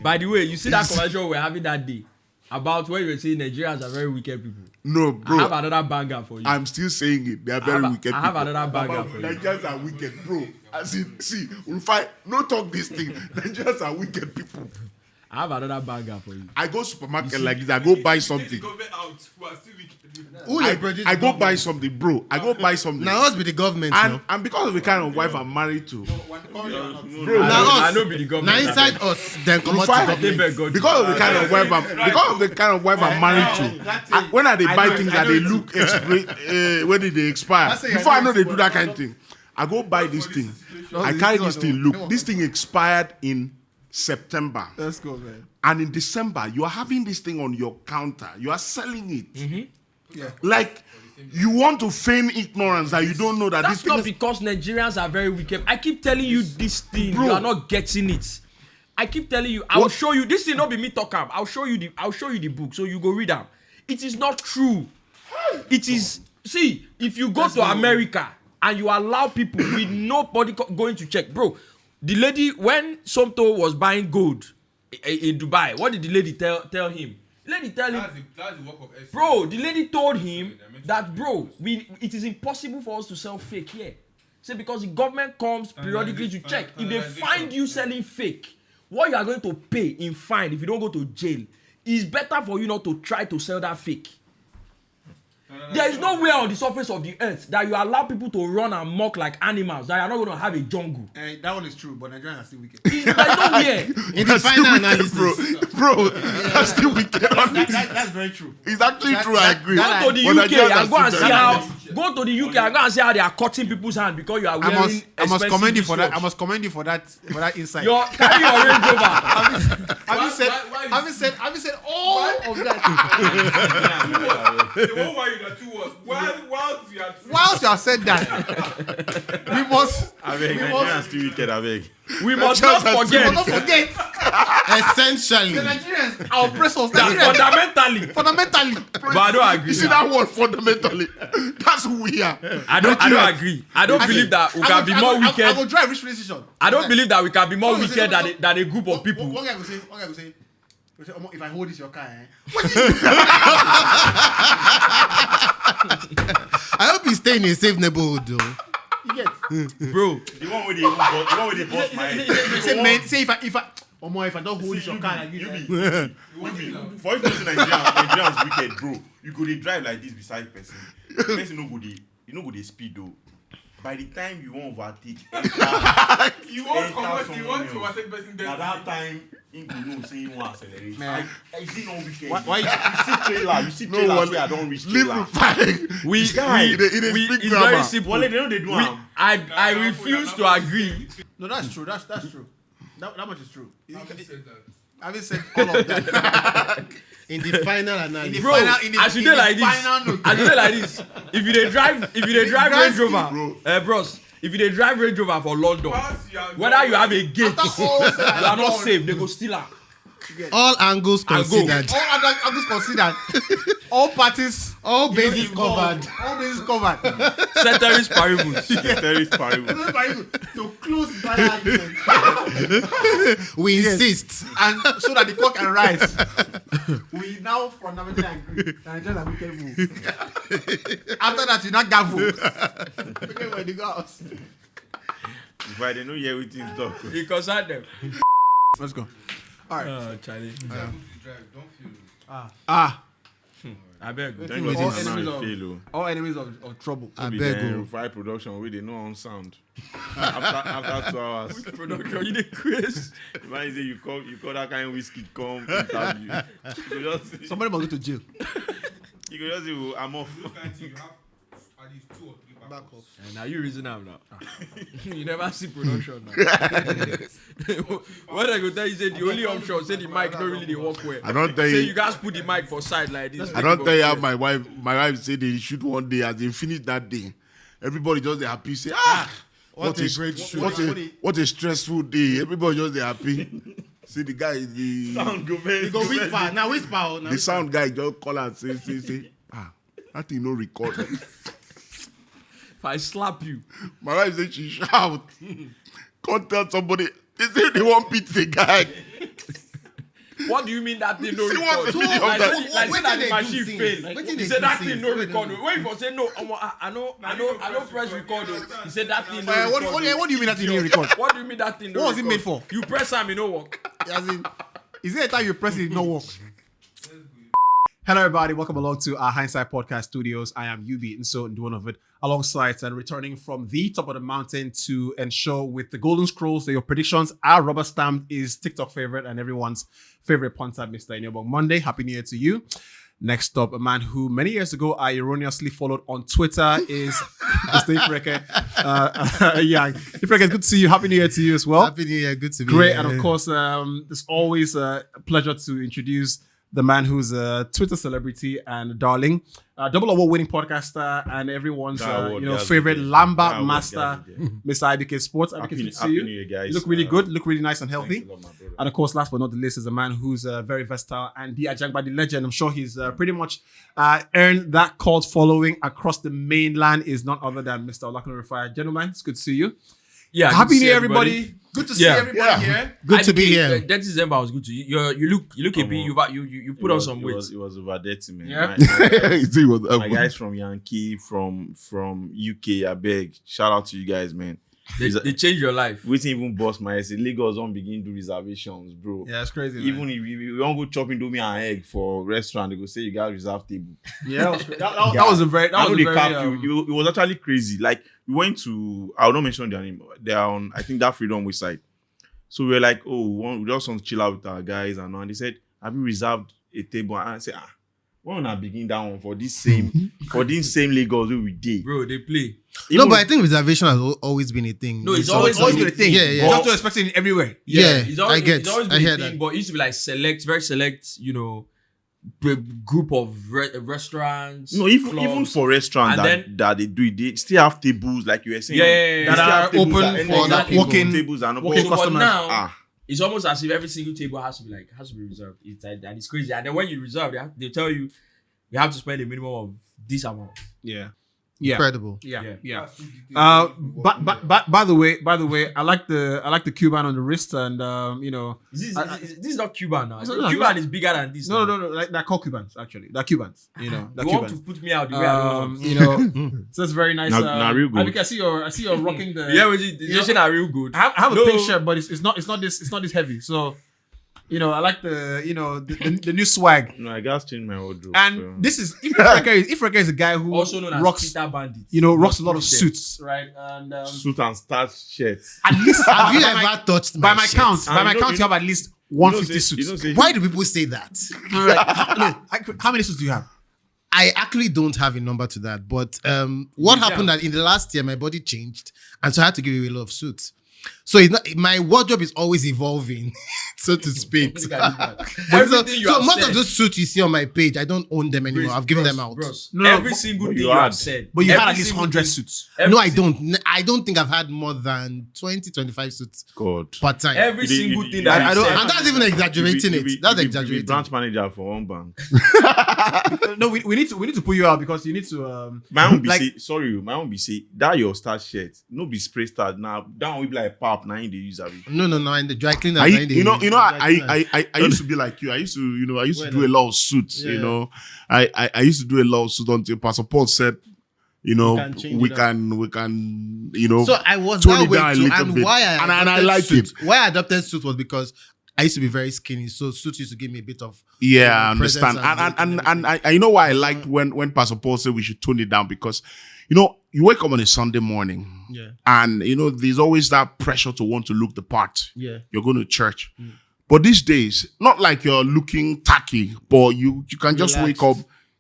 By the way, you see that conversation we're having that day about when you were saying Nigerians are very wicked people. No, bro. I have another banger for you. I'm still saying it. They are very wicked people. I have another banger for you. Nigerians are wicked, bro. As in, see, we'll fight. No talk this thing. Nigerians are wicked people. I have another banger for you. I go supermarket like this. I go buy something. I go buy something, bro. I go buy something. Now us be the government, and because of the kind of wife I'm married to, bro. Now us, I know be the government. now inside us, then come out to government. because of the kind of wife I'm married to. When they buy things that they look when did they expire? Before I know they do that kind of thing, I go buy this thing. I carry this thing. Look, this thing expired in September. Let's go, man. And in December, you are having this thing on your counter. You are selling it. Mm-hmm. Yeah. Like, you want to feign ignorance that you don't know that That's this thing not is... because Nigerians are very wicked. I keep telling you this thing. Bro. You are not getting it. I keep telling you. I will show you. This thing not be me talk up. I'll show you the book. So you go read them. It is not true. It is... See, if you go to America and you allow people with nobody going to check. Bro, the lady, when Somto was buying gold in Dubai, what did the lady tell him? The lady tell him, that's the work of SEO. bro, the lady told him that, bro, it is impossible for us to sell fake here. Say because the government comes periodically to check. If they find you selling fake, what you are going to pay in fine if you don't go to jail is better for you not to try to sell that fake. There is nowhere on the surface of the earth that you allow people to run and mock like animals that you are not going to have a jungle. That one is true, but Nigerians are still wicked. There's nowhere. In the final analysis, bro, that's still wicked. That's very true. It's actually true, I agree. Go to the But UK Nigerians and go are and still see how. very- Go to the UK and go and see how they are cutting people's hand because you are wearing I must commend you for that. expensive I must commend you for that insight. Carry your Range Rover. Having said all of that. The one why you the two was Whilst you have said that, we must. I beg, Nigerians still wicked, I beg. We must not We forget must not forget essentially, the Nigerians are oppressors. that fundamentally. But I don't agree. You see that word fundamentally? That's who we are. I don't agree. I don't believe that we can be more I wicked. will drive rich decision. I don't believe that we can be more No, wicked than a group of people. One guy will say, "Omo, if I hold this your car, I hope you stay in a safe neighborhood, though. you get." Bro, The one with the boss my head. Say if I don't hold this your car, like this, For you to say Nigerians wicked, bro, you go dey drive like this beside person. Person no go dey speed though. By the time you won't overtake, you want to overtake person at destiny. that time, you go know say you want accelerate. Man. I see no wicked. Why You see trailer where I don't reach Live trailer. with fire. we It is big it's grammar. very simple. Wale, they know they do am. I refuse to agree. No, that's true. That's true. That much is true. Having said that, Having said all of that, In the final analysis, Bro, as you dey like this, if you dey drive Range Rover, bros, if you dey drive Range Rover for London, whether you have a gate, you are not safe. They go steal am. all angles considered, all other angles considered, all parties, all bases covered. all bases covered. Ceteris paribus. Terrorist parable. To close the argument We insist. and so that the court can rise. We now fundamentally agree that Nigerians are wicked move. After that, you not gavel. Okay, when you go out. If I don't know hear with him talk. Because I them. Let's go. All right. Charlie. drive, don't feel. I beg. Thank All God this is enemies now of- a fail. All enemies of trouble. I Be beg then you. fire production where they know on sound. after 2 hours. Production, you dey craze. Man say you call that kind of whiskey come interview. You go just Somebody must go to jail. you go just say oh, I'm off. Look at you have at least 2 or 3 backups. And now you reason am now. You never see production now. What I go tell you say the only option say the mic don't really dey work well. I don't tell Say you. you guys put the mic for side like this. I don't tell you how my wife said they shoot one day as they finish that day. Everybody just dey happy say What a great shoot. what a stressful day. Everybody just dey happy. See the guy the Sound go very. Go whisper. Now whisper. Now the sound guy just call and say that thing no record. If I slap you, My wife said she shout. Can't tell somebody. They say they want beat the guy. What do you mean that thing no See record? what the meaning of Like that? say that the machine since? fail. Like, He wetin they said that do thing since? no Wait, record. no. When you say no, I know press record. He said that thing no What record. do you mean that you didn't record? What do you mean that thing no What was it record? made for? You press am, it no work. As in, is there a time you press it, no work? Hello, everybody. Welcome along to our Hindsight Podcast Studios. I am UB, and so one of it alongside and returning from the top of the mountain to ensure with the golden scrolls that your predictions are rubber stamped is TikTok favorite and everyone's favorite punter, Mr. Inobong Monday. Happy New Year to you. Next up, a man who many years ago I erroneously followed on Twitter is Mr. Ifreke. Ifreke, good to see you. Happy New Year to you as well. Happy New Year. Good to be Great, here. and of course, it's always a pleasure to introduce the man who's a Twitter celebrity and darling, double award-winning podcaster and everyone's favorite Lamba master, Mr. IBK Sports. IBK, good to see you. New Year, guys. You look really good, look really nice and healthy. Thanks a lot, my brother. And of course, last but not the least, is a man who's very versatile and the Ajangbadi legend. I'm sure he's pretty much earned that cult following across the mainland. Is none other than Mr. Olakun Rufai. Gentlemen, it's good to see you. Yeah. Happy New Year, everybody. Good to see everybody here. Good to be here. That December was good to you. You look a bit. You put on some weight. It was over 30, man. Yeah. See what My guys from Yankee, from UK, I beg. Shout out to you guys, man. They changed your life. We didn't even boss my ass. Lagos don't begin do reservations, bro. Yeah, it's crazy. Even if you don't go chopping domi and egg for restaurant, they go say you got reserve table. Yeah, that was a very. I know they cap you. It was actually crazy. Like we went to, I will not mention their name. They're on, I think, that Freedom Way side. So we were like, we just want to chill out with our guys and all. And they said, have you reserved a table? And I said, when I begin that one for this same Lagos where we did. Bro, they play. No, but I think reservation has always been a thing. No, it's always been a thing. Yeah, yeah. Just to expect it everywhere. Yeah, it's always, I get. It's always I been hear a thing, that. but it used to be like very select, group of restaurants. No, even clubs. for restaurants And that they do it, they still have tables like you were saying. Yeah, They that still are have tables open that for any that people, walk-in- tables and walk-in So, but customers. now it's almost as if every single table has to be reserved. It's like, and it's crazy. And then when you reserve, they tell you have to spend a minimum of this amount. Yeah. Incredible. Yeah. But by the way, I like the Cuban on the wrist, and This is not Cuban now. No, Cuban is bigger than this. no, now. like they're called Cubans actually. They're Cubans. They're You want Cubans. to put me out the way I don't want. So that's very nice. Now real good. I see you're rocking the. Yeah, the station are real good. I have a No. pink shirt, but it's not this heavy. So, I like the new swag. No, I gotta change my wardrobe. And this is Ifreke is a guy who Also known as rocks Peter Bandit. rocks a lot of Push them. suits, right? And suit and starch shirts. at least Have you by my- ever touched by my my shirt? count, And you have at least 150 suits. Why do people say that? How many suits do you have? I actually don't have a number to that. But what happened that in the last year, my body changed. And so I had to give away a lot of suits. So my wardrobe is always evolving, so to speak. Look at this man. But Everything you so have most said. of those suits you see on my page, I don't own them anymore. I've given them out. Bros, No, every but- single but thing you you had. have said. But you had Every at least single 100 thing- suits. every No, I single- don't. I don't think I've had more than 20, 25 suits God. per time. Every You did- single you- thing you- that I you don't- said. And that's even exaggerating You be- it. That's you be exaggerating. branch manager for one bank. No, we need to pull you out because you need to. My own be Like- say, sorry, my own be say that your start shirt. No be spray start now. That one will be like pop. Now in the use of it. No. In the dry cleaner. I used to be like you. I used to do a lot of suits. Yeah. I used to do a lot of suits until Pastor Paul said, can change we it up. can, So I was tone that it way down a too. little And bit. why And I adopted liked suit. it. Why I adopted suit was because I used to be very skinny. So suits used to give me a bit of Yeah, I understand. presence And I you know why I liked when Pastor Paul said we should tone it down because, you wake up on a Sunday morning Yeah. and, there's always that pressure to want to look the part. Yeah. You're going to church. But these days, not like you're looking tacky, but you can just wake up,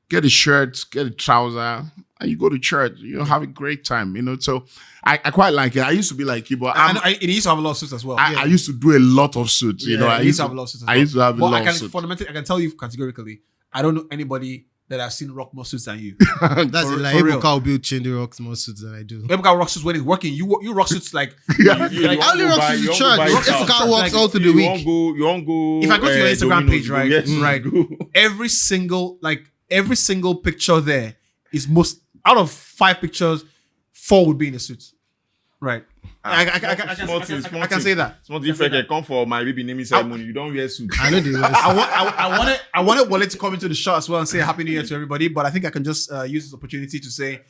get a shirt, get a trouser, and you go to church. Have a great time, So I quite like it. I used to be like you, but It used to have a lot of suits as well. I used to do a lot of suits, I It used to have a lot of suits as well. I used to have a But lot of suits. fundamentally, I can tell you categorically, I don't know anybody that I've seen rock more suits than you. That's For- it. Like for real. Ebuka will build Chindy rocks more suits than I do. Ebuka rock suits when he's working. You rock suits like I only rock suits to church. Ebuka walks all through the week. You won't go. if I go to your Instagram Domino's, page, you go, right, yes, right, go. every single picture there is out of 5 pictures, 4 would be in a suit, right? I can say that. Small thing. If I can come for my baby naming ceremony, you don't wear suit. I know the worst. I wanted Wale to come into the show as well and say Happy New Year to everybody, but I think I can just use this opportunity to say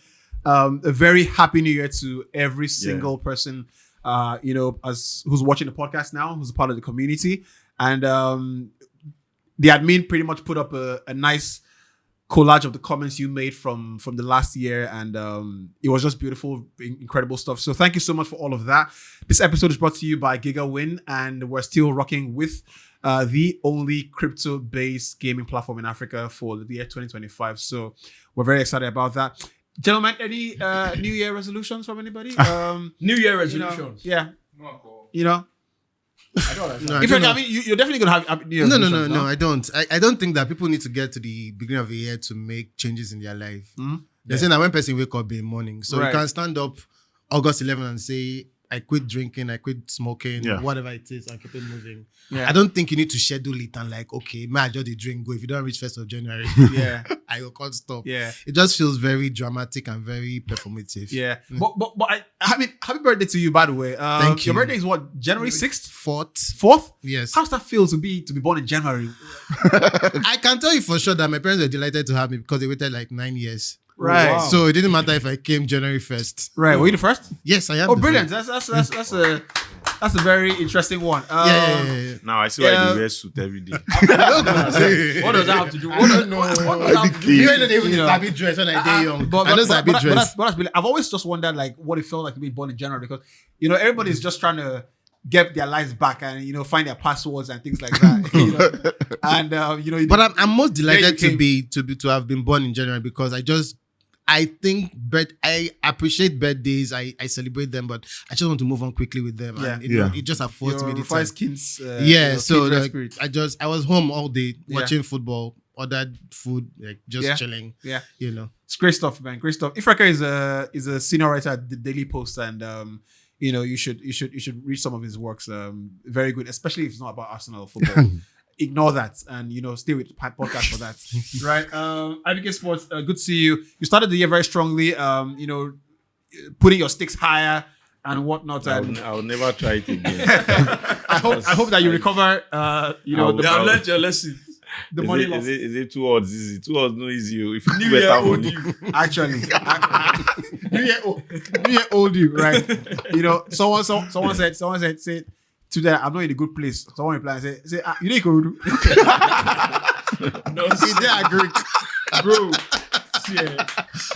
a very Happy New Year to every single person, who's watching the podcast now, who's a part of the community. And the admin pretty much put up a nice collage of the comments you made from the last year, and it was just beautiful, incredible stuff. So thank you so much for all of that. This episode is brought to you by GigaWin, and we're still rocking with the only crypto-based gaming platform in Africa for the year 2025. So we're very excited about that. Gentlemen, any New Year resolutions from anybody? New Year resolutions. Yeah. No, You're definitely gonna have New Year resolutions. No, I don't. I don't think that people need to get to the beginning of the year to make changes in their life. They're saying that when person wake up in the morning, so you can stand up August 11 and say, I quit drinking, I quit smoking, whatever it is, and keep it moving. Yeah. I don't think you need to schedule it and like, okay, may I just drink, go. If you don't reach 1st of January, I will can't stop. Yeah. It just feels very dramatic and very performative. Yeah. But I mean, happy birthday to you, by the way. Thank you. Your birthday is what, January 6th? 4th? Yes. How does that feel to be born in January? I can tell you for sure that my parents were delighted to have me because they waited like 9 years. Right. Wow. So it didn't matter if I came January 1st. Right. Were you the first? Yes, I am. Oh, brilliant. That's a very interesting one. Yeah. Now I see why they wear suit every day. What does that have to do? What does that have to do? You don't even sabi dress when I day young. But I know sabi dress. I've always just wondered like what it felt like to be born in January, because everybody's just trying to get their lives back and find their passwords and things like that. And But I'm most delighted to have been born in January, because I think I appreciate birthdays. I celebrate them, but I just want to move on quickly with them. Yeah. And it just affords me the time. Skins. So like, I was home all day watching football, ordered food, like just chilling. Yeah. It's great stuff, man. Great stuff. Ifraka is a senior writer at the Daily Post, and you should read some of his works. Very good, especially if it's not about Arsenal football. Ignore that and stay with the podcast for that. Right. IBK Sports, good to see you. You started the year very strongly, putting your stakes higher and whatnot. I'll never try it again. I hope that you recover learned your lesson. The money loss. Is it 2 odds easy? 2 odds no easy. If New Year old you. Actually. New Year old you, right? Someone said today I'm not in a good place. Someone replied and say, you need to do. No, see there I agree. Bro.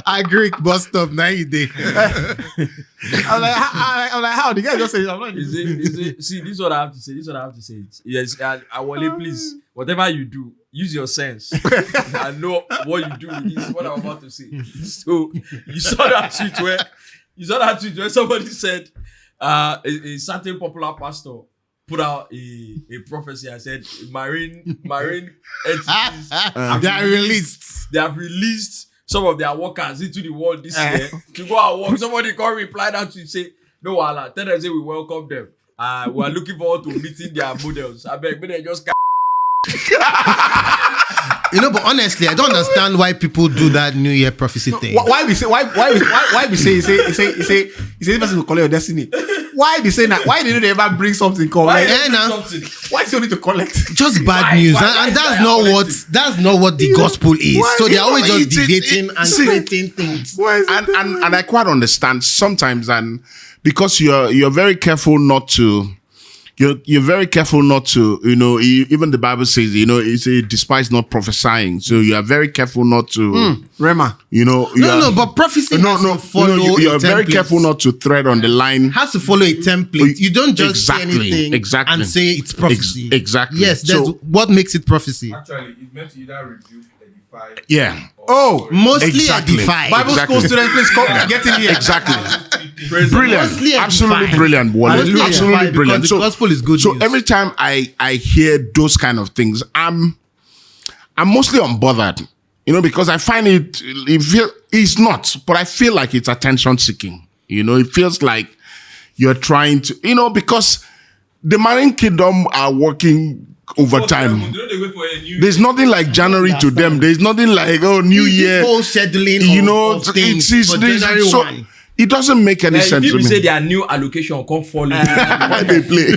I agree, bus stop 90 days. I'm like, how? The guy just said, I'm not in a Is it? See, this is what I have to say. Yes, I Wale, please, whatever you do, use your sense. I know what you do. This is what I'm about to say. So you saw that tweet where somebody said, a certain popular pastor put out a prophecy and said marine entities they have released some of their workers into the world this year to go and work. Somebody can reply that to say, no, Allah, tell them say we welcome them. We are looking forward to meeting their models. I beg, but they just but honestly, I don't understand why people do that New Year prophecy thing. Why we say this person will collect your destiny? Why be saying that? Why didn't they ever bring something called? Why do you need to collect? Just bad news, and that's not what the gospel is. So they're always just debating and creating things. And I quite understand sometimes, and because you're very careful not to. You're very careful not to, even the Bible says, it's a despise not prophesying. So you are very careful not to, Rema. But prophecy has to follow you're very careful not to tread on the line. Has to follow a template. You don't just say anything and say it's prophecy. Exactly. Yes, that's what makes it prophecy. Actually, it's meant to either rebuke, edify. Yeah. Mostly edify. Bible school students, please come get in here. Exactly. Brilliant. Absolutely brilliant. Absolutely brilliant. The gospel is good so news. every time I hear those kind of things, I'm mostly unbothered, because I find it's not, but I feel like it's attention seeking. It feels like you're trying to, because the marine kingdom are working overtime. There's nothing like January to them. There's nothing like New Year. Whole scheduling of things for January 1. It doesn't make any sense If to you me. say their new allocation can't fall in. Why they play?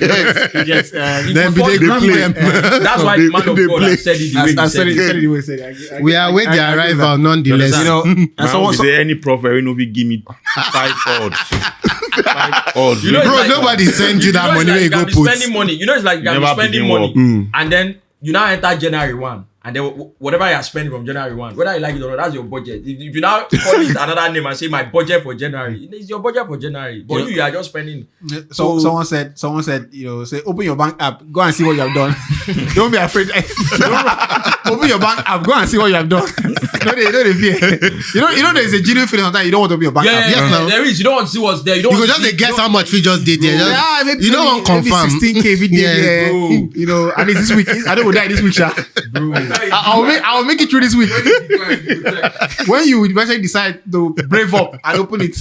Yes, Then be they grant them. That's why the man of they God play. has said it the way I he said said it. it. Said it the way he said it. We await their arrival nonetheless. You know, and Man, someone. say any prophet will no be give me 5 odds. 5 odds. You know, it's Bro, like- nobody send you that know, it's money like where you go can be put. spending money. You know, it's like you can be Never spending begin money, work. and then you now enter January 1, and then whatever you are spending from January 1, whether you like it or not, that's your budget. If you now call it another name and say my budget for January, it's your budget for January, but you are just spending. So someone said, you know, say open your bank app, go and see what you have done. Don't be afraid. Open your bank app, go and see what you have done. No, they fear. You know, there's a genuine feeling sometimes you don't want to open your bank app. Yes, now. There is. You don't want to see what's there. You don't You go want just to dey see, guess how much we just did there. Just, Maybe, you don't want confirm. 16K every day. Yeah, Yeah, bro. you know, and it's this week. I don't go die this week, sha. I'll make it through this week. When you eventually decide to brave up and open it,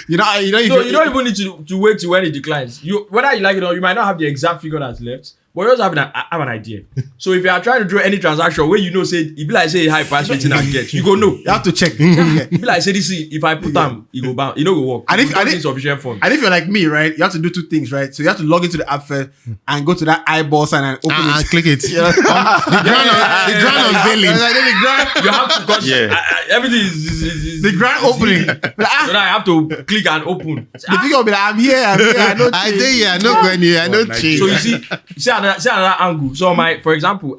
you know, if So you don't even need to wait till when it declines. Whether you like it or not, you might not have the exact figure that's left, but you also have an idea. So if you are trying to do any transaction where you know say it be like say high price waiting and get, you go no. you have to check. It be like say this if I put them, it go bound. It no go work. And if- You don't and need if- sufficient funds. And if you're like me, right, you have to do two things, right? So you have to log into the app first and go to that eyeball sign and open and it. click it. The ground unveiling. The grand, You have to because Yeah. everything is the grand opening. Like, so now I have to click and open. the figure will be like, I'm here. I know. I did here. I no go anywhere. I no change. So you see another angle. So for example,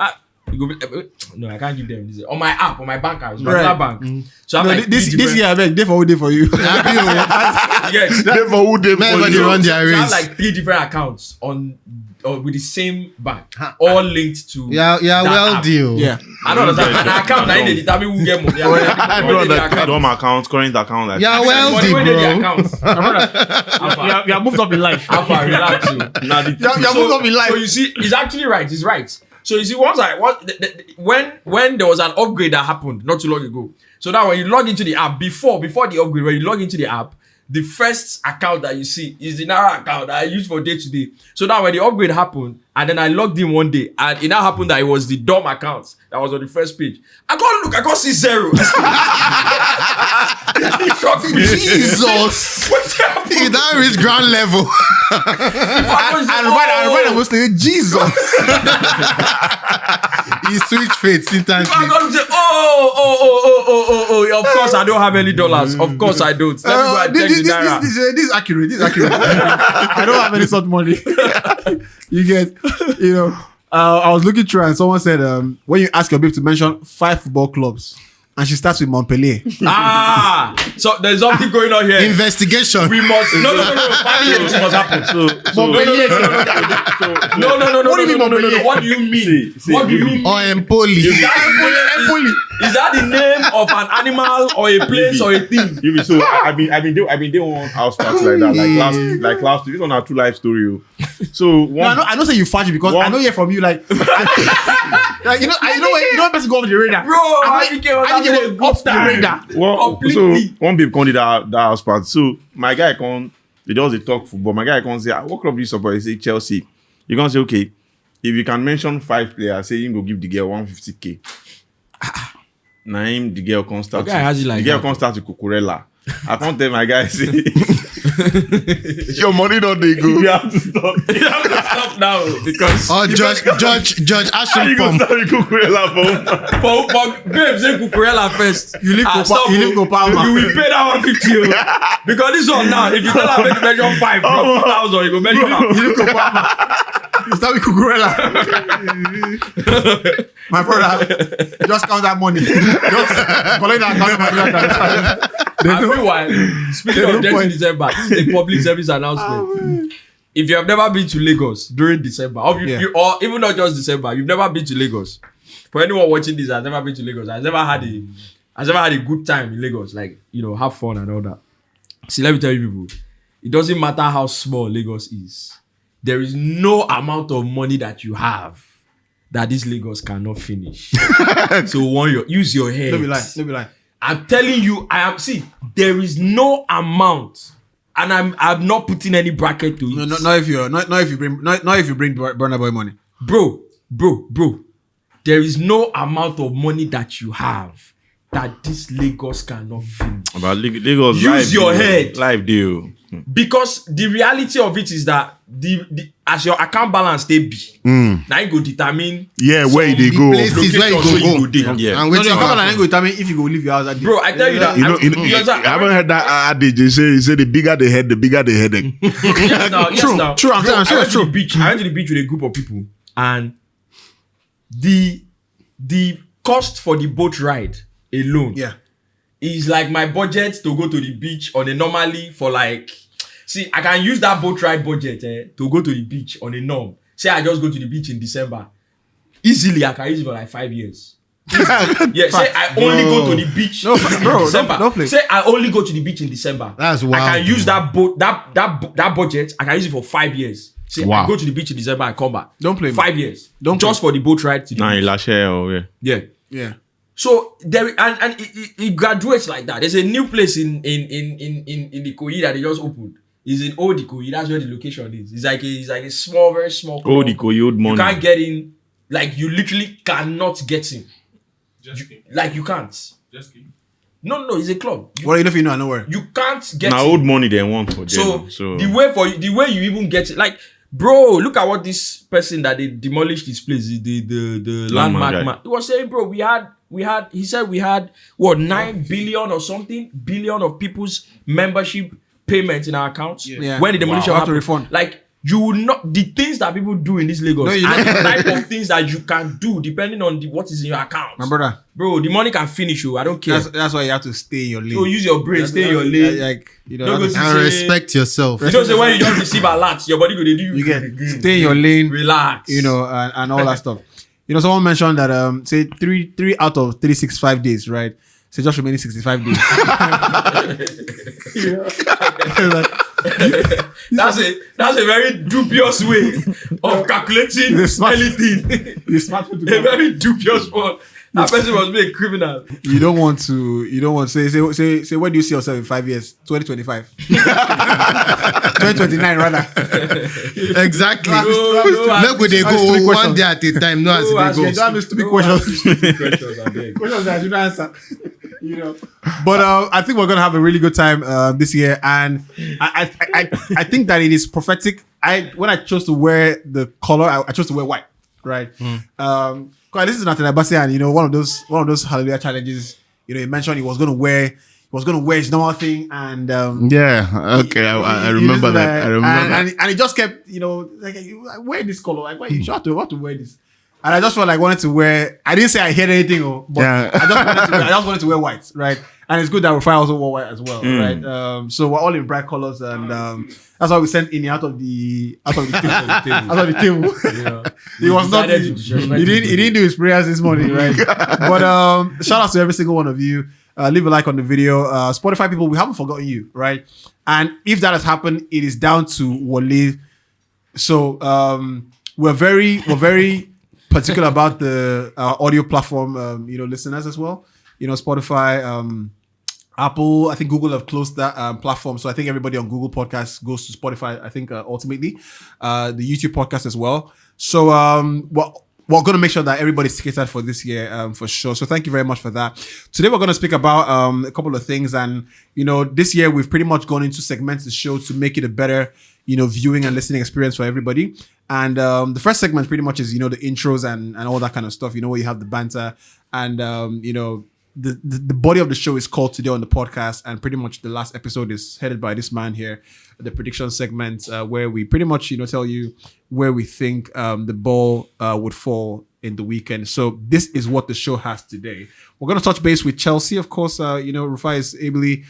you go no, I can't give them this on my app on my bank account, my Right. bank. So I'm No, like this different- year, I beg, day for you. yes. They for who they for Everybody you. run their So I have race. like 3 different accounts with the same bank, all linked to. Yeah, that well app. deal. Yeah. I don't understand. An account, I need to determine who get money. I don't understand. Dom account, current account. Like Yeah, wealthy, Money wey dey the bro. account. Alpha, You have moved up in life. Alpha, relax you. Nah, the- You have moved up in life. So you see, it's actually right. It's right. So you see, when there was an upgrade that happened not too long ago. So now when you log into the app before the upgrade, when you log into the app, the first account that you see is the Naira account that I use for day to day. So now when the upgrade happened, and then I logged in one day, and it now happened that it was the DOM account that was on the first page. I can't see 0. It shocked me. Jesus. What's happening? He don't reach ground level. And right, I'm saying, Jesus. He switched fates instantly. I'm going to say, of course I don't have any dollars. Of course I don't. Let me go and check the Naira. This is accurate. This is accurate. I don't have any sort of money. You get, you know. I was looking through and someone said, when you ask your babe to mention 5 football clubs, and she starts with Montpellier. So there's something going on here. Investigation. We must. No. 5 years must happen. Montpellier. No. What do you mean, Montpellier? What do you mean? What do you mean? Or Empoli. Is that the name of an animal or a place or a thing? So I've been doing one house party like that. Like last week. This one a true life story. So one, I know say you fashion because I know hear from you like you know when person go off the radar. Bro, I became off the radar. so one babe come to that house party. So my guy come, he does the talk football. My guy come say, what club do you support? He say Chelsea. You gonna say, okay, if you can mention 5 players, say you go give the girl 150K. Naim the girl can't start. Okay, how's he like the girl that? can't start to Cucurella. I can't tell my guy say Your money don't they go. you have to stop. You have to stop now because Or Judge How Ashton you go Pump. start with Cucurella for? for babes say Cucurella first. You leave Stop, you leave Copama. You will pay that 150 because this one now, if you tell her make you measure 5 from 2,000, you go measure now. You leave Copama. You start with Cucurella. My brother, just count that money. Just collect that account. And meanwhile, speaking of no point. December, this is a public service announcement. If you have never been to Lagos during December, or even not just December, you've never been to Lagos. For anyone watching this, has never been to Lagos, has never had a good time in Lagos, like have fun and all that. See, let me tell you people, it doesn't matter how small Lagos is. There is no amount of money that you have that this Lagos cannot finish. So use your head. Don't be lying. I'm telling you, there is no amount, and I'm not putting any bracket to it. Not if you bring Burna Boy money. Bro, there is no amount of money that you have that this Lagos cannot finish. About Lagos, Use your head. Live deal. Because the reality of it is that the as your account balance they be, now you go determine where they go. Places where you go. Yeah. And No, waiting your for company ain't going to tell me if you go leave your house that day. bro. I tell you that. You know, I haven't heard that adage. They say the bigger the head, the bigger the headache. Yes, True, I'm Bro, saying, I went true. to the beach. I went to the beach with a group of people, and the cost for the boat ride alone Yeah. is like my budget to go to the beach on a normally for like. See, I can use that boat ride budget to go to the beach on a norm. Say I just go to the beach in December. Easily, I can use it for like 5 years. Yeah, say I only go to the beach No, bro, in December. don't play. Say I only go to the beach in December. That's I wild, can use that boat, that budget. I can use it for 5 years. Say Wow. I go to the beach in December and come back. Don't play me. 5 years. Don't just for the boat ride to the Nah, beach. Lashe, Yeah. Yeah. So there and it graduates like that. There's a new place in the Ikoyi that they just opened. It's in Old Ikoyi. That's where the location is. It's like a small, very small. Old club. Ikoyi, old money. You can't get in. Like you literally cannot get in. Just keep. Like you can't. Just keep. No, it's a club. What do you know if you know? I know where. You can't get Now in. old money they want for them. So the way you even get it, like bro, look at what this person that they demolished this place, the landmark guy. man. He was saying, bro, he said we had what 9 billion or something billion of people's membership payments in our accounts. Yeah. When the demolition Wow. Have to happened. refund. Like you will not the things that people do in this Lagos No, you and don't. the type of things that you can do depending on what is in your account. My brother. Bro, the money can finish you. I don't care. That's why you have to stay in your lane. So use your brain, stay in your lane. Like, you know, Don't go that's- to- And say- respect yourself. You know, say when you just receive alerts, your body go dey do you get stay in your lane. relax. You know, and all that stuff. You know, someone mentioned that say three out of 365 days, right? Say just remaining 65 days. that's a very dubious way of calculating The smart- anything. You smart to A go. very dubious one. That person must be a criminal. You don't want to say where do you see yourself in 5 years? 2025. 2029 rather. Exactly. No, Look where they ask three go questions. one day at a time. No, as No, ask they me. go. Don't have stupid questions. Questions, I beg. Questions that I should answer. You know. But I think we're gonna have a really good time this year, and I think that it is prophetic. When I chose to wear the color, I chose to wear white, right? Cause this is Nathan Abasi, and you know one of those Hallelujah challenges. You know, he mentioned he was gonna wear his normal thing, and Yeah, okay, I he remember listened that. I remember that. and he just kept, you know, like wear this color, like why you have to wear this. And I just felt like wanted to wear. I didn't say I hate anything, but Yeah. I just wanted to wear white, right? And it's good that Rufai also wore white as well, right? So we're all in bright colors, and that's why we sent Ini out of the table. Yeah. He was not. Decided He to disrespect didn't do his prayers this morning, right? But shout out to every single one of you. Leave a like on the video. Spotify people, we haven't forgotten you, right? And if that has happened, it is down to Wale. So we're very particular about the audio platform, listeners as well. You know, Spotify, Apple, I think Google have closed that platform. So I think everybody on Google Podcasts goes to Spotify, I think, ultimately. The YouTube podcast as well. So we're going to make sure that everybody's catered for this year, for sure. So thank you very much for that. Today, we're going to speak about a couple of things. And, you know, this year, we've pretty much gone into segments the show to make it a better, viewing and listening experience for everybody. And the first segment pretty much is, the intros and all that kind of stuff, where you have the banter. And, the body of the show is called Today on the Podcast, and pretty much the last episode is headed by this man here, the prediction segment, where we pretty much tell you where we think the ball would fall in the weekend. So this is what the show has today. We're going to touch base with Chelsea, of course. Rufai is ably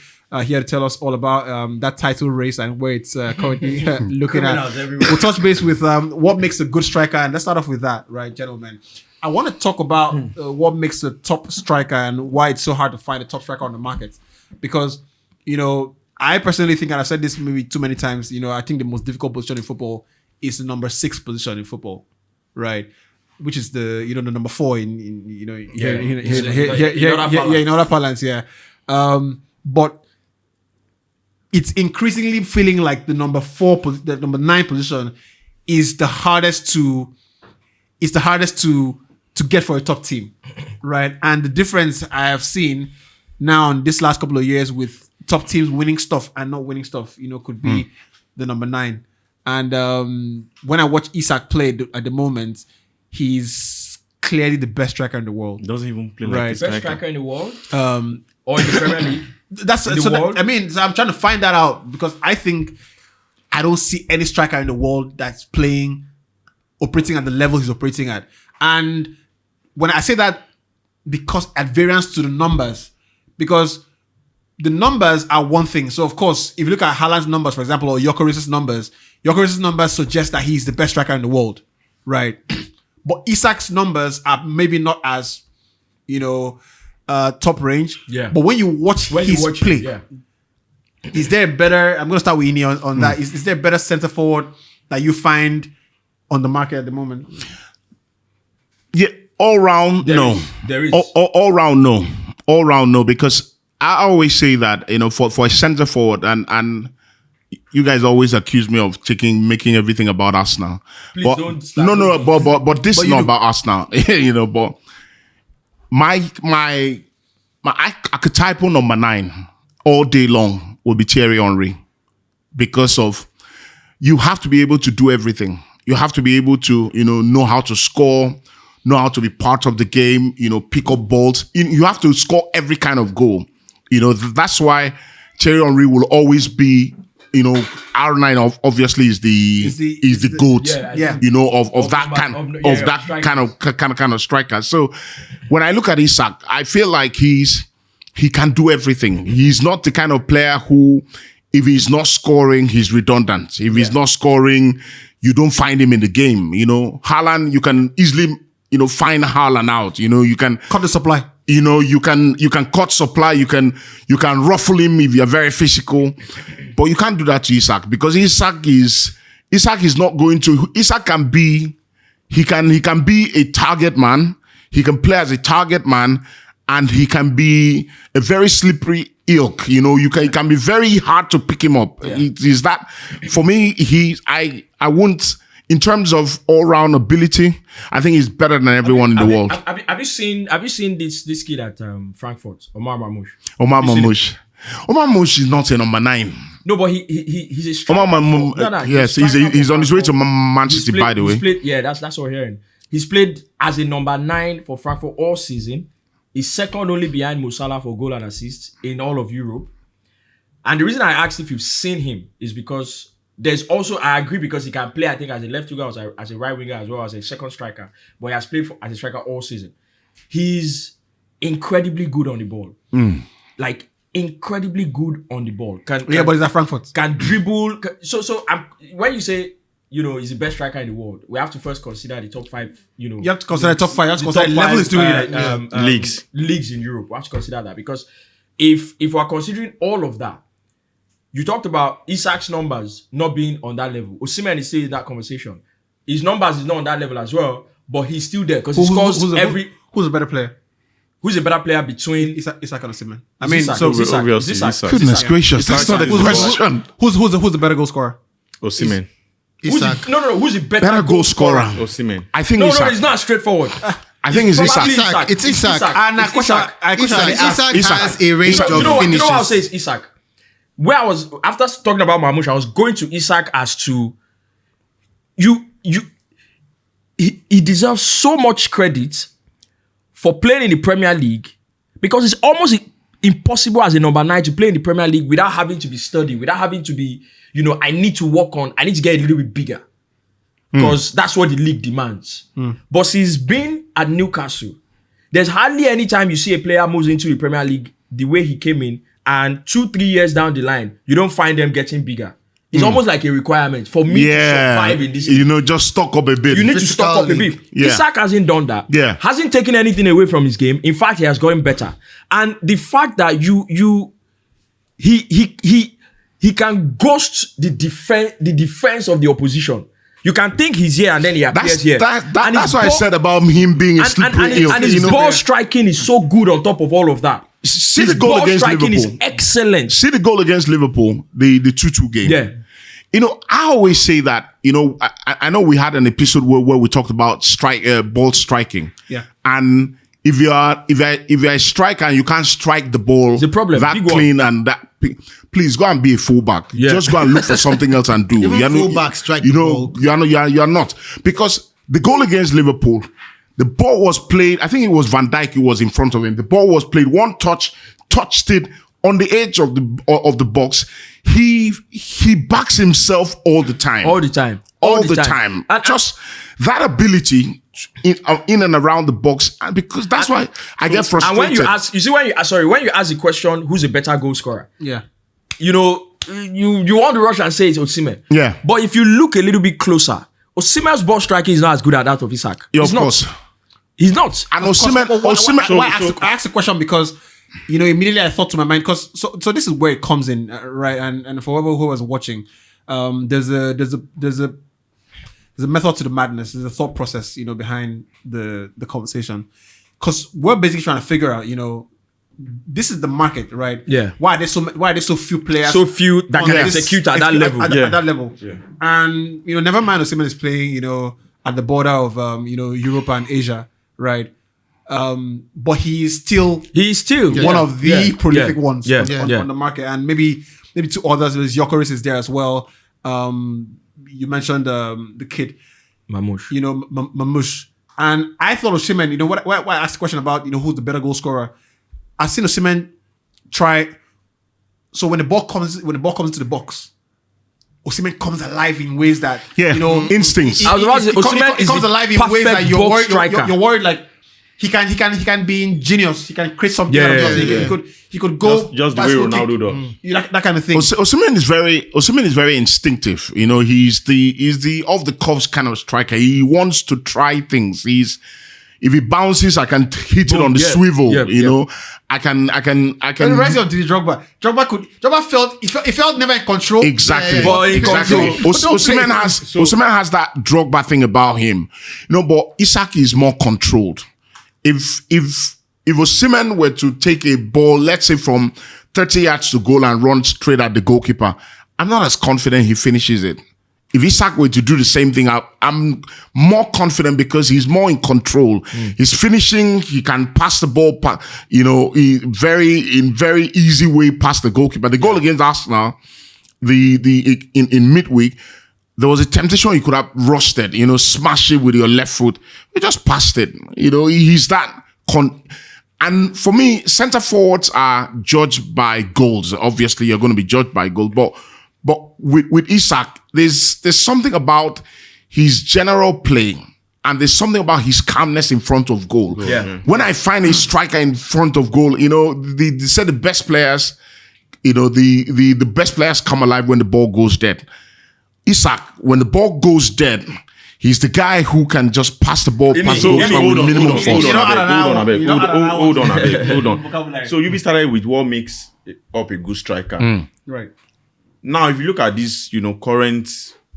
here to tell us all about that title race and where it's currently looking at. We'll touch base with what makes a good striker, and let's start off with that, right, gentlemen? I want to talk about what makes a top striker and why it's so hard to find a top striker on the market. Because, I personally think, and I've said this maybe too many times, I think the most difficult position in football is the number 6 position in football, right? Which is the the number 4 in other parlance, yeah. But it's increasingly feeling like the number 9 position is the hardest to get for a top team, right? And the difference I have seen now in this last couple of years with top teams winning stuff and not winning stuff, could be the number 9. And when I watch Isak play at the moment, he's clearly the best striker in the world. Doesn't even play Right. like a Best striker. striker in the world? Or in the Premier League? So I'm trying to find that out because I think I don't see any striker in the world that's operating at the level he's operating at. And when I say that, because at variance to the numbers, because the numbers are one thing. So of course, if you look at Haaland's numbers, for example, or Gyökeres's numbers suggest that he's the best striker in the world, right? But Isak's numbers are maybe not as, top range. Yeah. But when you watch his play, yeah. is there a better? I'm going to start with Ini on that. Is there a better center forward that you find on the market at the moment? Yeah, all round, no. There is. All round, no. All round, no. Because I always say that, for a center forward, and you guys always accuse me of making everything about Arsenal. Please but, don't start but this is not about Arsenal, but my archetypal number 9 all day long will be Thierry Henry, because of you have to be able to do everything. You have to be able to, know how to score, know how to be part of the game, pick up balls. You have to score every kind of goal. That's why Thierry Henry will always be, R9 obviously is the GOAT, of that kind of striker. So when I look at Isak, I feel like he can do everything. He's not the kind of player who, if he's not scoring, he's redundant. If he's not scoring, you don't find him in the game. Haaland, you can easily, find Haaland out. You can Cut the supply. You can cut supply. You can ruffle him if you're very physical, but you can't do that to Isak, because Isak is not going to. Isak can be a target man. He can play as a target man, and he can be a very slippery ilk. It can be very hard to pick him up. Yeah. It is that for me. I won't. In terms of all-round ability, I think he's better than everyone in the world. Have you seen this kid at Frankfurt, Omar Mamouche? Omar Mamouche is not a number 9. No, but he's a striker. Omar Mamouche, yes, he's on his way to Manchester, by the way. That's what we're hearing. He's played as a number 9 for Frankfurt all season. He's second only behind Mo Salah for goal and assists in all of Europe. And the reason I asked if you've seen him is because there's also, I agree, because he can play, I think, as a left winger, as a right winger, as well as a second striker. But he has played as a striker all season. He's incredibly good on the ball. Like, incredibly good on the ball. But he's at Frankfurt. Can dribble. When you say, he's the best striker in the world, we have to first consider the top 5, You have to consider top 5. You have to consider level is doing it. Leagues in Europe. We have to consider that, because if we're considering all of that, you talked about Isak's numbers not being on that level. Osimhen is still in that conversation. His numbers is not on that level as well, but he's still there because he scores Who's a better player? Who's a better player between Isak and Osimhen? I It's mean, Isak. so It's Isak. obviously It's Isak. Isak. Goodness gracious, that's not a question. who's the better goal scorer? Osimhen. Isak. No. Who's the Better goal scorer. Osimhen. I think No, Isak. it's not straightforward. I think it's Probably Isak. It's Isak. And It's Isak. Isak Isak. has a range Isak. of You know what finishes. I'll say is Isak. Where I was, after talking about Mamouche, I was going to Isak as to he deserves so much credit for playing in the Premier League, because it's almost impossible as a number 9 to play in the Premier League without having to be studied, without having to be, I need to get a little bit bigger, because that's what the league demands. But since being at Newcastle, there's hardly any time you see a player moves into the Premier League the way he came in, and 2-3 years down the line, you don't find them getting bigger. It's almost like a requirement for me to survive in this. Just stock up a bit. You need to stock up a bit. Yeah. Isak hasn't done that. Yeah. Hasn't taken anything away from his game. In fact, he has gotten better. And the fact that he can ghost the defense of the opposition. You can think he's here and then he appears here. That's what I said about him being a slippery ilk. And his ball striking is so good on top of all of that. See His the goal ball against striking Liverpool. is excellent. See the goal against Liverpool, the 2-2 game. Yeah. I always say that, I know we had an episode where we talked about ball striking. Yeah. And if you're a striker and you can't strike the ball It's a problem. that Big one. clean and that, please go and be a fullback. Yeah. Just go and look for something else and do. Even You're not- fullbacks strike You the know, ball. you are not, because the goal against Liverpool, the ball was played. I think it was Van Dijk who was in front of him. The ball was played one touch, touched it on the edge of the box. He backs himself all the time. All the time. All the time. And Just that ability in and around the box, and because that's why I get frustrated. and when you ask, when you ask the question, who's a better goal scorer? Yeah. You know, you want to rush and say it's Osimhen. Yeah. But if you look a little bit closer, Osimhen's ball striking is not as good as that of Isak. Yeah, He's of not. course. He's not. And Osimhen, I asked the question because, you know, immediately I thought to my mind, because so this is where it comes in, right? And for whoever who was watching, there's a method to the madness. There's a thought process, you know, behind the conversation, because we're basically trying to figure out, you know, this is the market, right? Yeah. Why are there so few players? So few that can on this- execute at that level. At that level. Yeah. And, you know, never mind Osimhen is playing, you know, at the border of, you know, Europe and Asia, right? But he's still one of the prolific ones on the market. And maybe two others. There's Gyökeres is there as well. You mentioned the kid, Mamouche. you know, Mamouche. And I thought Osimhen, you know, why I asked the question about, you know, who's the better goal scorer. I've seen Osimhen try. So when the ball comes into the box, Osimhen comes alive in ways that, Yeah, you know, instincts. I was about to say, Osimhen it is comes the alive in ways that perfect you're box worried, striker. you're worried like he can be ingenious. He can create something out of nothing. He could go Just the way Ronaldo does. that kind of thing. Osimhen is very instinctive. You know, he's the off the cuffs kind of striker. He wants to try things. If he bounces, I can hit it on the swivel. You know, I can. And the rest of the Drogba. Drogba felt never in control. Exactly. But in Exactly. control. Osimhen has that Drogba thing about him. You know, but Isak is more controlled. If Osimhen were to take a ball, let's say from 30 yards to goal and run straight at the goalkeeper, I'm not as confident he finishes it. If Isak were to do the same thing, I'm more confident because he's more in control. He's finishing. He can pass the ball, you know, in very easy way past the goalkeeper. The goal against Arsenal, in midweek, there was a temptation you could have rushed it, you know, smash it with your left foot. You just passed it. You know, he's that. And for me, centre forwards are judged by goals. Obviously, you're going to be judged by goals, but with Isak, there's something about his general play, and there's something about his calmness in front of goal. Yeah. When I find a striker in front of goal, you know, they say the best players, you know, the best players come alive when the ball goes dead. Isak, when the ball goes dead, he's the guy who can just pass the ball past the goalkeeper with minimum force. Hold on. So you started with what makes up a good striker. Right. Now, if you look at these, you know, current,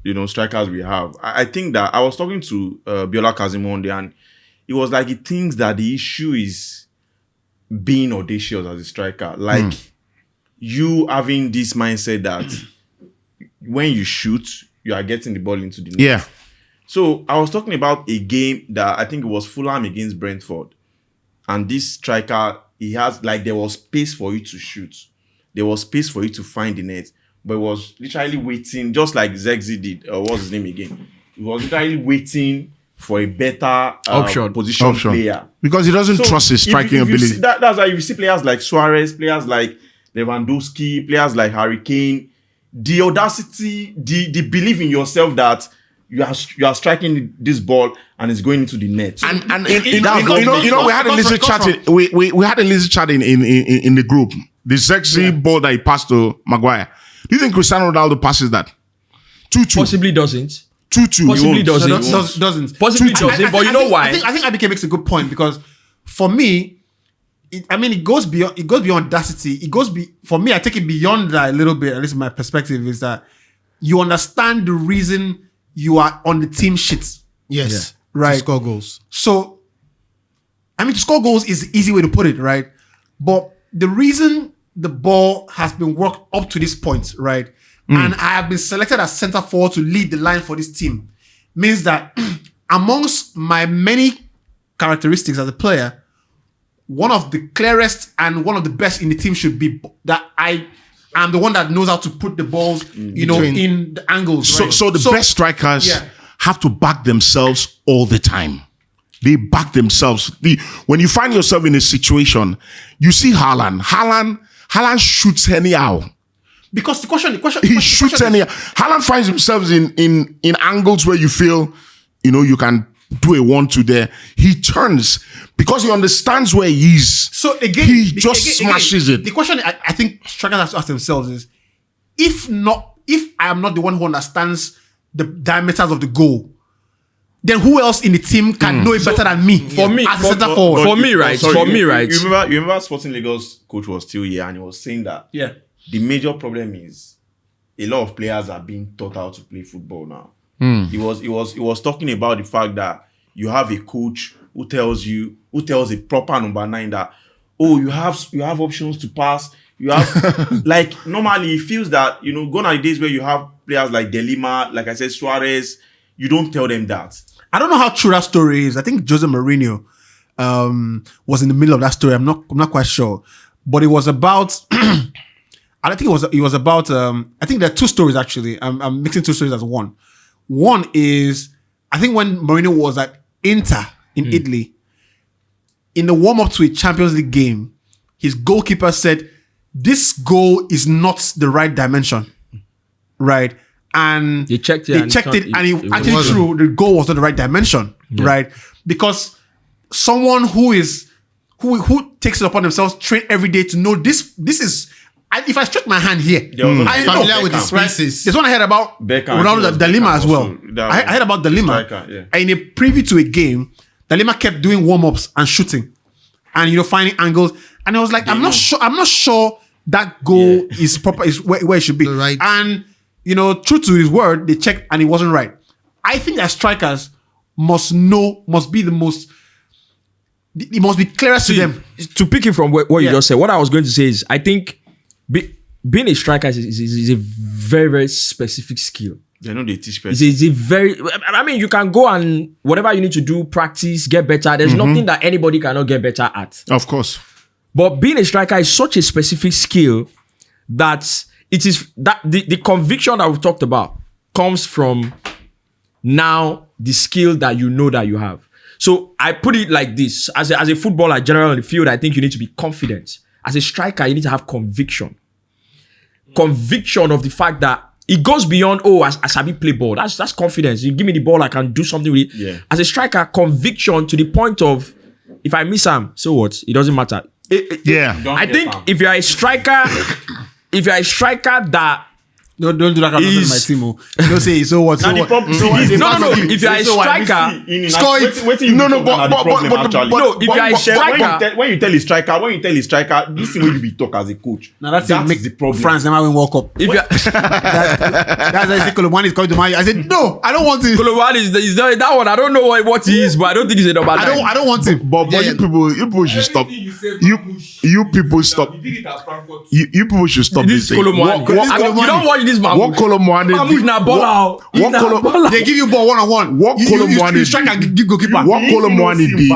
you know, strikers we have, I think that I was talking to Biola Kazim one day, and it was like he thinks that the issue is being audacious as a striker. Like you having this mindset that when you shoot, you are getting the ball into the net. Yeah. So I was talking about a game that I think it was Fulham against Brentford. And this striker, he has, like, there was space for you to shoot. There was space for you to find the net. But it was literally waiting, just like Zegzi did. What's his name again? He was literally waiting for a better position player. Because he doesn't trust his striking ability. That's why you see players like Suarez, players like Lewandowski, players like Harry Kane, the audacity, the belief in yourself that you are striking this ball and it's going into the net. And we had a little chat. We had a little chat in the group. The sexy ball that he passed to Maguire. Do you think Cristiano Ronaldo passes that? 2-2. Possibly doesn't. 2-2. Possibly doesn't. Doesn't. Possibly doesn't. But you know why? I think Abike makes a good point, because for me, it goes beyond audacity. For me, I take it beyond that a little bit. At least my perspective is that you understand the reason you are on the team sheet. Yes. Right. To score goals. So, to score goals is the easy way to put it, right? But the reason the ball has been worked up to this point, right? And I have been selected as centre forward to lead the line for this team, means that amongst my many characteristics as a player, one of the clearest and one of the best in the team should be that I am the one that knows how to put the balls, in the angles. So, right? so the best strikers have to back themselves all the time. They back themselves. When you find yourself in a situation, you see Haaland. Haaland shoots anyhow. Because the question He shoots anyhow. Haaland finds himself in angles where you feel, you can do a 1-2 there. He turns because he understands where he is. So again, he just smashes it. The question I think strikers have to ask themselves is, if I am not the one who understands the diameters of the goal, then who else in the team can know it better than me? For me, as a centre forward. For me, right? You remember Sporting Lagos coach was still here and he was saying that the major problem is a lot of players are being taught how to play football now. He was talking about the fact that you have a coach who tells a proper number 9 that you have options to pass. You have like normally he feels that gone are the days where you have players like De Lima, like I said, Suarez. You don't tell them that. I don't know how true that story is. I think Jose Mourinho was in the middle of that story. I'm not quite sure, but it was about. I think it was about. I think there are two stories actually. I'm mixing two stories as one. One is I think when Mourinho was at Inter in Italy, in the warm up to a Champions League game, his goalkeeper said, "This goal is not the right dimension," right? And they checked it, and he actually true the goal was not the right dimension, right? Because someone who takes it upon themselves, train every day to know this is. If I stretch my hand here, I know familiar with the spaces. Right? There's one I heard about Ronaldo De Lima as well. I heard about De Lima. In a preview to a game, De Lima kept doing warm-ups and shooting, and finding angles. And I was like, I'm not sure that goal is proper, is where it should be. Right. And true to his word, they checked and it wasn't right. I think that strikers must be the most. It must be clearest to them. To pick it from what you just said, what I was going to say is, I think being a striker is a very, very specific skill. They know they teach people. It's a very. I mean, you can go and whatever you need to do, practice, get better. There's nothing that anybody cannot get better at. Of course. But being a striker is such a specific skill that it is that the conviction that we've talked about comes from now the skill that that you have. So I put it like this: as a footballer, generally on the field, I think you need to be confident. As a striker, you need to have conviction. Conviction of the fact that it goes beyond, I sabi play ball. That's confidence. You give me the ball, I can do something with it. Yeah. As a striker, conviction to the point of, if I miss him, so what? It doesn't matter. I think if you're a striker that don't do that kind of thing in my team. Don't say so what. No. If you're a striker, score it. If you're a striker, when you tell a striker, this thing will be talk as a coach. Now that's the problem. France never win World Cup. If you're that's why I said Colomani is coming to my. I said no, I don't want him. Colomani is that one. I don't know what he is, but I don't think he's a number 9. I don't want him. But you people should stop. You people stop. You people should stop this thing. You don't watch this man. What Colomani they give you ball 1-on-1. What Colomani strike and give goalkeeper. What Colomani did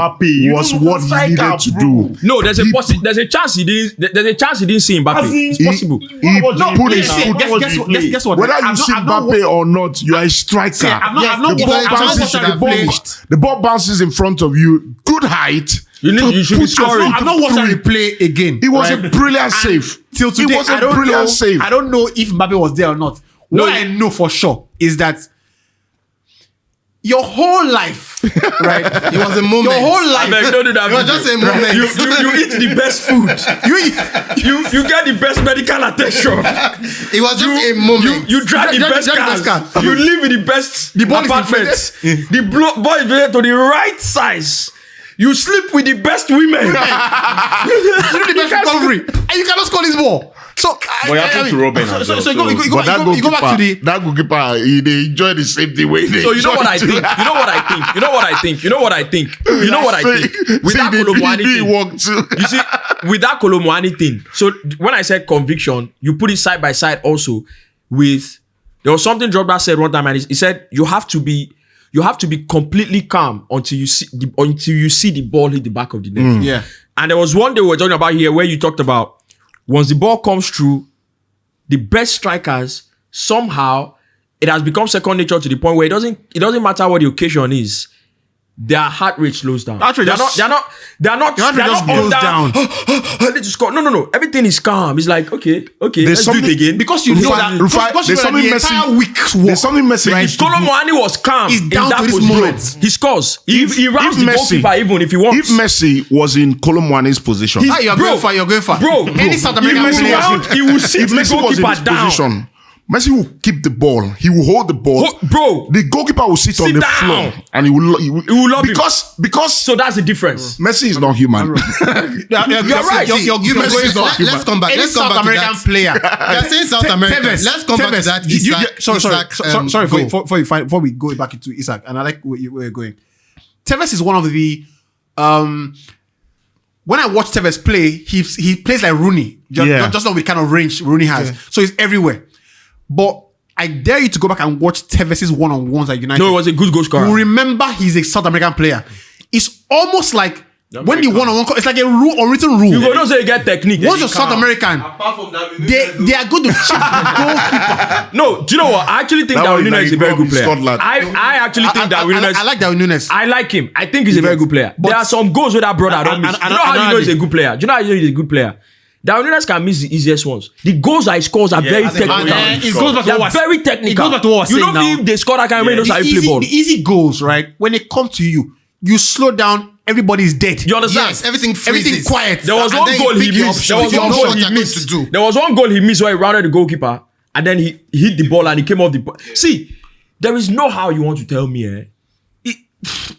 was what he needed to do. No, there's a chance he didn't. There's a chance he didn't see Mbappe. It's possible. He put his foot. Guess what? Whether you see Mbappe or not, you are a striker. The ball bounces in front of you. Good height. You should be scoring. I've not watched that replay again. It was a brilliant save. Till today, I don't know if Mbappe was there or not. What I know for sure is that your whole life, right? It was a moment. Your whole life. Don't do that. It was just a moment. You eat the best food. You get the best medical attention. It was just a moment. You drive the best car. You live in the best apartments. The ball is rated to the right size. You sleep with the best women. You do the best recovery. And you cannot score this ball. So, but you have to Robin as well. So you go back to the... That goalkeeper, they enjoy the same thing way they so you know what I think? You know what I think? With that Colomani thing. You see, with that Colomani thing. So when I said conviction, you put it side by side also with... There was something Drogba said one time and he said, you have to you have to be completely calm until you see the ball hit the back of the net. Yeah. And there was one day we were talking about here where you talked about once the ball comes through, the best strikers somehow it has become second nature to the point where it doesn't matter what the occasion is. Their heart rate slows down. They're not all down. I need to score. No. Everything is calm. It's like, okay, let's do it again. Because you know that there's something the entire week's work. There's something messy. If Colomwani was calm He's in down that to this position, moment. he scores. He rounds the Messi- goalkeeper even if he wants. If Messi was in Colomwani's position, You're going far. Bro, Any South American if Messi player. round, he will sit if the Messi was in goalkeeper his down. position, Messi will keep the ball. He will hold the ball. Bro, The goalkeeper will sit on the down. floor and he will love him. because so that's the difference. Messi is not human. You're right. Let's come back. Any Let's come South back to American that. player. You're saying South America. Let's come back to that. Sorry, goal. before we go back into Isak, and I like where you're going. Tevez is one of the when I watch Tevez play, he plays like Rooney, just not with kind of range Rooney has. Yeah. So he's everywhere. But I dare you to go back and watch Tevez's one-on-ones at United. No, it was a good goal scorer. You remember he's a South American player. It's almost like when the one-on-one, it's like a unwritten rule. You go don't say you get technique. Once you're South American, Apart from that, they are going to chip the goalkeeper. No, do you know what? I actually think That Darwin was Núñez like is a very good player. Scotland. I actually think Darwin Núñez. I like Darwin Núñez. I like him. I think he's a very good player. But- There are some goals with that brother I don't miss. Do you know how you know he's a good player? Do you know how you know he's a good player? Darwin Núñez can miss the easiest ones. The goals that he scores are very technical. It goes back to They're what very technical. It goes back to what I was You saying know, now. if they score that kind of way, knows how you play ball. The easy goals, right? When it comes to you, you slow down. Everybody's dead. You understand? Yes, everything freezes. Everything quiet. There was And one then goal you he pick your missed. There options. was one You know goal what he you're going missed. to do. There was one goal he missed where he rounded the goalkeeper and then he hit the ball and he came off the ball. See, there is no how you want to tell me,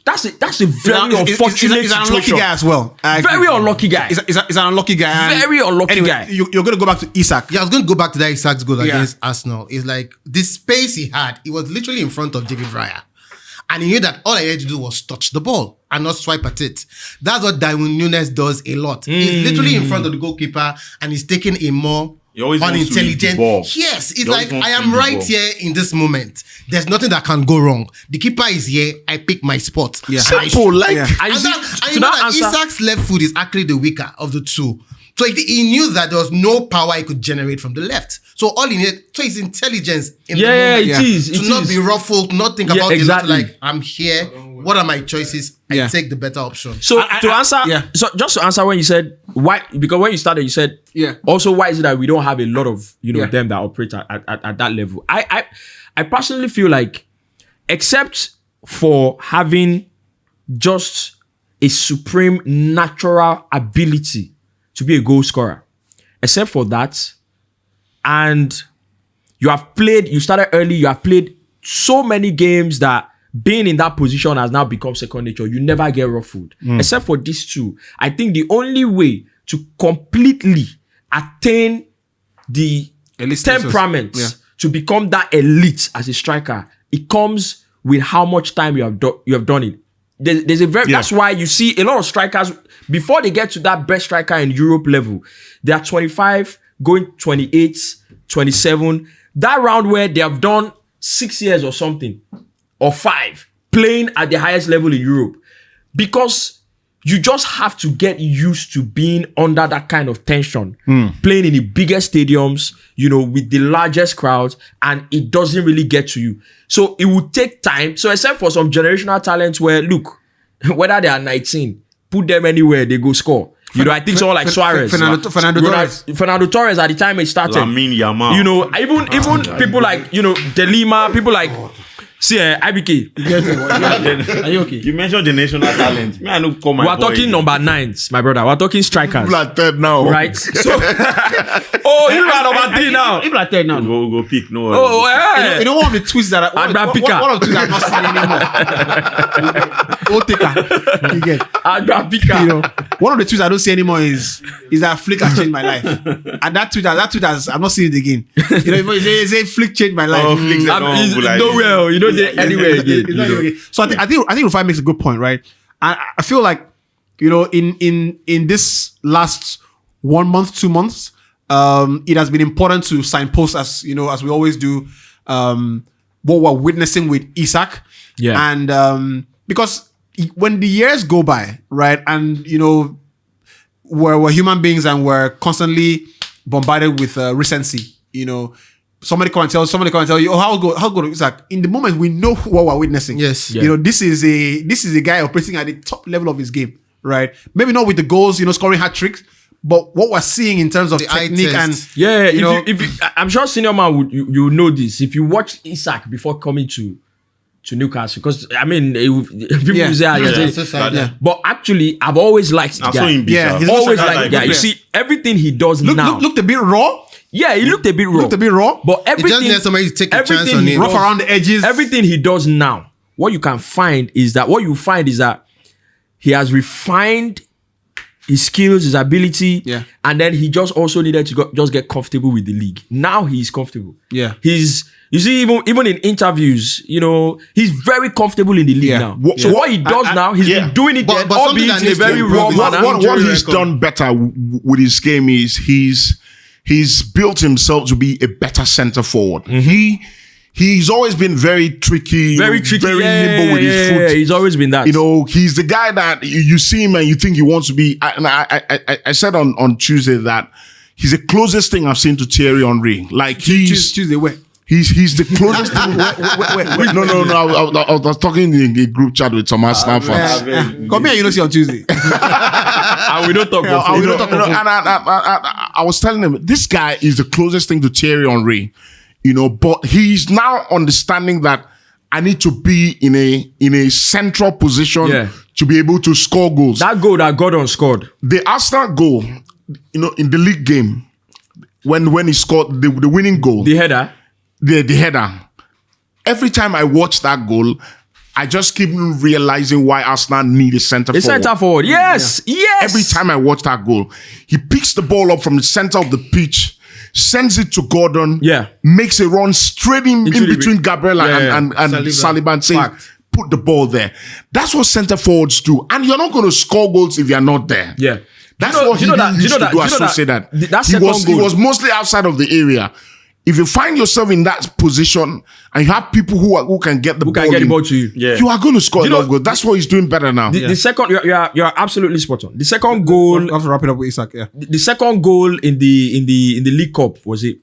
that's a very unfortunate He's an unlucky situation. guy as well. Very unlucky guy. He's an unlucky guy. And Very unlucky anyway, guy. You're going to go back to Isak. Yeah, I was going to go back to that Isak's goal Yeah. against Arsenal. It's like the space he had, it was literally in front of David Raya. And he knew that all I had to do was touch the ball and not swipe at it. That's what Darwin Núñez does a lot. He's literally in front of the goalkeeper and he's taking a more He always wants to lead the unintelligent. ball. Yes, it's He like always wants I to am lead the right ball. here in this moment. There's nothing that can go wrong. The keeper is here. I pick my spot. Yeah. Simple, like Yeah. And And, see, that, and to you know that that answer, Isak's left foot is actually the weaker of the two. So he knew that there was no power he could generate from the left. So all he needed, so his intelligence in the moment. it is. To not be ruffled, not think Yeah, about it, exactly. like I'm here. What are my choices? Yeah. I take the better option. So to answer, yeah. so just to answer when you said why, because when you started, you said, Yeah. Also, why is it that we don't have a lot of Yeah. them that operate at that level? I personally feel like, except for having just a supreme natural ability to be a goal scorer, except for that, and you started early, you have played so many games that being in that position has now become second nature. You never get ruffled. Except for these two. I think the only way to completely attain the Elite status. temperament Yeah. to become that elite as a striker, it comes with how much time you have done it. There's a very that's why you see a lot of strikers before they get to that best striker in Europe level, they are 25, going 28, 27. That round where they have done 6 years or something, or 5, playing at the highest level in Europe. Because you just have to get used to being under that kind of tension, playing in the biggest stadiums, with the largest crowds, and it doesn't really get to you. So it will take time. So except for some generational talents where, look, whether they are 19, put them anywhere, they go score. I think someone like Suarez. Fernando Torres. Fernando Torres at the time it started. Lamine Yamal. Even people like, De Lima, people like, see, IBK. Are you okay? You mentioned the national talent. Me, I know call my We're boy. talking number 9s, my brother. We're talking strikers. people are third now. Right? So, you are number 3 now. People are third now. Go pick. No. Oh, yeah. You know one of the tweets that one of the tweets I've not seen anymore. Old taker. You get. Adra Pika. One of the tweets I don't see anymore is that Flick has changed my life. And that tweet has I'm not seeing it again. They say Flick changed my life. Oh, Flick said, He's no, like, nowhere, anywhere again. It's not okay. So I think Rufai makes a good point, right? And I feel like in this last 1 month, 2 months, it has been important to signpost as we always do, what we're witnessing with Isak. Yeah. And because when the years go by, right, and we're human beings and we're constantly bombarded with recency, somebody come and tell you, oh, how good is that? In the moment, we know what we're witnessing. Yes. Yeah. This is a guy operating at the top level of his game, right? Maybe not with the goals, scoring hat tricks, but what we're seeing in terms of The eye technique test. and I'm sure senior man would you know this if you watch Isak before coming to Newcastle, because I mean people Yeah. say, Yeah. but actually I've always liked the I guy. saw him beat Yeah, her. he's Always also- liked the guy. You see everything he does now. looked a bit raw. Yeah, he looked a bit raw. Looked a bit raw. But It just everything, needs somebody to take a chance everything on he him. Rough around the edges. everything he does now, what you find is that he has refined his skills, his ability, Yeah. and then he just also needed to just get comfortable with the league. Now he's comfortable. Yeah. You see, even in interviews, he's very comfortable in the league Yeah. now. What- So what he does now, he's been doing it, But- there, but something albeit that in a needs to very raw improve is manner. What injury he's record. done better with his game is he's built himself to be a better center forward. He's always been very tricky, Very tricky, very nimble with his foot. Yeah, he's always been that. He's the guy that you see him and you think he wants to be. I said on Tuesday that he's the closest thing I've seen to Thierry Henry. Like Tuesday, where? he's the closest thing. No. I was talking in a group chat with some Arsenal fans. Come here, see on Tuesday. and we don't talk about we football. don't talk And I was telling him this guy is the closest thing to Thierry Henry, but he's now understanding that I need to be in a central position Yeah. to be able to score goals. That goal that Gordon scored. The Arsenal goal, in the league game, when he scored the winning goal, The header. the header. Every time I watch that goal, I just keep realizing why Arsenal need a centre The forward. centre forward. Yes. Yes. Every time I watch that goal, he picks the ball up from the center of the pitch, sends it to Gordon, Yeah. makes a run straight in Into the- between Gabriel Yeah, and Saliba and says, Fact. put the ball there. That's what centre forwards do. And you're not going to score goals if you're not there. Yeah. That's what he used to do. I should say that. That He second was goal. mostly outside of the area. If you find yourself in that position and you have people who can get the Who ball, can get the in, ball to you? Yeah. you are going to score a You lot know, of goals. That's what he's doing better now. The second, you're absolutely spot on. The second goal, We have to wrap it up with Isak. Yeah. the second goal in the League Cup, was it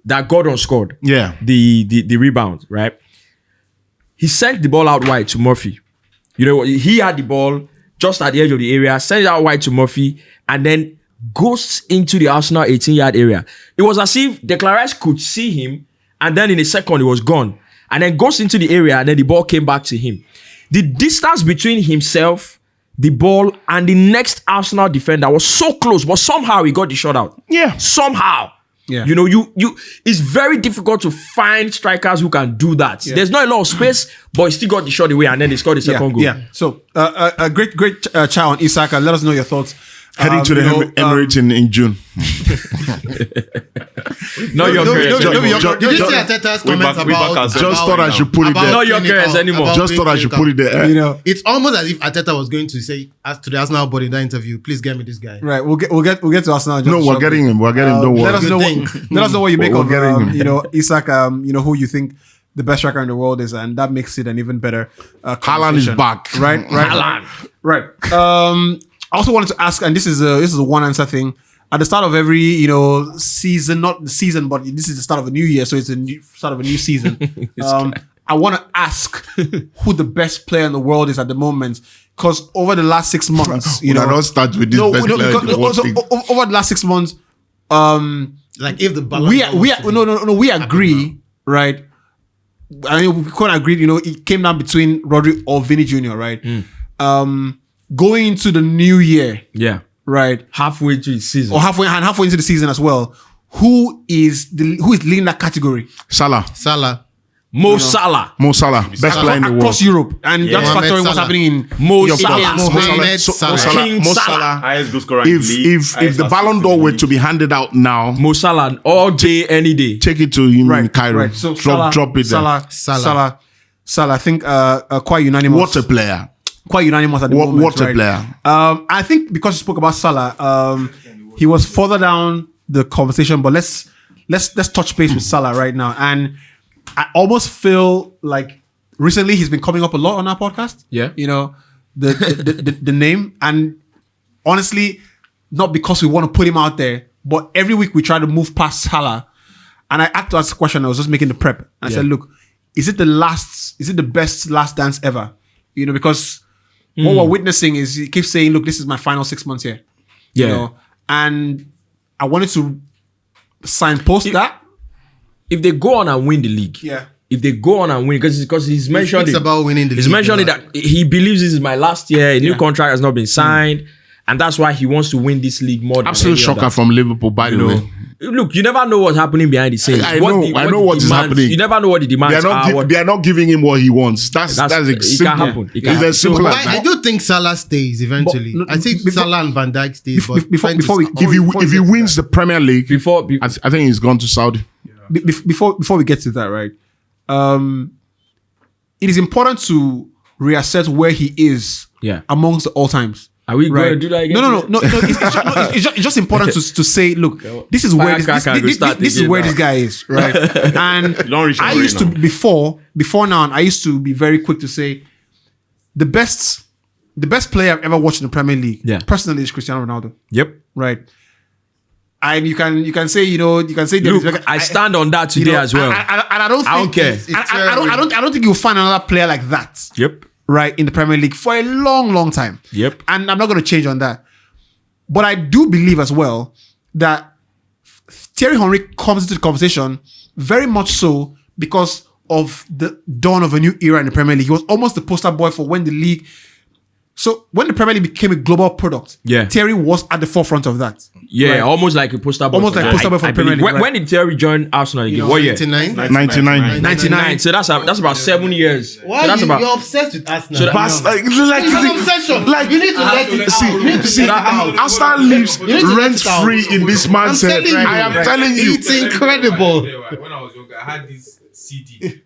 that Gordon scored? Yeah. The rebound, right? He sent the ball out wide to Murphy. He had the ball just at the edge of the area, sent it out wide to Murphy, and then goes into the Arsenal 18-yard area. It was as if Declan Rice could see him, and then in a second, he was gone. And then goes into the area, and then the ball came back to him. The distance between himself, the ball, and the next Arsenal defender was so close, but somehow he got the shot out. Yeah. Somehow. Yeah. It's very difficult to find strikers who can do that. There's not a lot of space, but he still got the shot away, and then he scored the second goal. Yeah. So, a great chat on Isak. Let us know your thoughts. Heading to the Emirates in June. No, your Did Just- you see Arteta's we comments back- we back about? ourselves. Just thought I should put it about there. Not your clinical- girls anymore. about Just being thought I should clinical. put it there. It's almost as if Arteta was going to say to the Arsenal board in that interview, please get me this guy. Right. We'll get to Arsenal. No, we're getting him. We're getting him. Don't Let worry. us know. Let us know what you make We're of getting him. Isak. Who you think the best striker in the world is, and that makes it an even better. Haaland is conversation. back. Right. Haaland. Right. I also wanted to ask, and this is a one answer thing. At the start of every season, not the season, but this is the start of a new year, so it's a new start of a new season. I want to ask who the best player in the world is at the moment, because over the last 6 months, I don't start with this best player in the world so thing. over the last 6 months, Like if the balance we agree, right? I mean, we couldn't agree. It came down between Rodri or Vinny Jr. Right? Going into the new year, Yeah. right? Halfway through the season. Or halfway into the season as well. Who is leading that category Salah. Mo Salah. Mo Salah. Best player in the world. across Europe? And that's Mohamed factoring what's Salah. happening in Mo Your Salah. pal- Mo Mohamed Salah. Salah. King Mo Salah. Highest goal scorer in the league. If highest the Ballon assist d'Or in the were league. to be handed out now, Mo Salah all day, any day. take it to him in Cairo. Right. So Drop it there. Salah. I think quite unanimous. What a player. Quite unanimous at the moment. What a right? player. I think because you spoke about Salah, he was further down the conversation, but let's touch base with Salah right now. And I almost feel like recently he's been coming up a lot on our podcast. Yeah. You know, the name. And honestly, not because we want to put him out there, but every week we try to move past Salah. And I had to ask a question. I was just making the prep. I said, look, is it the best last dance ever? You know, because what we're witnessing is he keeps saying, look, this is my final 6 months here. Yeah. You know, and I wanted to signpost that. If they go on and win the league, if they go on and win, because he's mentioned It's about winning the league. He's mentioned that he believes this is my last year. A new contract has not been signed, and that's why he wants to win this league more. Absolute shocker from Liverpool, by the way. Look, you never know what's happening behind the scenes. I know what is happening. You never know what the demands are. They are not giving him what he wants. That's it simple. can happen. It can It's happen. as simple as I that. do think Salah stays eventually. But, I think Salah and Van Dijk stays. But before we If he wins the Premier League, I think he's gone to Saudi. Before we get to that, right? It is important to reassess where he is amongst the all times. Are we going to do that again? No. It's just important to say, look, this is where this is where this guy is, right? And I used to before now, I used to be very quick to say the best player I've ever watched in the Premier League, personally, is Cristiano Ronaldo. Yep. Right. And you can say, Look, I stand on that today as well. And I don't think, I don't care. I don't think you'll find another player like that. Yep. Right, in the Premier League for a long, long time. Yep. And I'm not going to change on that. But I do believe as well that Thierry Henry comes into the conversation very much so because of the dawn of a new era in the Premier League. He was almost the poster boy for when the league... So when the Premier League became a global product, Thierry was at the forefront of that. Yeah, right? Almost like a poster boy. Almost like a poster boy for the Premier League. When did Thierry join Arsenal again? What year? 99. 99. So that's about 7 years. Why so that's you're obsessed with Arsenal? It's an obsession. Like, you need to let it out. See, Arsenal lives rent free in this man's head. I am telling you. It's incredible. When I was younger, I had this CD.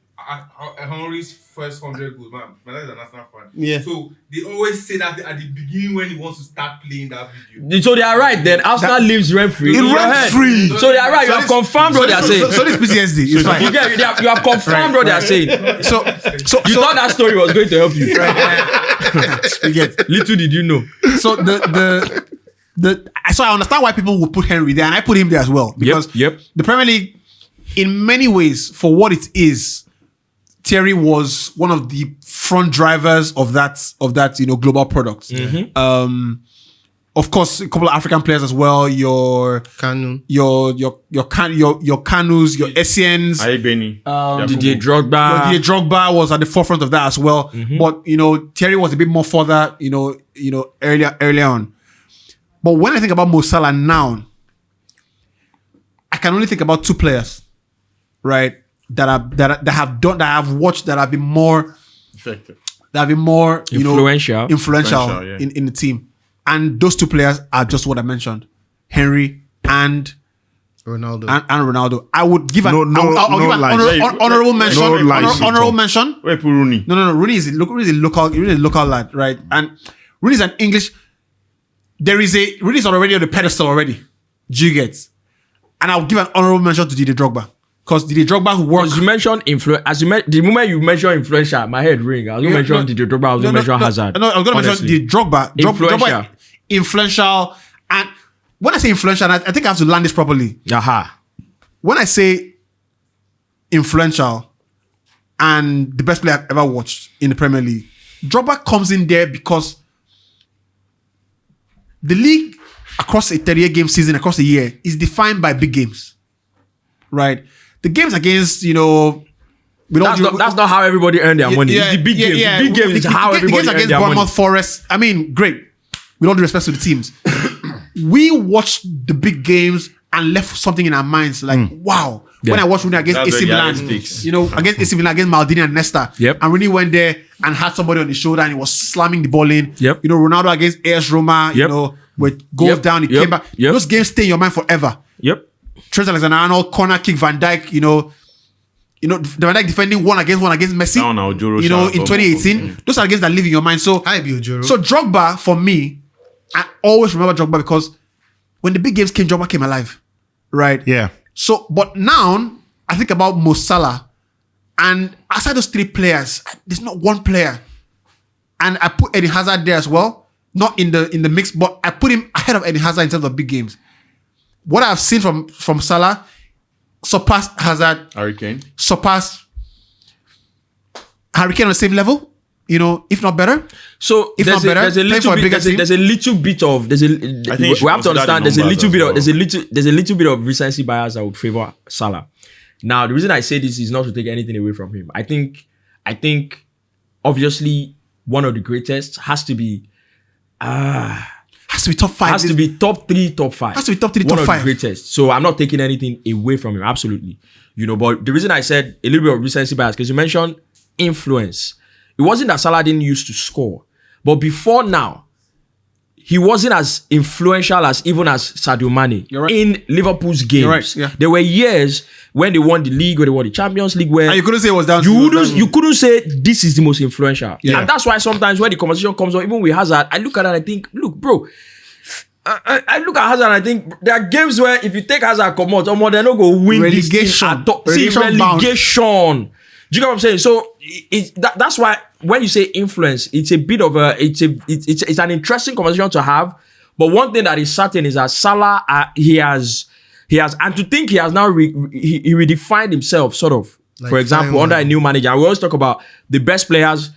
Henry's first 100 goals, man. My dad is an Arsenal fan. Yeah. So they always say that at the beginning when he wants to start playing that video. So they are right then. Arsenal lives rent free. It rent free. So they are right. You have confirmed what they are saying. So this PTSD is fine. You have confirmed what they are saying. So You thought that story was going to help you. you get. Little did you know. So so I understand why people would put Henry there, and I put him there as well because the Premier League, in many ways, for what it is, Thierry was one of the front drivers of that global product. Of course, a couple of African players as well. Your Kanu, your Kanus, your Essiens. Didier Drogba. Didier Drogba was at the forefront of that as well. But Thierry was a bit more further, earlier on. But when I think about Mo Salah now, I can only think about two players, right? That I've watched that have been more effective, that have been more influential in the team, and those two players are just what I mentioned, Henry and Ronaldo. And Ronaldo. I would give honorable mention. Honorable mention. Where put Rooney? No. Rooney is a local lad, right? And Rooney is an English. Rooney is already on the pedestal already. Do you get? And I'll give an honorable mention to Didier Drogba. Because Didier Drogba who works... You mentioned the moment you mention influential, my head ring. I was going to mention Didier Drogba, I was going to mention Hazard. No, I was going to mention Didier Drogba. Drogba influential. And when I say influential, I think I have to land this properly. When I say influential and the best player I've ever watched in the Premier League, Drogba comes in there because the league across a 38-game season, across a year, is defined by big games. Right? The games against, that's not how everybody earn their money. It's the big games. The big games is how everybody earn their money. The games against Bournemouth, Forest, I mean, great. With all due respect to the teams. We watched the big games and left something in our minds like, wow. Yeah. When I watched Rooney against AC Milan, against AC Milan, against Maldini and Nesta, and Rooney went there and had somebody on his shoulder and he was slamming the ball in. Ronaldo against AS Roma, with goals down, he came back. Those games stay in your mind forever. Trent Alexander-Arnold, corner kick, Van Dijk, Van Dijk defending one against Messi. In 2018, those are games that live in your mind. So Drogba, for me, I always remember Drogba because when the big games came, Drogba came alive, right? Yeah. So, but now I think about Mo Salah And aside those 3 players, there's not one player. And I put Eden Hazard there as well. Not in the mix, but I put him ahead of Eden Hazard in terms of big games. What I've seen from Salah surpassed Hazard, surpassed Harry Kane on the same level, if not better. So if not better, there's a little bit of we have to understand there's a little bit of recency bias that would favor Salah. Now the reason I say this is not to take anything away from him. I think obviously one of the greatest has to be top 5. Has to be top 3, top 5. Has to be top 3, one top 5. One of the greatest. So I'm not taking anything away from him. Absolutely. But the reason I said a little bit of recency bias, because you mentioned influence. It wasn't that Salah didn't used to score. But before now, he wasn't as influential as Sadio Mane in Liverpool's games. Right, yeah. There were years when they won the league or they won the Champions League where and you couldn't say it was down. You couldn't say this is the most influential. Yeah. And that's why sometimes when the conversation comes up, even with Hazard, I look at it and I think, look, bro, I look at Hazard and I think there are games where if you take Hazard come out, they're not going to win relegation. Relegation. Do you get what I'm saying? So that's why when you say influence, it's a bit of it's an interesting conversation to have. But one thing that is certain is that Salah, he has, and to think he has now he redefined himself, sort of. Like, for example, under a new manager, we always talk about the best players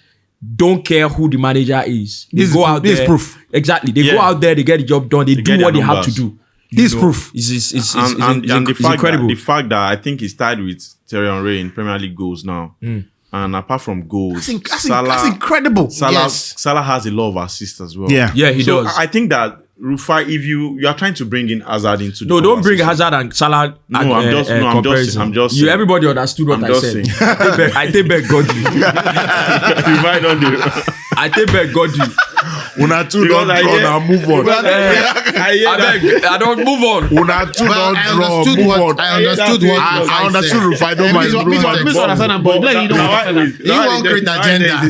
don't care who the manager is. They go out there. This is proof. Exactly. They go out there, they get the job done, they do what they have to do. This is proof. It's incredible. The fact that I think he's tied with Thierry Henry in Premier League goals now. And apart from goals, that's incredible. Salah has a lot of assists as well. Yeah, he does. I think that Rufai, if you are trying to bring in Hazard into the don't bring Hazard and Salah. I'm just saying. Everybody understood what I said. I take back Godly. You might not do. I take back Godly. Una two don't draw now, move on. I don't move on. Una two don't draw, move on. I understood Rufai, don't mind. You want great agenda.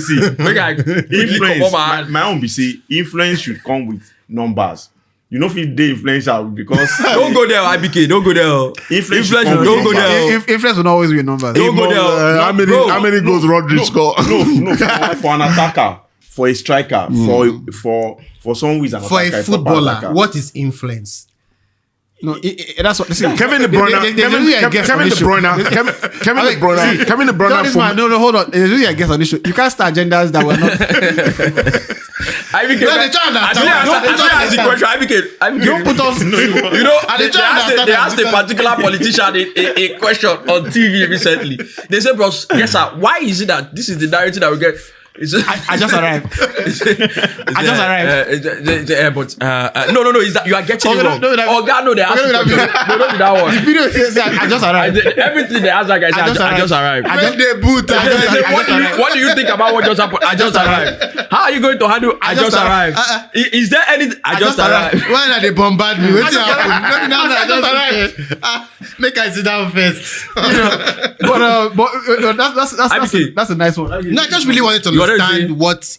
Influence, my own be say, influence should come with numbers. You know if you dey influential because don't go there, IBK. Don't go there. Influence don't go there. Influence will always be numbers. Don't go there. How many goals Rodri score? No. For an attacker, for a striker, for someone who is an for attacker, a footballer, what is influence? No, that's what. Listen, Kevin De Bruyne. Kevin De Bruyne. No, hold on. There's really a guess on this show. You can't start agendas that were not. I became. Don't put us. You know, they asked a particular politician a question on TV recently. They said, "Bro, yes, sir. Why is it that this is the narrative that we get?" I just arrived. But no. Is that you are getting it wrong? Oh God, no, they asked. No, don't do that one. The video says I just arrived. Everything they ask that guy said, I just arrived. What do you think about what just happened? I just arrived. How are you going to handle? I just arrived. Is there anything? I just arrived. Why are they bombard me? What's happening? I just arrived. Make I sit down first. But that's a nice one. No, I just really wanted to understand what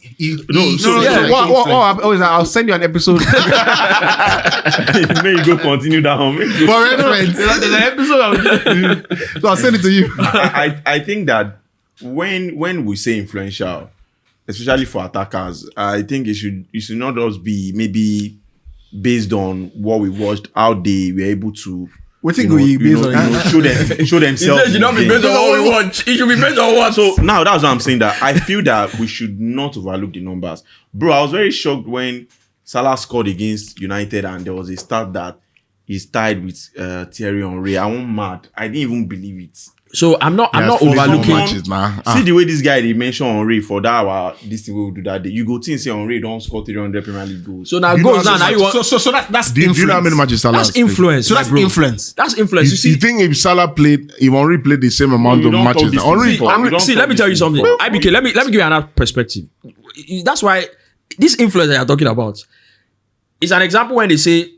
I'll send you an episode. May you go continue that one. For reference. There's an episode so I'll send it to you. I think that when we say influential, especially for attackers, I think it should not just be maybe based on what we watched, how they were able to show themselves. It should not be based on what we watch. It should be based on what. So now that's what I'm saying, that I feel that we should not overlook the numbers. Bro, I was very shocked when Salah scored against United and there was a stat that he's tied with Thierry Henry. I went mad. I didn't even believe it. So I'm not overlooking matches, See the way this guy they mentioned Henry for that this thing we will do that day. You go think say Henry don't score 300 Premier League goals. So now goals now you want. So that's do you know how many matches Salah? That's influence. So that's influence. That's influence. You see, you think if Henry played the same amount of matches? Let me tell you something. IBK, let me give you another perspective. That's why this influence that you're talking about is an example when they say,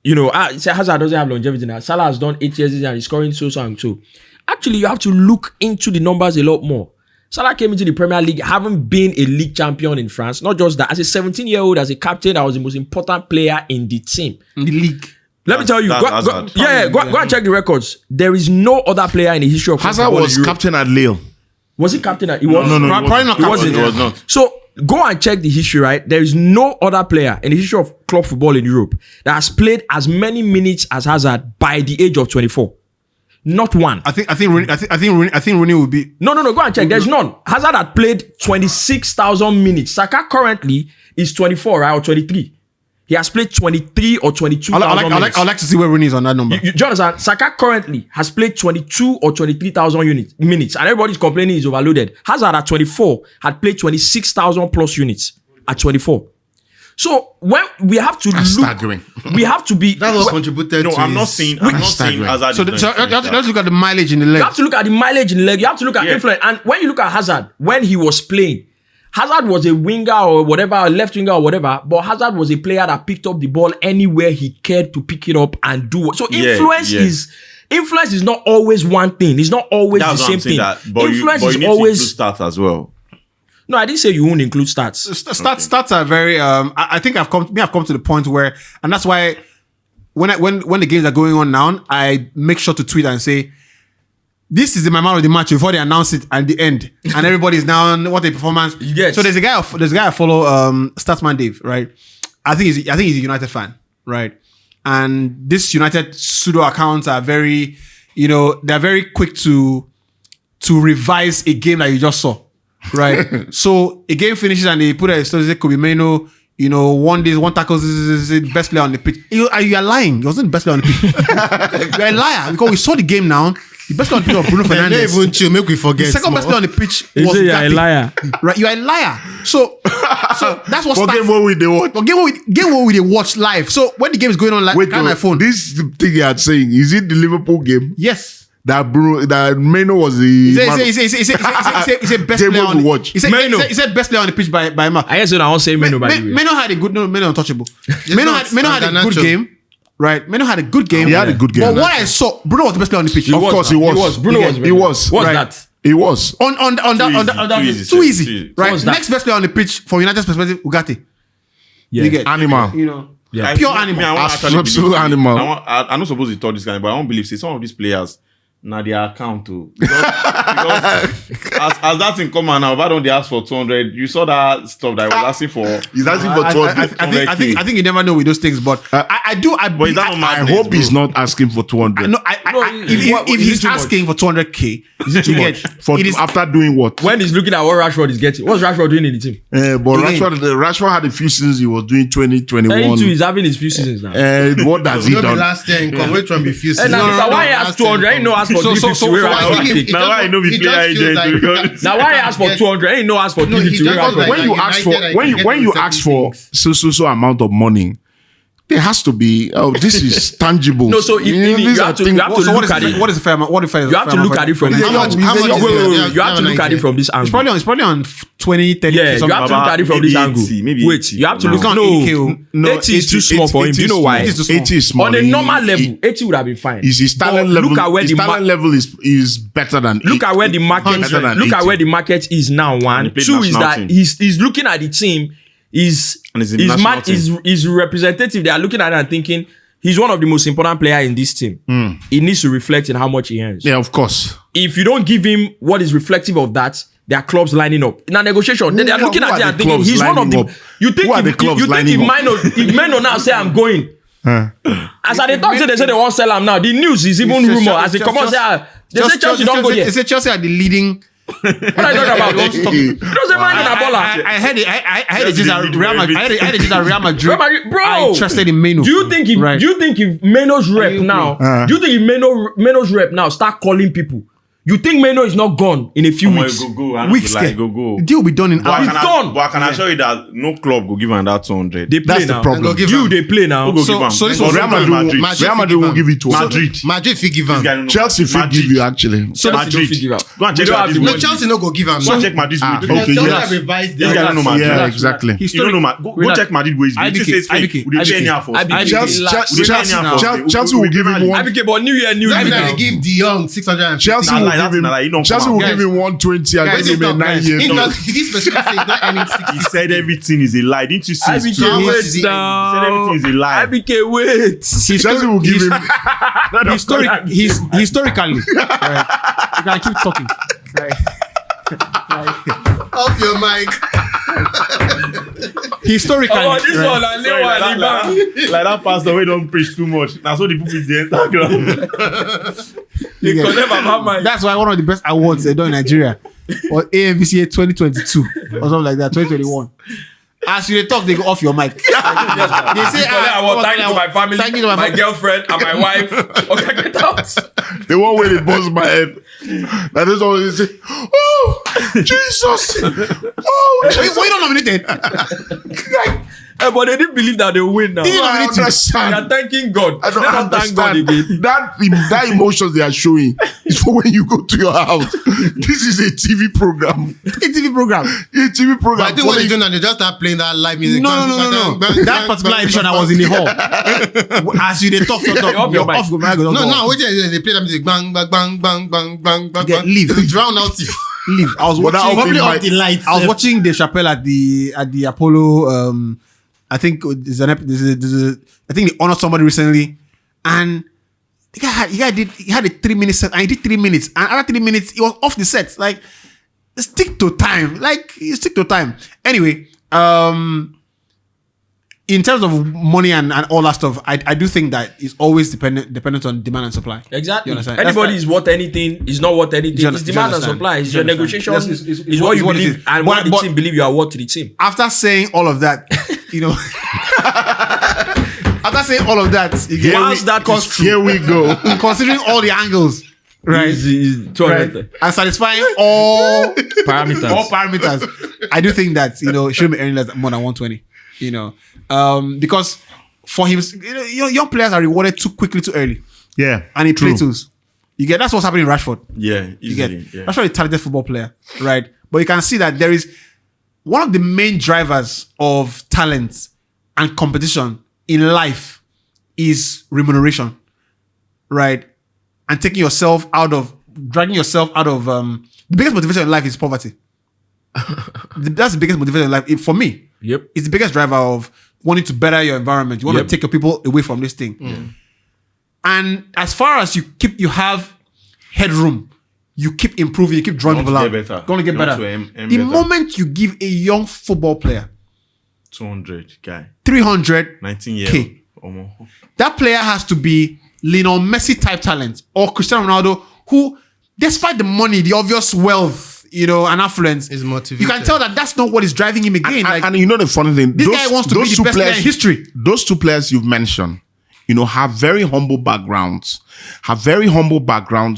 Hazard doesn't have longevity now. Salah has done 8 years and he's scoring so and so. Actually, you have to look into the numbers a lot more. Salah came into the Premier League having been a league champion in France. Not just that, as a 17-year-old, as a captain, I was the most important player in the team. In the league. Let me tell you, go and check the records. There is no other player in the history of Hazard was captain at Lille. Was he captain? He was. No, Probably not He wasn't. It was not. So go and check the history, right? There is no other player in the history of club football in Europe that has played as many minutes as Hazard by the age of 24. Not one. I think Rooney would be. No. Go and check. There's none. Hazard had played 26,000 minutes. Saka currently is 24, right, or 23. He has played 23 or 22,000 minutes. I'd like to see where Rooney is on that number. Jonathan, Saka currently has played 22 or 23,000 minutes, and everybody's complaining he's overloaded. Hazard at 24 had played 26,000 plus units at 24. So when we have to staggering. We have to be. That was contributed No, to I'm not his- saying staggering. Hazard. So is not let's look at the mileage in the leg. You have to look at the mileage in the leg. You have to look at influence. And when you look at Hazard, when he was playing, Hazard was a winger or whatever, a left winger or whatever, but Hazard was a player that picked up the ball anywhere he cared to pick it up and do. So influence is not always one thing. It's not always That's the what same I'm saying. thing. But Influence you is need to always. include stats as well. No, I didn't say you won't include stats. Stats are very. I think I've come to the point where, and that's why when the games are going on now, I make sure to tweet and say, this is the man of the match before they announce it at the end, and everybody's now what a performance. You get. So there's a guy I follow, Statsman Dave, right? I think he's a United fan, right? And this United pseudo accounts are very, they're very quick to revise a game that you just saw, right? So a game finishes and they put a story say Kobe Mano, one tackle is the best player on the pitch. You are lying. He wasn't the best player on the pitch. You're a liar because we saw the game now. The best player on the pitch was Bruno Don't Fernandes. even chill, make we forget. The second best player on the pitch You was say you're a Gatti. liar. Right, you're a liar. So that's what Forget starts. what we do. What? Game what we watch live. So when the game is going on, like Wait, on my phone. this thing you are saying, is it the Liverpool game? Yes. That Meno was the He said best Game player to on the watch. He said best player on the pitch by Mark. I guess I won't say Meno by the way. Meno had a good Meno untouchable. Meno had a good Garnacho. game. Right, Meno had a good game. He had a good game. But what I saw, Bruno was the best player on the pitch. Of course he was. Bruno was. He was. What's Right. that? He was. On that Too easy, too easy. Right, What's that? next best player on the pitch from United's perspective, Ugarte. Yeah. You get, Animal. Like, Pure me, animal. I won't actually Absolute believe- animal. I'm not supposed to talk this guy, but I won't believe say some of these players now their account too. Because as that's in common now, why don't they ask for 200? You saw that stuff that I was asking for. He's asking for 200. I think you never know with those things, but I do. But is that not I madness, hope he's bro? not asking for 200. If he's asking for 200k, Is it too much? For it is- after doing what? When he's looking at what Rashford is getting, what's Rashford doing in the team? But Again. Rashford had a few seasons he was doing 20, 21. He too is having his few seasons now. What has he Not the done? last year in Conway from refused. And now why he asked 200? Ain't no ask for 350. where Rashford take. Now I know we play agent. Now why he asked for 200? Ain't no ask for No, he 350. where just Rashford like- When you ask for United, when you get ask for certain so amount of money, there has to be this is tangible. No, so if- these you are have to- things- you have to So look at it. what is the fair amount? What is fair? You have to look at it from this How angle. much- How much Wait, is Wait, it? you have to look at it from this It's angle. probably on 20, 30. Yeah, you have to look at it from this Maybe angle. 80, maybe Wait, 80. you have to No. look. It's not No, 80. No, 80 is too small for him. Do you know why? 80 is small. On a normal level, 80 would have been fine. His talent But level. Look at where his the talent level is better than. Look at where the market. better than Look at 80. where the market is now. One, he played two is national that team. he's looking at the team. Is And he's in national team. is representative. They are looking at it and thinking he's one of the most important players in this team. He needs to reflect in how much he earns. Yeah, of course. If you don't give him what is reflective of that, there are clubs lining up in a negotiation. They are looking who at are it the and thinking clubs he's one of lining the. up? You think Who are the if, clubs you think lining up? if Meno now say I'm going. As I talk, they say they won't sell him now. The news is even It's just- rumor. As they it's come out, just- say they say Chelsea don't go there. They say Chelsea are the leading. What are you talking about? It doesn't mind in a baller. I heard it. I heard it just at lead Real Madrid. everything. I heard it just at Real Madrid. Real Madrid- bro. are interested in Meno. Do you think if Right. Meno's rep now? Do you think if Meno's rep now start calling people? You think Meno is not gone in a few weeks? Weeks there. Go. The deal will be done in But hours. gone. I can assure you that no club will give him that 200. They play That's the now. problem. Go give You him. they play now. Who go So- give him? so this But was Real Madrid, Real Madrid will give it to Madrid. Madrid fit give This guy him. don't know. Chelsea will give you actually. Chelsea don't Madrid. figure out. Go and We check don't have Madrid. the No, money. Chelsea no go give him. Go and check Madrid's Ah, wage. okay, Chelsea yes. have revised This guy don't know Madrid. Yeah, exactly. You don't know Go check Madrid wage. IBK, You say, hey, IBK, would you pay anyhow for? IBK. Chelsea will give him one. IBK, but New Year, New That Year. mean they give De Jong 650. Chelsea Nah, will like, give that's him. not like, you don't Chelsea come will out. give him 120 and Guys, give him a stop, 9 guys. year. He No. does- he specifically say not earning 60. He said everything is a lie. Didn't you see his IBK, tweet? How much wait is he- He said everything is a lie. IBK, wait. Chelsea will give him. Historically, right. You can keep talking. Right. Off your mic. Historically, Oh, this right? one, I Sorry, like that pastor we don't preach too much. That's what the people is the entire ground. they connect my mind. That's why one of the best awards they done in Nigeria was AMVCA 2022 or something like that, 2021. As you talk, they go off your mic. They say, I want thank you to my family, thank you to my girlfriend, and my wife. Okay, get out. The one where they buzz my head. That is all they say. Oh, Jesus. Oh, Jesus. Why you not nominated? But they didn't believe that they will win now. Did you I nominate They understand. are thanking God. I don't They don't thank God understand. again. That emotions they are showing is for when you go to your house. This is a TV program. A TV program. A TV But program. I think what they do now, they just start playing that live music. No. That particular edition, I was in the hall. As you they talk, Off your mic. off your mic. No, wait till they play that music. Bang, bang, bang, bang, bang, bang, bang. Get leave. They drown out you. Leave. I was But that watching. opening Probably off the lights. I was watching the Chappelle at the Apollo. I think there's a I think they honored somebody recently, and the guy had a 3 minute set, and he did 3 minutes, and after 3 minutes he was off the set. Like, stick to time. Anyway, in terms of money and all that stuff, I do think that it's always dependent on demand and supply. Exactly. You understand? Anybody That's is worth anything is not worth anything. You It's demand and understand? supply. It's You your understand? negotiation. Yes, is what you what it believe is. and But- what the but- team believe you are worth to the team. After saying all of that, you know, after saying all of that, you get Once that is true, Here we go. considering all the angles, right? is 200 And satisfying all parameters. parameters, I do think that, you know, it shouldn't be earning less more than 120. You know, because for him, you know, young players are rewarded too quickly, too early, Yeah. and he True. play tools. You get that's what's happening in Rashford. Yeah, You get easily. Yeah. Rashford is a talented football player, right? But you can see that there is one of the main drivers of talent and competition in life is remuneration, right? And dragging yourself out of the biggest motivation in life is poverty. That's the biggest motivation in life. For me, Yep. it's the biggest driver of wanting to better your environment. You want Yep. to take your people away from this thing. And as far as you have headroom, you keep improving, you keep drawing Want people to out. get better. Going to get You want better. to aim The better. moment you give a young football player 200 guy, 300, 19 years. K. that player has to be Lionel Messi type talent or Cristiano Ronaldo, who, despite the money, the obvious wealth, you know, and affluence, Is motivated. you can tell that that's not what is driving him again. And you know the funny thing, this guy wants to be the two best player in history. Those two players you've mentioned, you know, have very humble backgrounds.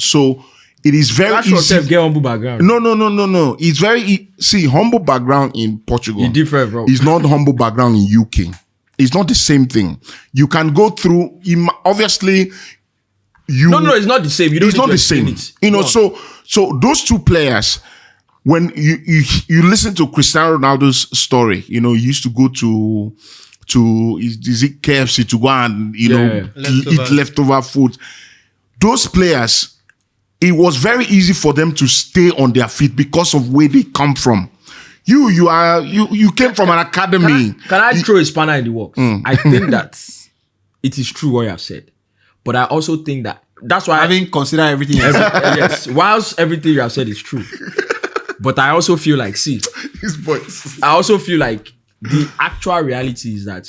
So it is very Rashford easy. self get humble background. No. It's very see humble background in Portugal. It's different, bro. It's not humble background in UK. It's not the same thing. You can go through. Obviously, you. No, it's not the same. You don't It's need not to the explain same. it. You know, Go on. so those two players, when you listen to Cristiano Ronaldo's story, you know, he used to go to is it KFC to go and eat leftover food. Those players, it was very easy for them to stay on their feet because of where they come from. You came from an academy. Can I throw a spanner in the works? I think that it is true what you have said, but I also think that's why Having considered everything else. yes, whilst everything you have said is true, but I also feel like His boys. I also feel like the actual reality is that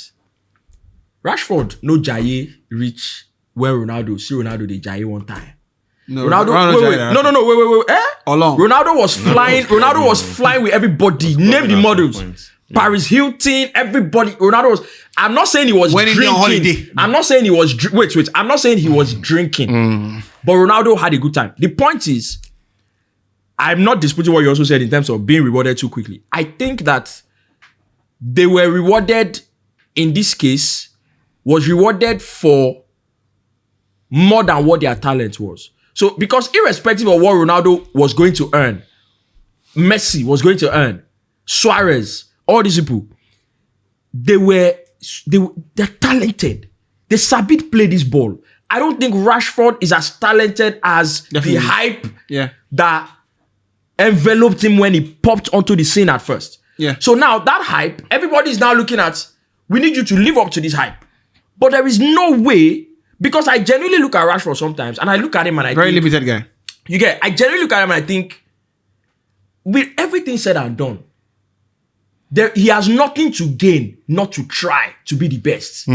Rashford no Jaye reach where Ronaldo see Ronaldo they Jaye one time. No, Ronaldo, Jaye, wait. Along. Ronaldo was flying. Ronaldo was flying with everybody. Name the models. Paris Hilton, everybody. Ronaldo was. I'm not saying he was When he drinking. on holiday. I'm not saying he was. Wait. I'm not saying he was drinking. But Ronaldo had a good time. The point is, I'm not disputing what you also said in terms of being rewarded too quickly. I think that they were rewarded in this case was rewarded for more than what their talent was. So, because irrespective of what Ronaldo was going to earn, Messi was going to earn, Suarez, all these people, they're talented. They sabi play this ball. I don't think Rashford is as talented as Definitely. the hype Yeah. that enveloped him when he popped onto the scene at first. Yeah. So now that hype, everybody is now looking at, we need you to live up to this hype. But there is no way, because I genuinely look at Rashford sometimes, and I look at him and I Very think, limited guy. I genuinely look at him and I think, with everything said and done, he has nothing to gain not to try to be the best.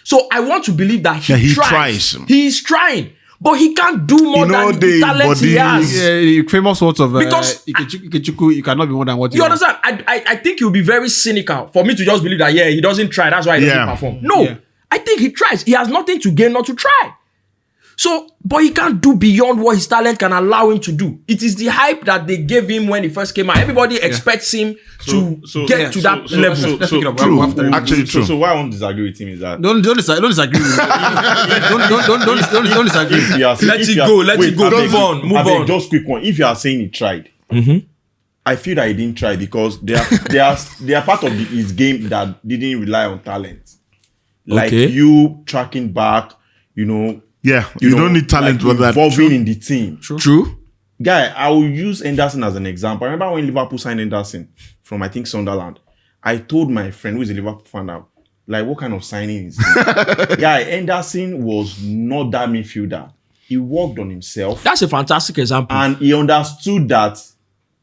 So I want to believe that he tries. He is trying. But he can't do more than the talent he has. Yeah, famous words of because you cannot be more than what you understand. I think you'll be very cynical for me to just believe that he doesn't try. That's why he doesn't perform. No, I think he tries. He has nothing to gain not to try. So, but he can't do beyond what his talent can allow him to do. It is the hype that they gave him when he first came out. Everybody expects him to get to that level. True. So why I won't disagree with him is that don't disagree with him. don't disagree. Let it go. Move on. Just quick one. If you are saying he tried, I feel that he didn't try because they are part of his game that didn't rely on talent. Like you tracking back, Yeah, you don't need talent for that. Involving in the team. True. Guy, I will use Henderson as an example. I remember when Liverpool signed Henderson from, I think, Sunderland. I told my friend, who is a Liverpool fan now, like, what kind of signing is this? Guy, Henderson was not that midfielder. He worked on himself. That's a fantastic example. And he understood that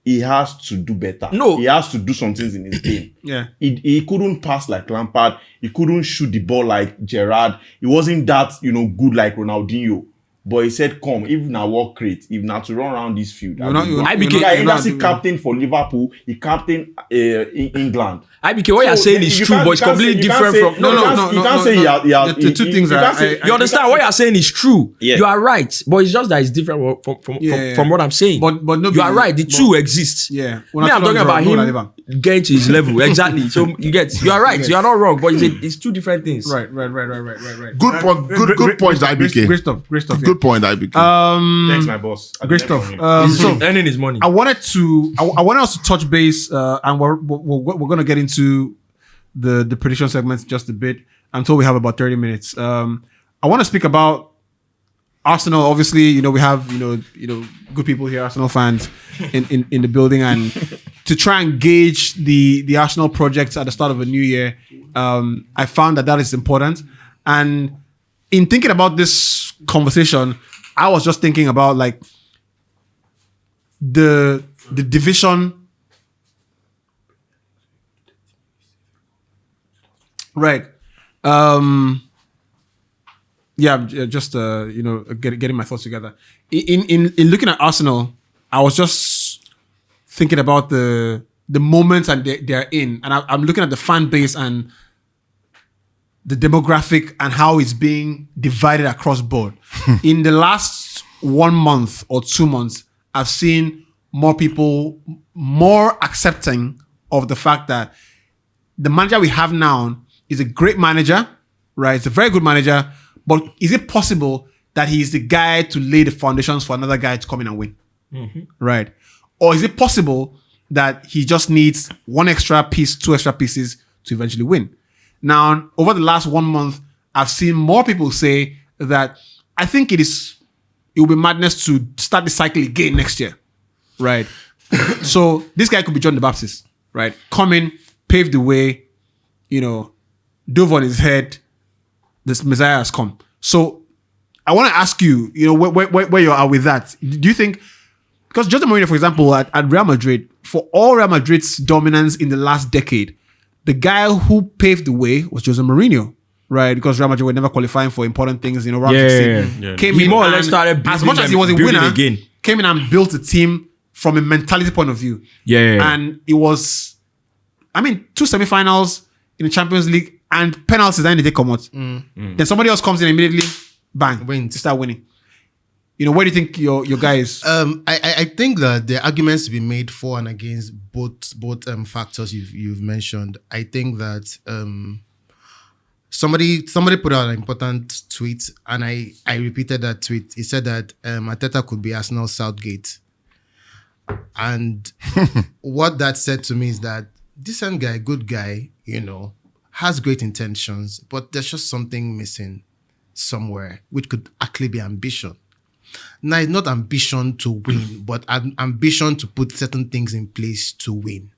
he has to do better. No. He has to do some things in his game. Yeah. He couldn't pass like Lampard. He couldn't shoot the ball like Gerrard. He wasn't that, good like Ronaldinho. But he said, come, if na work rate, if na to run around this field. Henderson captain for Liverpool. He captain England. IBK, what you're saying is true, but it's completely different from... No. You can't say the two things are... You understand what you're saying is true. Yeah. You are right, but it's just that it's different from what I'm saying. But no, you are right. The two exist. Yeah. I'm talking about him getting to his level. Exactly. So you are right. You are not wrong, but it's two different things. Right. Good point, IBK. Great stuff. Good point, IBK. Thanks, my boss. Great stuff. So earning his money. I wanted us to touch base, and we're going to get into the prediction segments just a bit until we have about 30 minutes. I want to speak about Arsenal. Obviously, we have good people here, Arsenal fans in the building, and to try and gauge the Arsenal projects at the start of a new year, I found that is important. And in thinking about this conversation, I was just thinking about like the division. Right. Just getting my thoughts together. In looking at Arsenal, I was just thinking about the moments and they're in, and I'm looking at the fan base and the demographic and how it's being divided across board. In the last 1 month or 2 months, I've seen more people more accepting of the fact that the manager we have now is a great manager, right? It's a very good manager, but is it possible that he's the guy to lay the foundations for another guy to come in and win, right? Or is it possible that he just needs one extra piece, 2 extra pieces to eventually win? Now, over the last 1 month, I've seen more people say that I think it will be madness to start the cycle again next year, right? So this guy could be John the Baptist, right? Come in, pave the way, dove on his head, this Messiah has come. So I want to ask you, where you are with that. Do you think, because Jose Mourinho, for example, at Real Madrid, for all Real Madrid's dominance in the last decade, the guy who paved the way was Jose Mourinho, right? Because Real Madrid were never qualifying for important things, came in more or less started as much as he was a winner, came in and built a team from a mentality point of view. And it was, 2 semi-finals in the Champions League and penalties that they come out. Then somebody else comes in immediately, bang, to start winning. Where do you think your guy is? I think that there are arguments to be made for and against both factors you've mentioned. I think that somebody put out an important tweet, and I repeated that tweet. He said that Arteta could be Arsenal Southgate, and what that said to me is that decent guy, good guy, has great intentions, but there's just something missing somewhere, which could actually be ambition. Now, it's not ambition to win, but ambition to put certain things in place to win.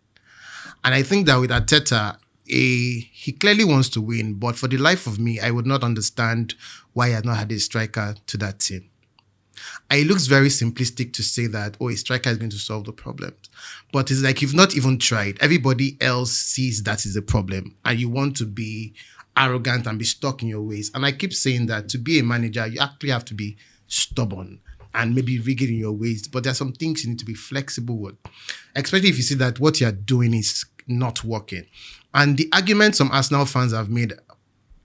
And I think that with Arteta, he clearly wants to win, but for the life of me, I would not understand why he has not had a striker to that team. And it looks very simplistic to say that, a striker is going to solve the problems. But it's like you've not even tried. Everybody else sees that is a problem. And you want to be arrogant and be stuck in your ways. And I keep saying that to be a manager, you actually have to be stubborn and maybe rigid in your ways. But there are some things you need to be flexible with, especially if you see that what you're doing is not working. And the argument some Arsenal fans have made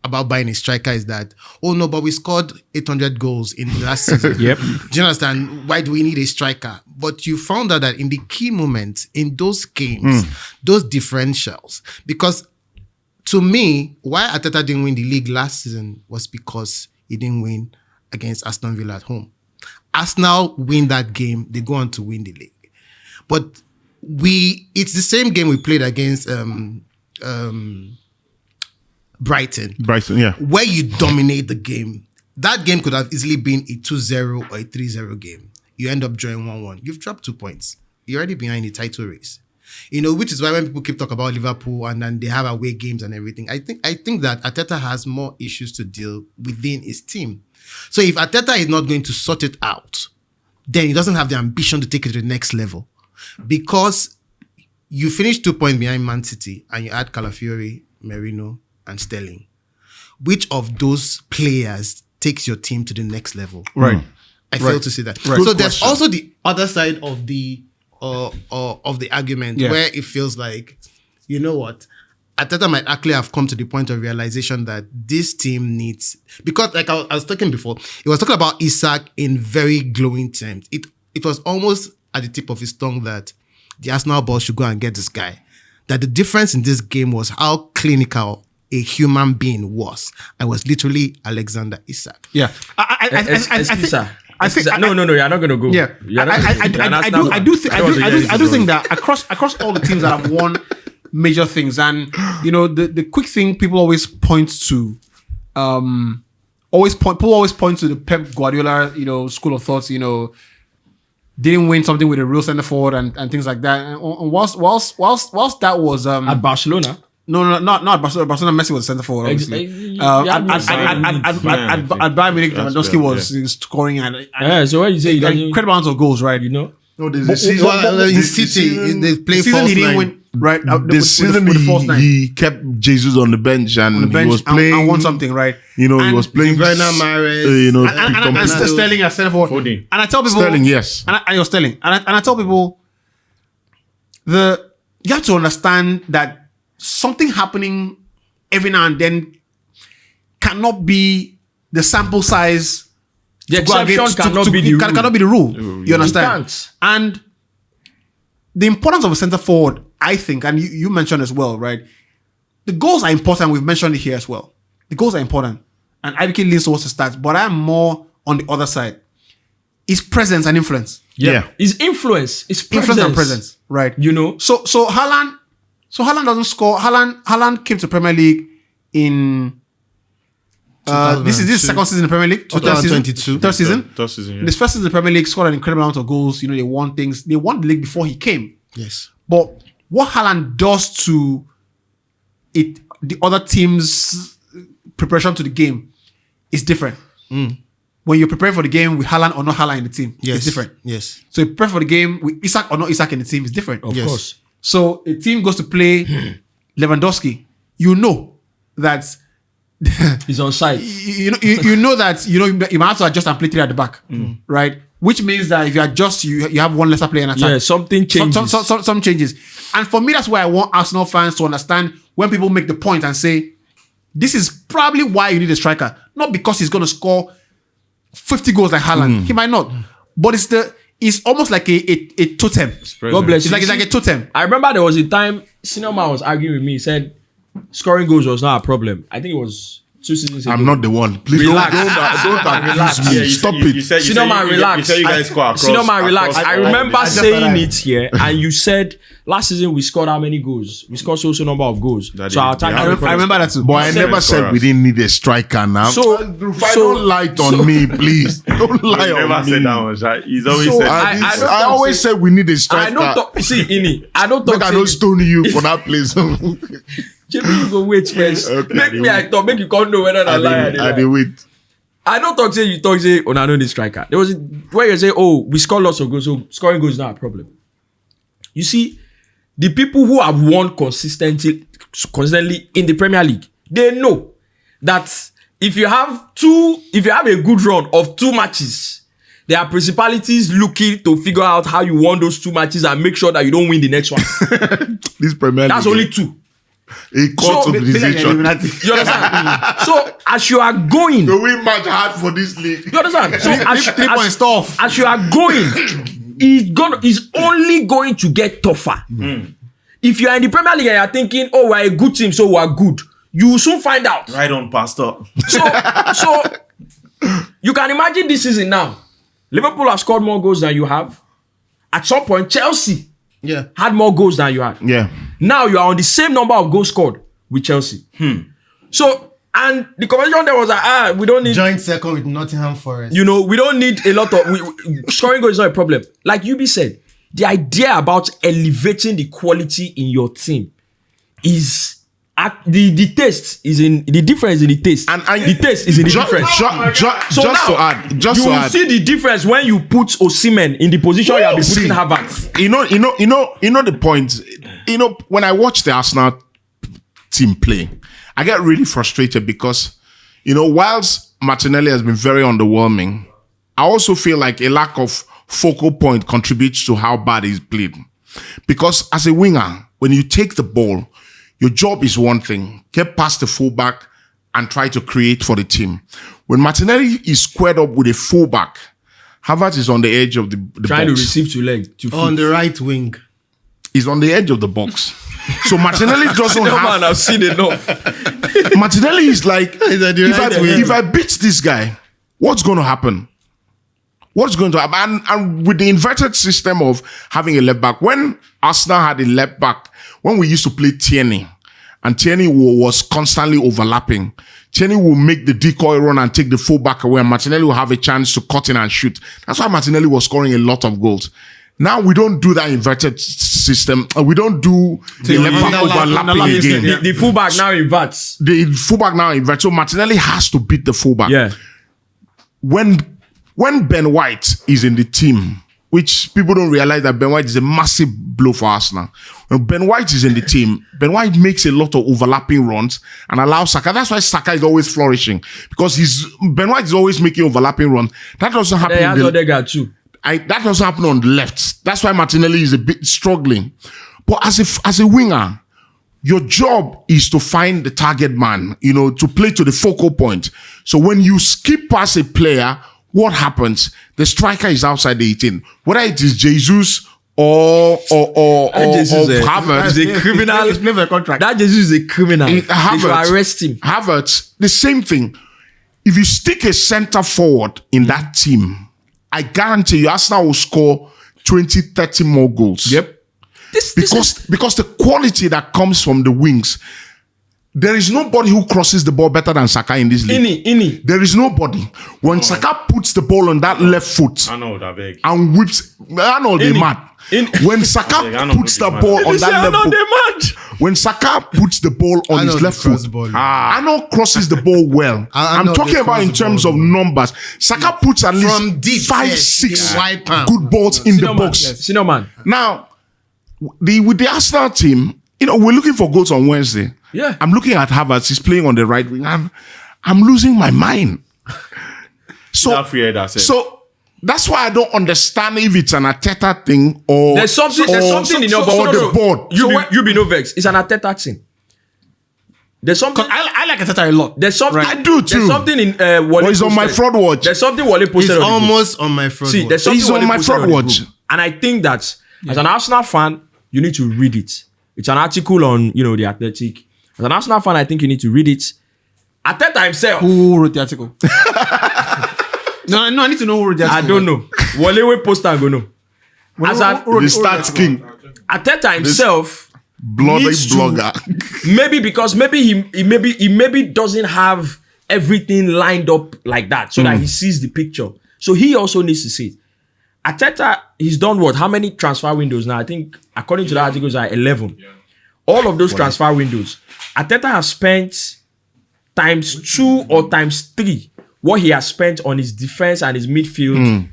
about buying a striker is that, oh no, but we scored 800 goals in the last season. Yep. Do you understand? Why do we need a striker? But you found out that in the key moments, in those games, those differentials, because to me, why Arteta didn't win the league last season was because he didn't win against Aston Villa at home. Arsenal win that game, they go on to win the league. But it's the same game we played against Brighton. Yeah. Where you dominate the game. That game could have easily been a 2-0 or a 3-0 game. You end up drawing 1-1. You've dropped 2 points. You're already behind the title race. Which is why when people keep talking about Liverpool and then they have away games and everything, I think that Arteta has more issues to deal within his team. So if Arteta is not going to sort it out, then he doesn't have the ambition to take it to the next level. Because you finish 2 points behind Man City and you add Calafiori, Merino, and Sterling. Which of those players takes your team to the next level? Right. I fail to see that. Right. So Good there's question. also the other side of the argument where it feels like, you know what, Arteta might actually have come to the point of realization that this team needs, because like I was talking before, he was talking about Isak in very glowing terms. It was almost at the tip of his tongue that the Arsenal boss should go and get this guy. That the difference in this game was how clinical a human being was. I was literally Alexander Isak. Yeah. I think no, you're not gonna go. Yeah, I do think that across all the teams that have won major things, and the quick thing people always point to, people always point to the Pep Guardiola school of thoughts. Didn't win something with a real centre forward and things like that. And whilst that was At Barcelona. No, not Barcelona. Barcelona, Messi was centre forward, obviously. At Bayern Munich, Lewandowski was scoring and so when you say he doesn't, incredible amounts of goals, right? No, there's a In City, they play The season false he didn't nine. win, right? The season with the false nine. he kept Jesus on the bench and On the bench he was playing. and won something, right? He was playing. Werner Mahrez. And Sterling as centre forward. And I tell people, Sterling, yes. and you're Sterling, and I tell people, you have to understand that something happening every now and then cannot be the sample size. the exception cannot be the rule. Cannot be the rule. You understand? can't. And the importance of a centre forward, I think, and you mentioned as well, right? The goals are important. We've mentioned it here as well. The goals are important. And IBK leans towards the stats, but I'm more on the other side. His presence and influence. Yeah. His influence, his presence. Influence and presence, right? So Haaland doesn't score. Haaland came to Premier League in this is his second season in the Premier League. 2022. Third season. Third season, yeah. In his first season in the Premier League, scored an incredible amount of goals. They won things. They won the league before he came. Yes. But what Haaland does to the other team's preparation to the game is different. When you're preparing for the game with Haaland or not Haaland in the team, it's different. Yes. So you prepare for the game with Isak or not Isak in the team is different. Of course. So a team goes to play Lewandowski. You know that He's on site. you know that you might have to adjust and play three at the back, right? Which means that if you adjust, you have one lesser player in attack. Yeah, something changes. Some changes. And for me, that's why I want Arsenal fans to understand when people make the point and say, this is probably why you need a striker. Not because he's going to score 50 goals like Haaland. He might not. But it's almost like a totem. God bless you. It's like a totem. I remember there was a time Senior Man was arguing with me. He said scoring goals was not a problem. I think it was 2 seasons ago. I'm not the one. Please Relax. don't accuse me. Stop it. Senior Man, relax. You said you guys score across. Senior Man, relax. across I all remember the- saying it here, and you said last season we scored how many goals? We scored so number of goals. That So they- our they time. have- I remember that too. But I never said we didn't need a striker now. Don't lie on me, please. Don't lie He never on me. said that one, right? He's always So said I always said we need a I striker. don't talk. See, Ini, I don't talk. Make I don't stone you for that place. Jimmy, you go wait first. Okay, Make me I talk. Make you can't know whether I lie. or I not. dey wait. I don't talk say you talk say oh, I know the striker. There was where you say, oh, we score lots of goals, so scoring goals is not a problem. You see, the people who have won consistently in the Premier League, they know that if you have a good run of 2 matches, there are principalities looking to figure out how you won those 2 matches and make sure that you don't win the next one. This Premier League. That's only 2. A court organization. You understand? So as you are going, The win match hard for this league. you understand? So Three-point stuff. as you are going, it's only going to get tougher. If you are in the Premier League and you are thinking, oh, we're a good team, so we're good, you will soon find out. Right on, Pastor. So you can imagine this season now. Liverpool have scored more goals than you have. At some point, Chelsea had more goals than you had. Yeah. Now you are on the same number of goals scored with Chelsea. So, and the conversation there was like, we don't need... Joint second with Nottingham Forest. You know, we don't need a lot of... scoring goals is not a problem. Like Yubi said, the idea about elevating the quality in your team is... the taste is in... The difference in the taste. And the taste is in the difference. Just You will see the difference when you put Osimhen in the position you have been putting Havertz. You know the point. When I watch the Arsenal team play, I get really frustrated because, whilst Martinelli has been very underwhelming, I also feel like a lack of focal point contributes to how bad he's played. Because as a winger, when you take the ball, your job is one thing. Get past the fullback and try to create for the team. When Martinelli is squared up with a fullback, Havertz is on the edge of the Trying to box. receive to leg. On the right wing. He's on the edge of the box. So Martinelli doesn't No, have... man, I've seen enough. Martinelli is like, He's if I beat this guy, what's going to happen? What's going to happen? And with the inverted system of having a left back, when Arsenal had a left back, when we used to play Tierney, and Tierney was constantly overlapping, Tierney will make the decoy run and take the fullback away, and Martinelli will have a chance to cut in and shoot. That's why Martinelli was scoring a lot of goals. Now we don't do that inverted system. We don't do the left back overlapping again. The fullback now inverts. The fullback now inverts. So Martinelli has to beat the fullback. Yeah. When Ben White is in the team, which people don't realize that Ben White is a massive blow for Arsenal. When Ben White is in the team, Ben White makes a lot of overlapping runs and allows Saka. That's why Saka is always flourishing, because Ben White is always making overlapping runs. That doesn't happen. That doesn't happen on the left. That's why Martinelli is a bit struggling. But as a winger, your job is to find the target man, to play to the focal point. So when you skip past a player, what happens? The striker is outside the 18. Whether it is Jesus or Havertz, is a criminal. He's playing for a contract. That Jesus is a criminal. They should Havertz, arrest him. Havertz, the same thing. If you stick a center forward in that team, I guarantee you Arsenal will score 20, 30 more goals. Yep. Because the quality that comes from the wings, there is nobody who crosses the ball better than Saka in this league. Ini. There is nobody. When Saka puts the ball on that left foot and whips, I know they mad. When Saka puts the ball on that left foot, when Saka puts the ball on his left foot, Arnold crosses the ball well. I'm talking about in terms of numbers. Saka puts at least 5, 6 good balls in the box. Now, with the Arsenal team, we're looking for goals on Wednesday. Yeah. I'm looking at Havertz. He's playing on the right wing. I'm losing my mind. So that's why I don't understand if it's an Arteta thing or there's something in your board. You be no vex. It's an Arteta thing. There's something. I like Arteta a lot. There's something. I do too. There's something in Wale. He's on my fraud watch. There's something Wale posted. He's almost on my fraud watch. See, there's something He's on Wale my posted fraud watch. And I think that as an Arsenal fan, you need to read it. It's an article on the Athletic. As an Arsenal fan, I think you need to read it. Arteta himself. Who wrote the article? No, I need to know who wrote the article. I don't know. Wale poster, I go know. The stats king. Arteta himself. Bloody blogger. Maybe because he maybe doesn't have everything lined up like that so that he sees the picture. So he also needs to see it. Arteta, he's done what? How many transfer windows now? I think according to the articles are 11. Yeah. All of those transfer windows, Arteta has spent times 2 or times 3 what he has spent on his defense and his midfield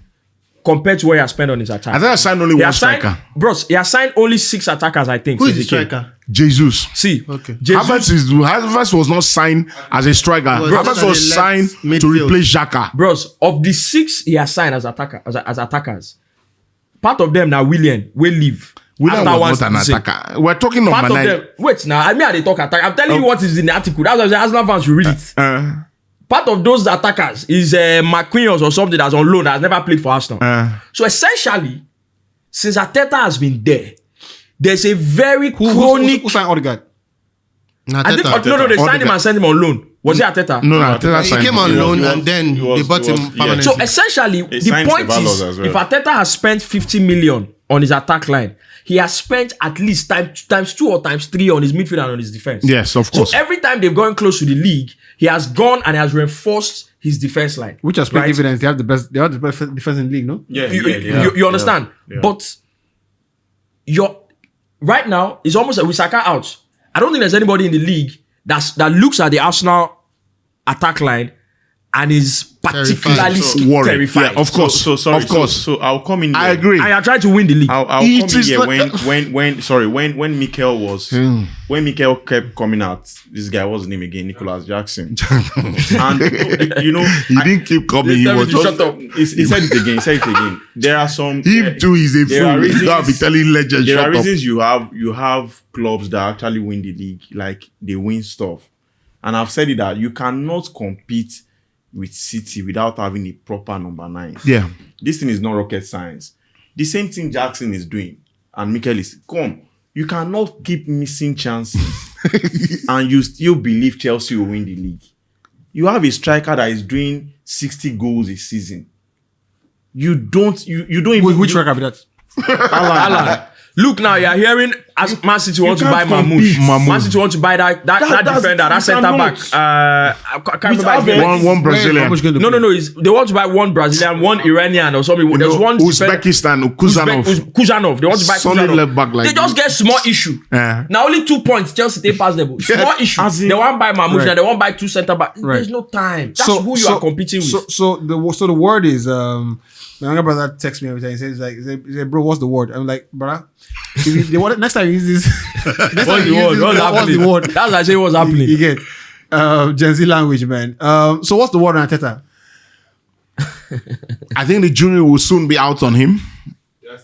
compared to what he has spent on his attack. I think I signed only He one has signed, striker. bros, he has signed only 6 attackers, I think. Who is the since he came. striker? Jesus. See, Okay. Jesus, Havertz was not signed as a striker. Havertz was signed to midfield. replace Xhaka. bros, of the 6 he has signed as attackers, part of them now William will leave. William after was one not an season. attacker. We're talking Part number of 9. them, wait now, I mean, they talk attack. I'm telling you what is in the article. That's why Arsenal fans should read it. Part of those attackers is McQueen or something that's on loan that has never played for Arsenal. So essentially, since Arteta has been there, there's a very chronic. Who signed Odegaard? I think no, they signed him and sent him on loan. Was it Arteta? No, Arteta He signed came on him. loan was- and then he was- they bought he was- him yeah. permanently. So essentially, He the signed point Ceballos is, as well. if Arteta has spent 50 million on his attack line, he has spent at least times 2 or times 3 on his midfield and on his defense. Yes, of course. So every time they've gone close to the league, he has gone and has reinforced his defense line. Which has paid Right? dividends. They have the best defense in the league, no? Yeah, You understand? Yeah. But right now, it's almost like with Saka out. I don't think there's anybody in the league that looks at the Arsenal attack line and is particularly Worried. terrified. Yeah, of course. So sorry. Of course. So I'll come in. I here. agree. And you're trying to win the league. I'll It come in is here not- when Mikel was when Mikel kept coming out. This guy, what's his name again? Nicholas Jackson. And you know, He didn't keep coming. He Tell me was to just. shut up. he said it again. He said it again. There are some. Him too is a there are fool. You reasons- gotta be telling legends. There Shut are up. reasons you have clubs that actually win the league, like they win stuff. And I've said it that you cannot compete with City without having a proper number 9. Yeah. This thing is not rocket science. The same thing Jackson is doing, and Mikel is come. You cannot keep missing chances, and you still believe Chelsea will win the league. You have a striker that is doing 60 goals a season. You don't even. Which record be that? Alan. Look now, you're hearing as Man City want to buy compete. Mamouche. Man City want to buy that defender, that centre back. I can't remember his name. One Brazilian. No. They want to buy one Brazilian, one Iranian or something. You There's know, one Uzbekistan, Kuzanov. Kuzanov. They want to buy Solid Kuzanov. left back like They just get small issue. Yeah. Now only 2 points. Chelsea take past them. Small issue. as in- They want to buy Mamouche Right. and they want to buy 2 centre back. Right. There's no time. That's who you are competing with. So the word is my younger brother texts me every time. He says bro, what's the word? I'm like, brother, if they want next time you use this. Next What's the word? what's the word? That's actually what's happening. You get Gen Z language, man. So what's the word on Arteta? I think the jury will soon be out on him.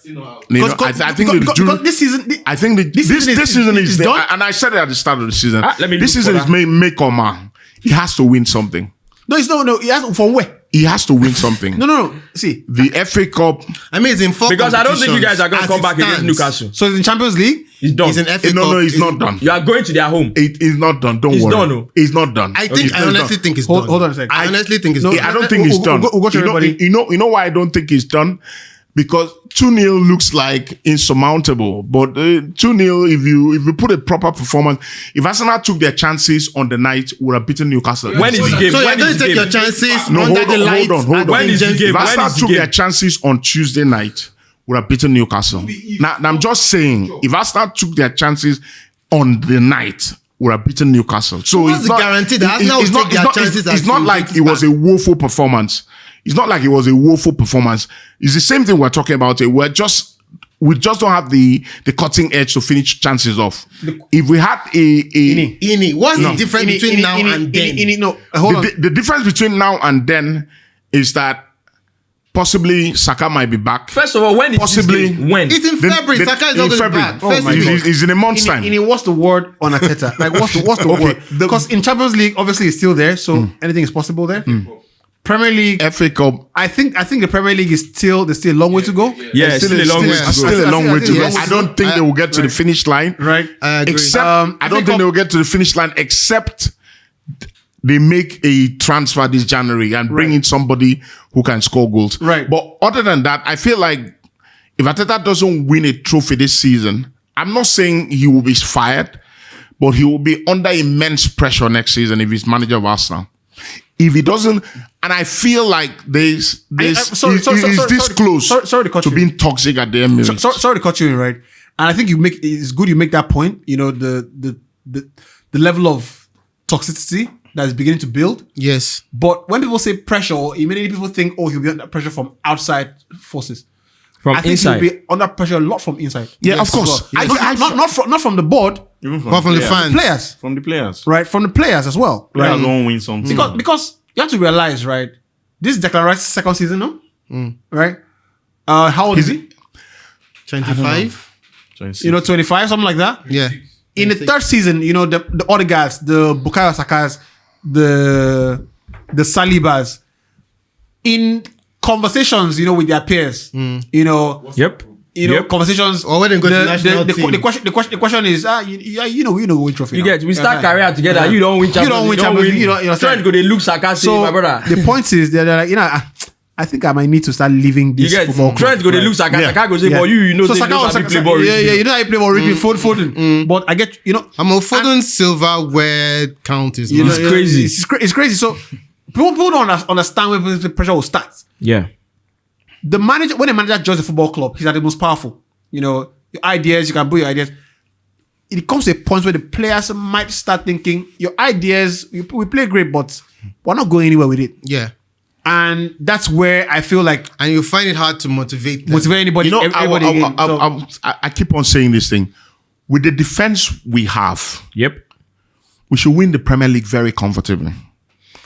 You know, I think the jury. This season, I think this season is done. and I said it at the start of the season. Let me This look season for is that. make or man. He has to win something. No, it's no. He has from where? He has to win something. No. See, The FA Cup. I mean, it's in 4 Because I don't think you guys are going to as come it back against stands. Newcastle. so it's in Champions League. It's done. It's in FA Cup. No, it's not done. You are going to their home. It is not done. Don't It's worry. done, oh. It's not done. I think. It's I not honestly done. think it's Hold- done. hold on a second. I honestly think it's No, done. I don't think it's done. We'll go to everybody. You know why I don't think it's done? Because 2-0 looks like insurmountable. But 2-0, if you put a proper performance, if Arsenal took their chances on the night, would have beaten Newcastle. When is the game? So you're When going is to the take game? your chances No, under the lights. hold on. When is the Vincenzo. game? If When Arsenal is the took game? their chances on Tuesday night, would have beaten Newcastle. Now, I'm just saying, if Arsenal took their chances on the night, would have beaten Newcastle. So What's it's the not guarantee that it- Arsenal it's will not- take their it's not- chances It's as not you like get it was back? a woeful performance. It's not like it was a woeful performance. It's the same thing we're talking about. We just don't have the cutting edge to finish chances off. If we had Ini, what's the difference between now and then? No, hold on. the difference between now and then is that possibly Saka might be back. First of all, when is Possibly. this game? When? It's in February. Saka is not going to be back. First my week. God. It's in a month's time. Ini, what's the word on Arteta? Like, what's the word? Because in Champions League, obviously, it's still there, so anything is possible there. Premier League, FA Cup. I think the Premier League is still there's still a long way to go. Yeah, it's still a long way to go. Still a long way to go. Yes. I don't think they will get to the finish line. Right. I agree. Except I don't FA think they will get to the finish line except they make a transfer this January and bring in somebody who can score goals. Right. But other than that, I feel like if Arteta doesn't win a trophy this season, I'm not saying he will be fired, but he will be under immense pressure next season if he's manager of Arsenal. If he doesn't, and I feel like he's this close sorry to cut to you. being toxic at the Emirates. Sorry to cut you in, right? And I think it's good you make that point. You know, the level of toxicity that is beginning to build. Yes. But when people say pressure, immediately people think, oh, he'll be under pressure from outside forces. From I think inside. he'll be under pressure a lot from inside. Yeah, of course. Well. Not from the board, Even But from the fans. players, From the players. right? From the players as well. Players Right? won't win something. Because you have to realize, right? This is Declan Rice's second season, no? Right? How old is he? 25? 26. 25, something like that. Yeah. In the third season, the other guys, the Bukayo Sakas, the Salibas, in conversations, with their peers, Yep. conversations. Or when they go to national team. The question is, you win trophy. You now. get, we start Yeah. career together. Yeah. You don't win champions. You don't win champions. You know, Trent go, they look sarcastic, So my brother. the point is, they're like, I think I might need to start leaving You this get, football club. Trent go, they look sarcastic. Saka go say, but you know, so they Saka, know how to play ball. yeah, you know how you play ball, really Foden. But I get, I'm a Foden silverware count is you know, mad. crazy. It's crazy. So people don't understand where the pressure will start. Yeah. The manager, when a manager joins a football club, he's at the most powerful. Your ideas, you can put your ideas. It comes to a point where the players might start thinking, your ideas, we play great, but we're not going anywhere with it. Yeah. And that's where I feel like And you find it hard to motivate them. anybody. Everybody again. So- I keep on saying this thing. With the defense we have, Yep. we should win the Premier League very comfortably.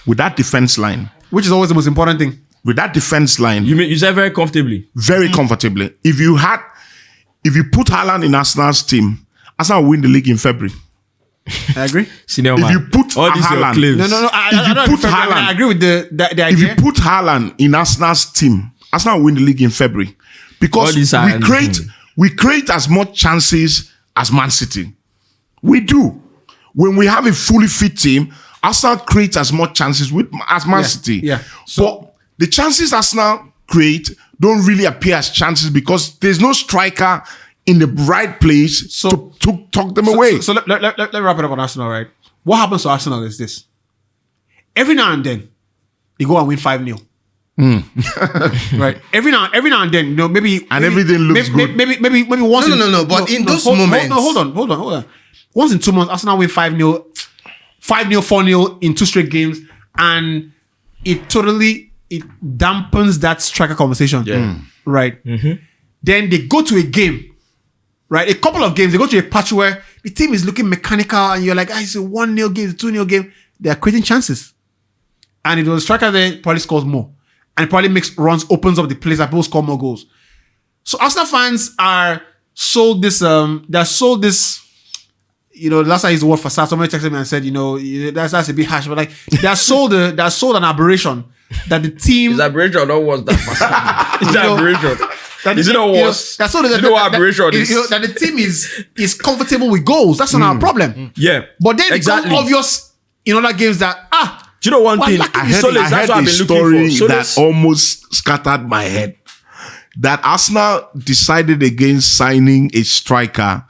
With that defense line, which is always the most important thing. with that defense line, You said very comfortably. very comfortably. If you put Haaland in Arsenal's team, Arsenal will win the league in February. I agree. Senior If man. you put all these your Haaland- claims. No. I don't put agree. I agree with the If idea. you put Haaland in Arsenal's team, Arsenal will win the league in February. All Because these are- we create as much chances as Man City. We do. When we have a fully fit team, Arsenal creates as much chances as Man City. yeah. But the chances Arsenal create don't really appear as chances because there's no striker in the right place to tuck them away. So let me wrap it up on Arsenal, right? What happens to Arsenal is this. Every now and then, they go and win 5-0. Right? Every now and then, maybe... everything looks good. Maybe once... No, but in those moments... Hold on. Once in 2 months, Arsenal win 5-0, 4-0 in 2 straight games, and it dampens that striker conversation. Yeah. Right? Then they go to a game, right? A couple of games, they go to a patch where the team is looking mechanical and you're like, it's a 1-0 game, it's a 2-0 game. They are creating chances. And it was a striker there probably scores more. And probably makes runs, opens up the place that people score more goals. So Arsenal fans are sold this, last time I used the word facade, somebody texted me and said, that's a bit harsh, but like they're sold an aberration that the team Is aberration not worse than facade? Is aberration? Is it not worse? That's all You know what aberration is? that the team is comfortable with goals. That's not our problem. Yeah. But then exactly. it becomes obvious in other games that Do you know one Well, thing? like, I heard, Solace, I that's heard what I've a been story looking for. that Solace, almost scattered my head. That Arsenal decided against signing a striker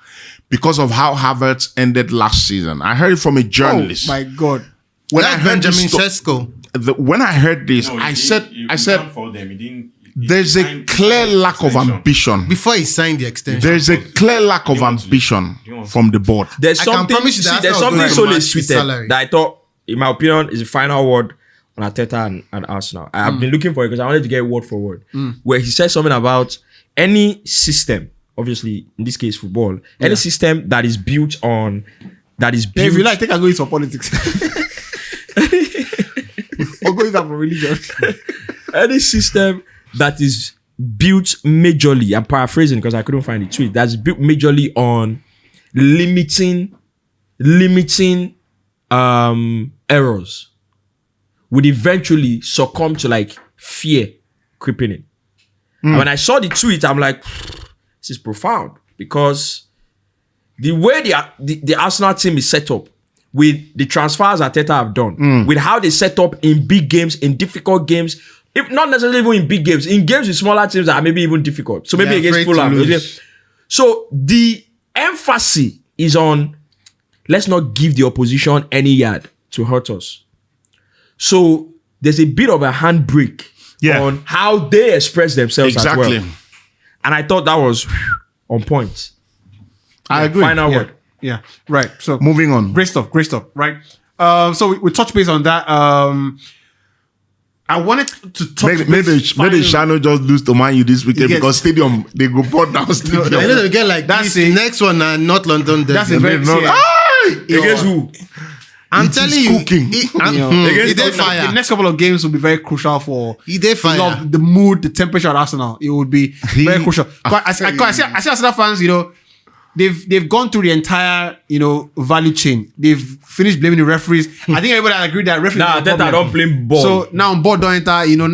because of how Havertz ended last season. I heard it from a journalist. oh my God. When That's I heard Benjamin this sto- Sesko. when I heard this, No, I he said, didn't for them. He didn't. there's a clear lack of ambition. Before he signed the extension. There's a clear lack of ambition from the board. there's I can something. promise you that There's Arsenal something is going to Solace match his tweeted salary. that I thought, in my opinion, is the final word on Arteta and Arsenal. I have been looking for it because I wanted to get word for word, where he said something about any system. Obviously, in this case, football. Any system that is built on, If you like, take a go for politics. Or go for religion. any system that is built majorly, I'm paraphrasing because I couldn't find the tweet, that's built majorly on limiting errors would eventually succumb to like fear creeping in. And when I saw the tweet, I'm like, this is profound because the way the Arsenal team is set up, with the transfers Arteta have done, with how they set up in big games, in difficult games, if not necessarily even in big games, in games with smaller teams that are maybe even difficult. So maybe They're against afraid to Fulham. lose. So the emphasis is on let's not give the opposition any yard to hurt us. So there's a bit of a handbrake on how they express themselves as well. And I thought that was on point. I agree. Final word. Yeah, right. So Moving on. great stuff, right? So we touch base on that. I wanted to touch Maybe Shano just lose to Man U this weekend because stadium they go pour down stadium. I know they get like That's this it. next one and not London. That's a very Against who? I'm It telling is you, cooking. he did the fire. next couple of games will be very crucial for He did fire. the mood, the temperature at Arsenal. It would be very crucial. I see Arsenal fans, they've gone through the entire, value chain. They've finished blaming the referees. I think everybody agreed that referees. Nah, Arteta don't blame ball. So now board don't enter. I know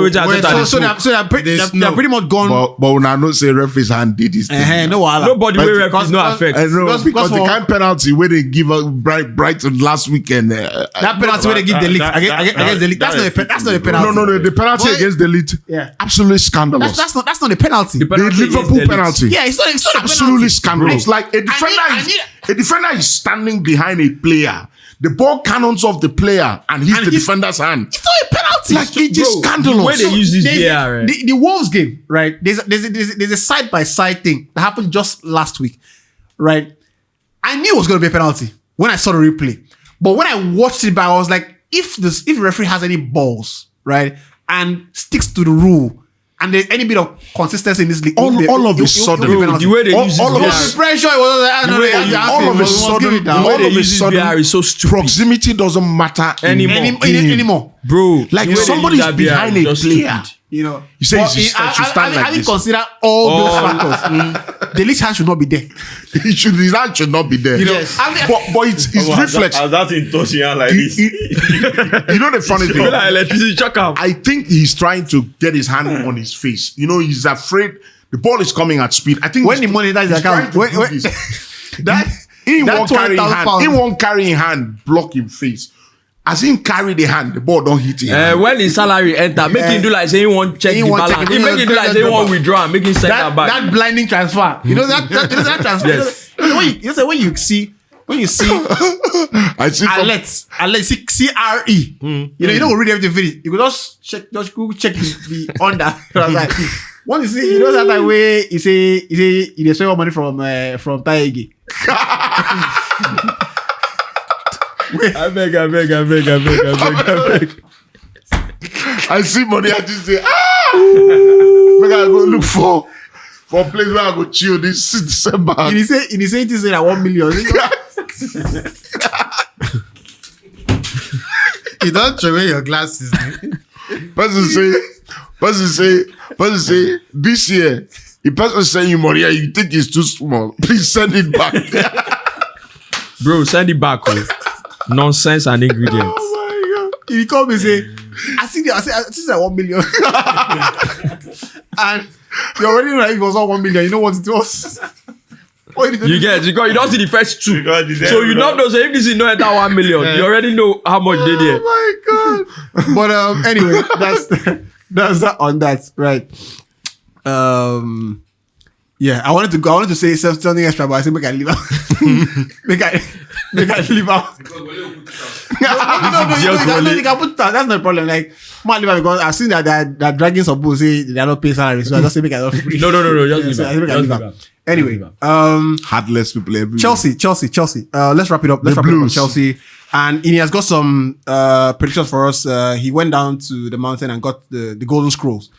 which Arteta So they're pretty much gone. But when I don't say referees hand did this thing. No, nobody will referees no affect. I know because the for- kind penalty where they give a Brighton last weekend. That penalty where they give the league against the league. That's not a penalty. No, the penalty against the elite. Yeah. Absolutely scandalous. That's not a penalty. The The penalty against Liverpool the Leeds. penalty. Yeah, it's not a Absolutely penalty. scandalous. Like a defender is standing behind a player. The ball cannons off the player and hits the defender's hand. It's not a penalty. Like it is Bro, scandalous. the way they use this There's VAR, right? the Wolves game, right? There's a side by side thing that happened just last week, right? I knew it was going to be a penalty when I saw the replay, but when I watched it back, I was like, if the referee has any balls, right, and sticks to the rule, and there's any bit of consistency in this league, All of a sudden, Bro, the way they use all this of VAR, a pressure, it was all of a sudden, the way they use this sudden, VAR is so stupid proximity doesn't matter anymore. bro. Like the way they somebody's use that VAR behind is a just player. stupid. You say But you should stand like having this. considered all those factors, the league hand should not be there. His hand should not be there. Yes. But it's reflex. That's in touching like this. You know the funny thing? Like electricity shock am. I think he's trying to get his hand on his face. He's afraid the ball is coming at speed. I think When the money is account, he won't carry 20,000 hand. pounds. He won't carry hand, block him face. As him carry the hand, the ball don't hit him. When his salary enter, make him do like say he want check He the want balance. check He the- make him do like say he want withdraw and make him send that back. that blinding transfer. You know that transfer. Yes. When you see I see from- alert CRE. You don't read everything finish. You could just Google check the under. I was like, what you see, that way you say you spend more money from Taigi. I beg. I see money. I just say, make I go look for a place where I go chill this December. You say it is at 1 million. You don't throw away your glasses. Person say, this year, the person send you money and you think it's too small. Please send it back. Bro, send it back. Nonsense and ingredients. Oh my God. He called me and say, I see this at 1 million. And you already know that if it was not 1 million, you know what it was. You get because you don't see the first two. Because So you don't know. So if this is not enter 1 million, you already know how much they did. Oh my God. But anyway, that's that on that, right? Yeah, I wanted to say something extra, but I said make I leave out. make I leave out. No, you can put that. That's not a problem. Like, man, leave out because I've seen that they're dragging some people say they are not paying salary, so I just say make I not free. No. Just I leave make I it. leave out. Anyway, Heartless people everywhere. Chelsea. Let's wrap it up. Let's wrap it up on Chelsea. And he has got some predictions for us. He went down to the mountain and got the golden scrolls.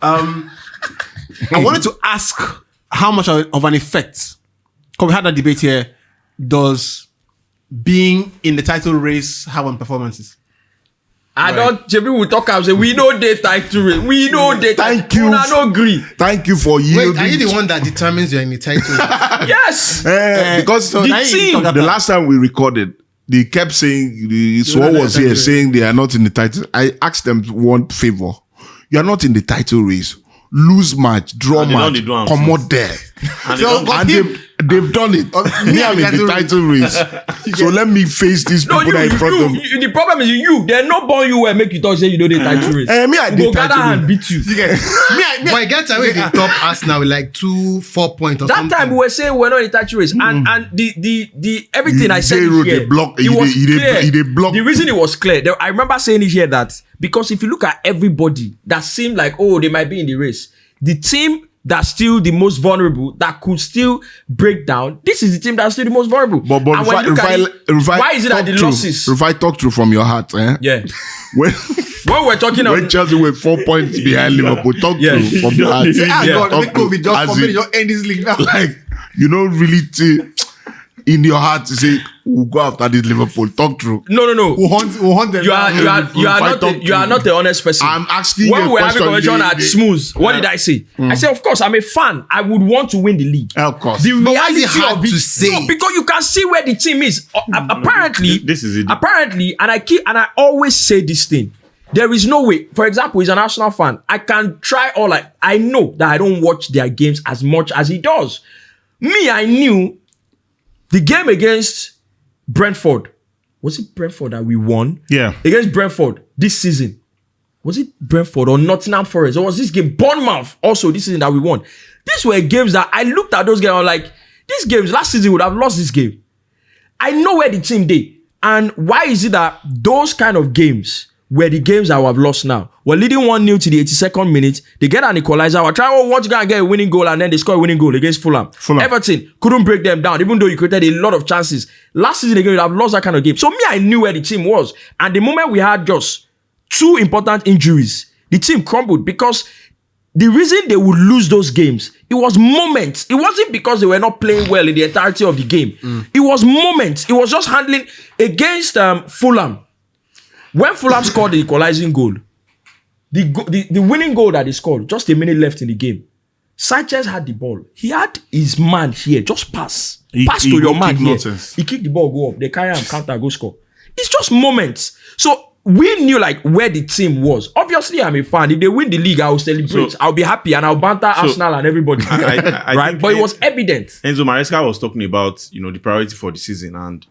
I wanted to ask how much of an effect, because we had that debate here, does being in the title race have on performances? I don't. People will talk and say we know they title race. We know they. Thank you. I don't agree. Thank you for yielding. Wait, are you the one that determines you're in the title? Yes. Because so the now you team, talk about- the last time we recorded, they kept saying, the Swore was here saying they are not in the title. I asked them one favor. You are not in the title race. Lose match, draw And they match, don't do am come since. out there. And So, they don't- And they've done it. Me, I'm in the title race. So let me face these No, people that are in front of me. you. The problem is you. They're not born you and make you talk. Say you know they title race. Me, I Go did gather title and race. beat you. But I get away the top Arsenal with like 2-4 points or That something. time we were saying we're not in title race, and the everything I said Zero, here, they block- it was clear. they block- The reason it was clear, I remember saying it here that because if you look at everybody that seemed like they might be in the race, the team that's still the most vulnerable, that could still break down, this is the team that's still the most vulnerable. But And when you look at it, why is it that the losses? If I talk through from your heart, Yeah. when When we're talking when about Chelsea were 4 points behind Liverpool, talk through from your heart. God, Talk make COVID through. just As come in, in, just end this league now. like you don't really in your heart to say we'll go after this Liverpool. Talk through. no. We'll hunt them. You are not the honest person. I'm asking when you a we're having question. conversation at Smooth, what did I say? I said, of course, I'm a fan. I would want to win the league. Of course. The But why is reality it hard of it, to say? No, because you can see where the team is. Apparently, this is it. Apparently, and I always say this thing. There is no way. For example, he's an Arsenal fan. I can try all I know that I don't watch their games as much as he does. Me, I knew the game against Brentford. Was it Brentford that we won? Yeah. Against Brentford this season. Was it Brentford or Nottingham Forest? Or was this game Bournemouth also this season that we won? These were games that I looked at those games. I was like, these games last season would have lost this game. I know where the team did. And why is it that those kind of games were the games that we have lost now? We're leading 1-0 to the 82nd minute. They get an equalizer. We're trying to go and get a winning goal, and then they score a winning goal against Fulham. Everton couldn't break them down, even though you created a lot of chances. Last season, they would have lost that kind of game. So me, I knew where the team was. And the moment we had just 2 important injuries, the team crumbled, because the reason they would lose those games, it was moments. It wasn't because they were not playing well in the entirety of the game. It was moments. It was just handling against Fulham. When Fulham scored the equalizing goal, the winning goal that they scored, just a minute left in the game, Sanchez had the ball. He had his man here, just pass. Pass to your man here. Nonsense. He kicked the ball, go up. They carry him, counter, go score. It's just moments. So we knew like where the team was. Obviously, I'm a fan. If they win the league, I'll celebrate. I'll be happy and I'll banter Arsenal and everybody. I right? think But it was evident. Enzo Maresca was talking about, the priority for the season, and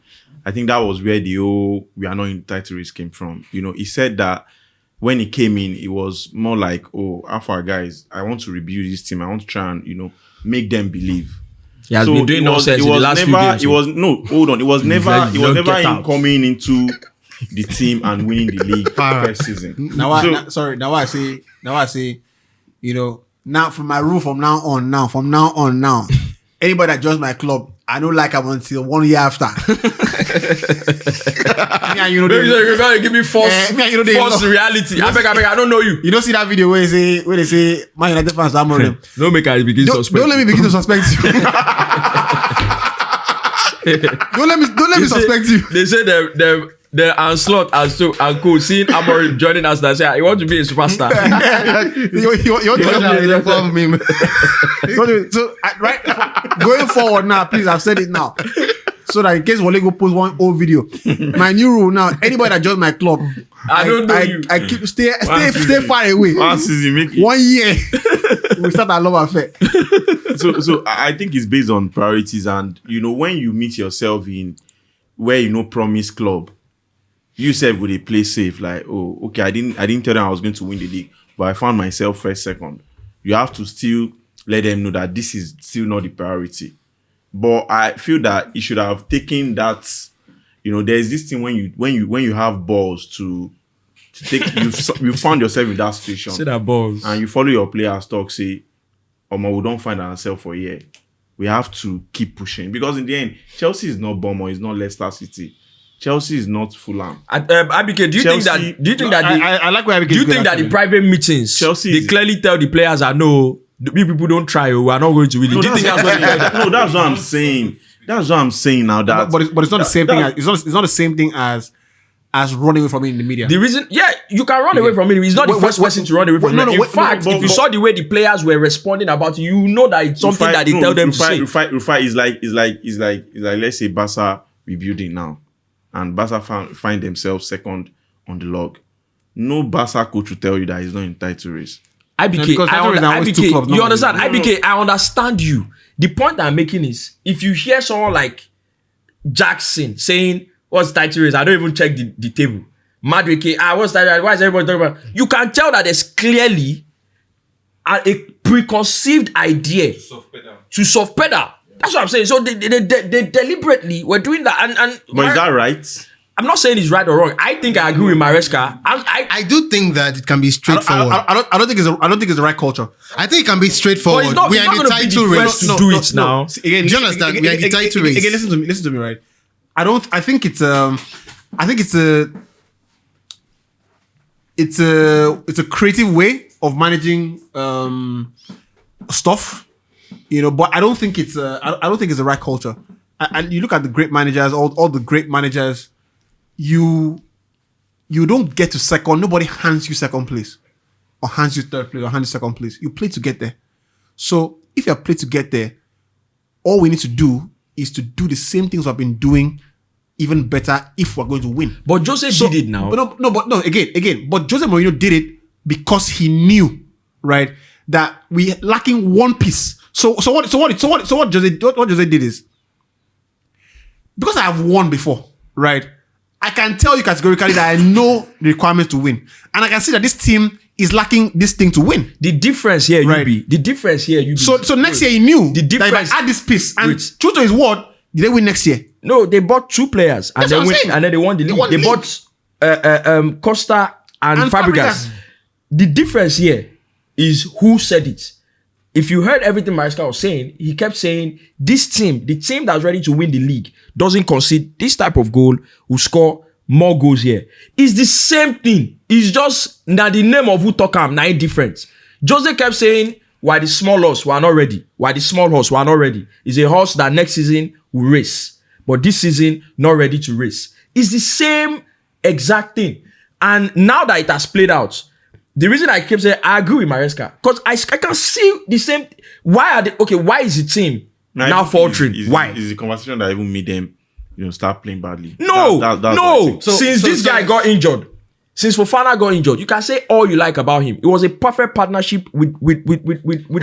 I think that was where the whole we are not in title race came from. He said that when he came in, it was more like, how far guys, I want to rebuild this team. I want to try and, make them believe. He has been doing nonsense in the last few games. It was never him coming into the team and winning the league first season. Now I say, now from my rule from now on, anybody that joins my club, I don't like him until 1 year after. You're gonna give me false reality. I beg, I don't know you. You don't see that video where they say Man United fans are more them. Don't make us begin to suspect. Don't let me begin to suspect you. Don't let me suspect you. They say the onslaught and so and cool seeing Amorim joining us that say I want to be a superstar. So right going forward now, please, I've said it now. So that in case Wale go post one old video, my new rule now: anybody that joins my club, I don't know you. I keep stay far away. 1 year, we start our love affair. So I think it's based on priorities, and when you meet yourself in where promise club, you said would they play safe? Like, okay, I didn't tell them I was going to win the league, but I found myself first, second. You have to still let them know that this is still not the priority. But I feel that you should have taken that. There's this thing when you have balls to take. You found yourself in that situation. See that balls, and you follow your players talk. Say, we don't find ourselves for a year. We have to keep pushing, because in the end, Chelsea is not Bournemouth, it's not Leicester City. Chelsea is not Fulham. Abike, do you think that I like where Abike. Do you think that the private meetings, they clearly tell the players that no, we people don't try, we are not going to win it? Do you think that's what that's what I'm saying. That's what I'm saying now. That but it's not the same thing. It's not the same thing as running away from it in the media. The reason, you can run away from it. He's not the first person to run away from it. In fact, if you saw the way the players were responding about it, you know that it's something that they tell them to say. Rufai is like let's say Barca rebuilding now, and Barca find themselves second on the log. No Barca coach will tell you that he's not in title race. IBK, you understand? IBK, I understand you. The point I'm making is, if you hear someone like Jackson saying, what's title race? I don't even check the table. Madwike, what's title race? Why is everybody talking about? You can tell that there's clearly a preconceived idea to soft pedal. That's what I'm saying. So they deliberately were doing that. But is that right? I'm not saying it's right or wrong. I think I agree with Maresca. I do think that it can be straightforward. I don't think it's the right culture. I think it can be straightforward. We are in the title race. To do it now. Again, Do you understand? We are in the title race. Again, listen to me, right? I think it's a creative way of managing stuff, but I don't think it's the right culture. And you look at the great managers, all the great managers, you don't get to second. Nobody hands you second place, or hands you third place, or hands you second place. You play to get there. So if you're played to get there, all we need to do is to do the same things we've been doing, even better if we're going to win. But Jose did it now. But But Jose Mourinho did it because he knew, right, that we lacking one piece. So what Jose did is, because I have won before, right? I can tell you categorically that I know the requirements to win, and I can see that this team is lacking this thing to win. The difference here, Right. So next year he knew The difference- that if I add this piece, and Wait. true to his word, did they win next year? No, they bought 2 players and That's what I'm saying. then they won the They league. won They the bought Costa and Fabregas. Fabregas. The difference here is who said it. If you heard everything Maresca was saying, he kept saying this team, the team that's ready to win the league, doesn't concede this type of goal, will score more goals here. It's the same thing. It's just now the name of who talk am now different. Jose kept saying, why the small horse were not ready? Why the small horse were not ready? It's a horse that next season will race. But this season, not ready to race. It's the same exact thing. And now that it has played out, the reason I kept saying I agree with Maresca, because I can see the same. Why is the team now faltering? Why? Is the conversation that even made them, start playing badly? No. That's what I think. Since this guy got injured, since Fofana got injured, you can say all you like about him. It was a perfect partnership with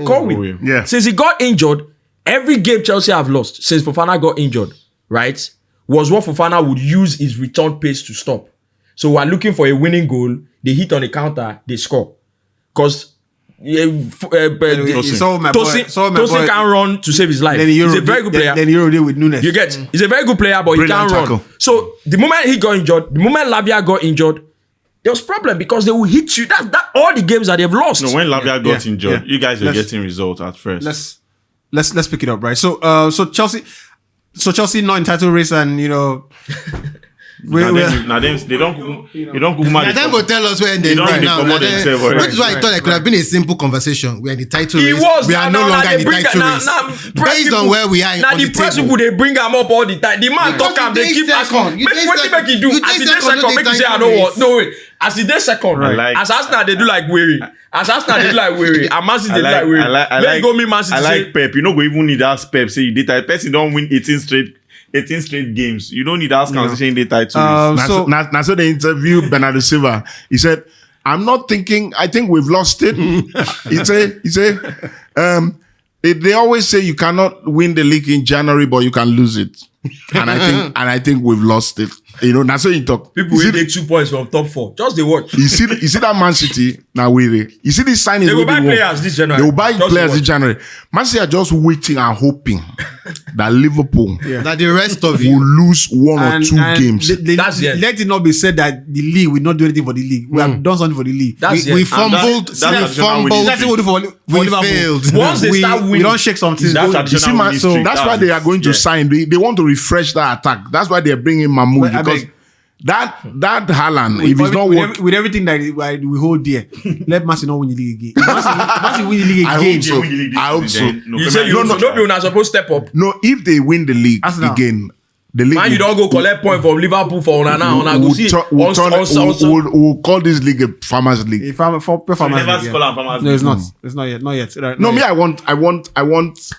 Corwin. Yeah. Since he got injured, every game Chelsea have lost since Fofana got injured, right, was what Fofana would use his return pace to stop. So we're looking for a winning goal. They hit on the counter, they score. Because Tosin can't run to save his life. He's a very good player. Then Euro with Nunes. You get? He's a very good player, but he can't run. So the moment he got injured, the moment Lavia got injured, there was problem because they will hit you. That all the games that they've lost. No, when Lavia got injured, you guys were getting results at first. Let's pick it up, right? So Chelsea not in title race, and they don't That will tell us where they right now. Which is why I thought it could have been a simple conversation. We are in the title race. We are no longer in the title race. Based on where we are now the press people, they bring him up all the time. The man talk him, they keep asking. What make he do? As the day second, make you say I don't want. No way. As the day second, as Arsenal they do like weary. As Arsenal they do like weary. And Man City they do like weary. Let's go me Man City. I like Pep. You know, go even need that Pep. Say you did that. Person don't win 18 straight games. You don't need that conversation in the title. So they interviewed Bernardo Silva. He said, "I'm not thinking. I think we've lost it." He said, they always say you cannot win the league in January, but you can lose it. And I think we've lost it. That's what you talk. People will take 2 points from top 4. Just they watch. You see that Man City now you see these signings. They will buy players this January. They will buy players this January. Man City are just waiting and hoping that Liverpool that the rest of will lose one or two games. Let it not be said that the league will not do anything for the league. We have done something for the league. We fumbled. That's what we do for Liverpool. Failed. Once they start winning, we don't shake something. That's why they are going to sign. They want to refresh that attack. That's why they're bringing Mahmoud, because that Haaland, if it's not working with everything that we hold dear, let Man City not win the league again. Man City win the league again. I hope so. You say you're not supposed to step up. No, if they win the league again, the league. Man, you don't go collect point from Liverpool for Onana. We'll call this league a farmers league. No, it's not. It's not yet. Not yet. Right, no, I want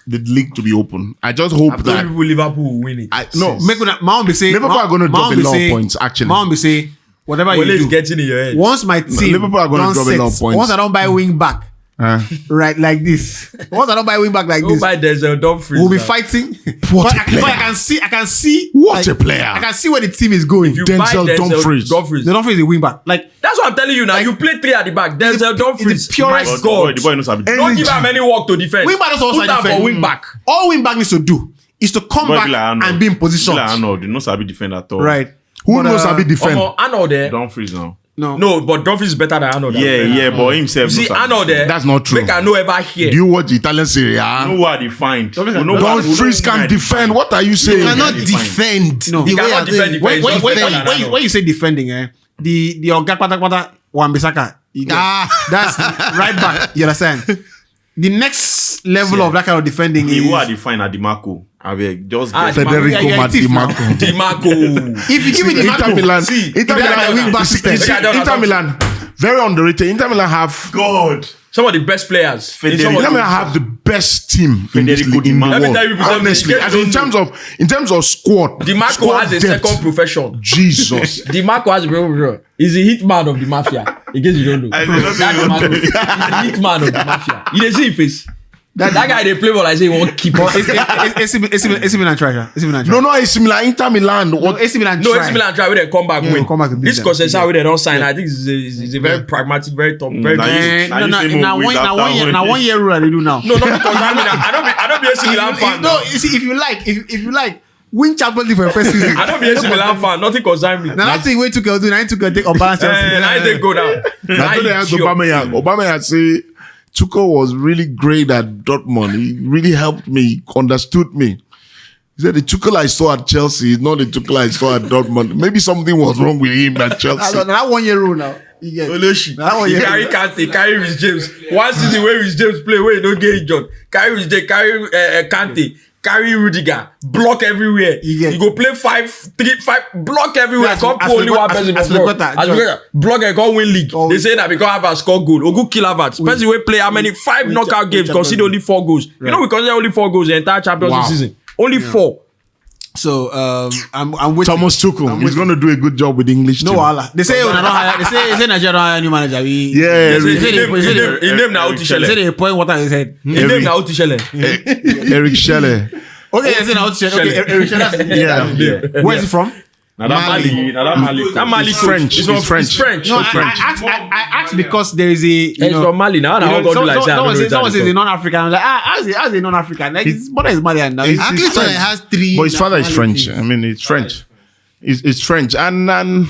the league to be open. I just hope that Liverpool will win it. Liverpool are going to drop a lot of points. Actually, Mount be say whatever you do. Getting in your head. Once my team, Liverpool are going to drop a lot of points. Once I don't buy wing back. Right, like this. Once I don't buy wing back like this, buy Denzel Dumfries. We'll be fighting. What a player! I can see. What a player! I can see where the team is going. If you Denzel Dumfries. The Dumfries is a wing back. Like that's what I'm telling you now. You play 3 at the back. Denzel Dumfries. Purest God. The boy knows how to don't give him any work to defend. Wing back doesn't also defend. For wing back. All wing back needs to do is to come back and be in position. Arnold, knows how to defend at all. Right. Who knows how to defend? Arnold there. Dumfries now. No, but Dumfries is better than Arnold. Yeah, but himself. See, Arnold there. That's not true. Make I know ever hear. Do you watch Italian Serie A? No what defined. Dumfries can defend. What are you saying? You cannot defend. No. The You way cannot you're defend doing- defense. When you say defending, the Oga Pata Wan-Bissaka, that's right back. You understand? The next level of that kind of defending is Who are defined at Dimarco? I beg, just get Federico Yeah, yeah, Dimarco. Dimarco. if you give me the Inter Milan. Inter Milan. Very underrated. Inter Milan have God. Some of the best players. Inter Milan have the best team in this league in the Let me tell world. you, Honestly, as in terms of squad. Dimarco squad has a depth. second profession. Jesus. Dimarco has a He's the hitman of the mafia. In case you don't know. I don't know. That Dimarco is the hitman of the mafia. You dey see his face. That guy they play ball like say he won't keep it. AC Milan treasure. No, AC Milan. Inter Milan. What? AC Milan No, AC Milan try when they come back win. come back and beat This them. concession where they don't sign, I think is a very pragmatic, very top, very Now 1 year rule they do now. No, not because I don't be AC Milan fan. No, No, you see, if you like, win Champions League for your first season. I don't be AC Milan fan. Nothing concern me. Now that thing we took do, now you took a take unbalanced Chelsea. I didn't go down. I told Aubameyang. Aubameyang say Tuchel was really great at Dortmund. He really helped me. He understood me. He said the Tuchel I saw at Chelsea is not the Tuchel I saw at Dortmund. Maybe something was wrong with him at Chelsea. That 1 year rule now. You get He carry Kante, carry Rhys James. One season where Rhys James play, where he don't get injured. Carry Rhys James, carry Kante, carry Rudiger, block everywhere. You go play 5, block everywhere. Can't pull only one person for block. Block and can't win league. They say that because Havertz score goal. Ogu kill Havertz. Person we play how many 5 knockout games, consider only 4 goals. You know we consider only 4 goals the entire Champions League season. Only 4. So I'm waiting. Thomas Tuchel. He's going to do a good job with English No team. Allah. They say they say Nigeria don't hire new manager. Yeah, He named now They say they point water in his head. He named now Chelle. Eric Chelle. Okay, they say now okay. Eric Chelle. Yeah. Where is he from? Now that Mali. That Mali French. He's French. No, I asked because there is a He's from Mali now. I don't go like that. Someone says he's non-African. I'm like, how's he non-African? Like his mother is Malian now. Actually, so it has 3. But his father is French. I mean, it's French. It's French. And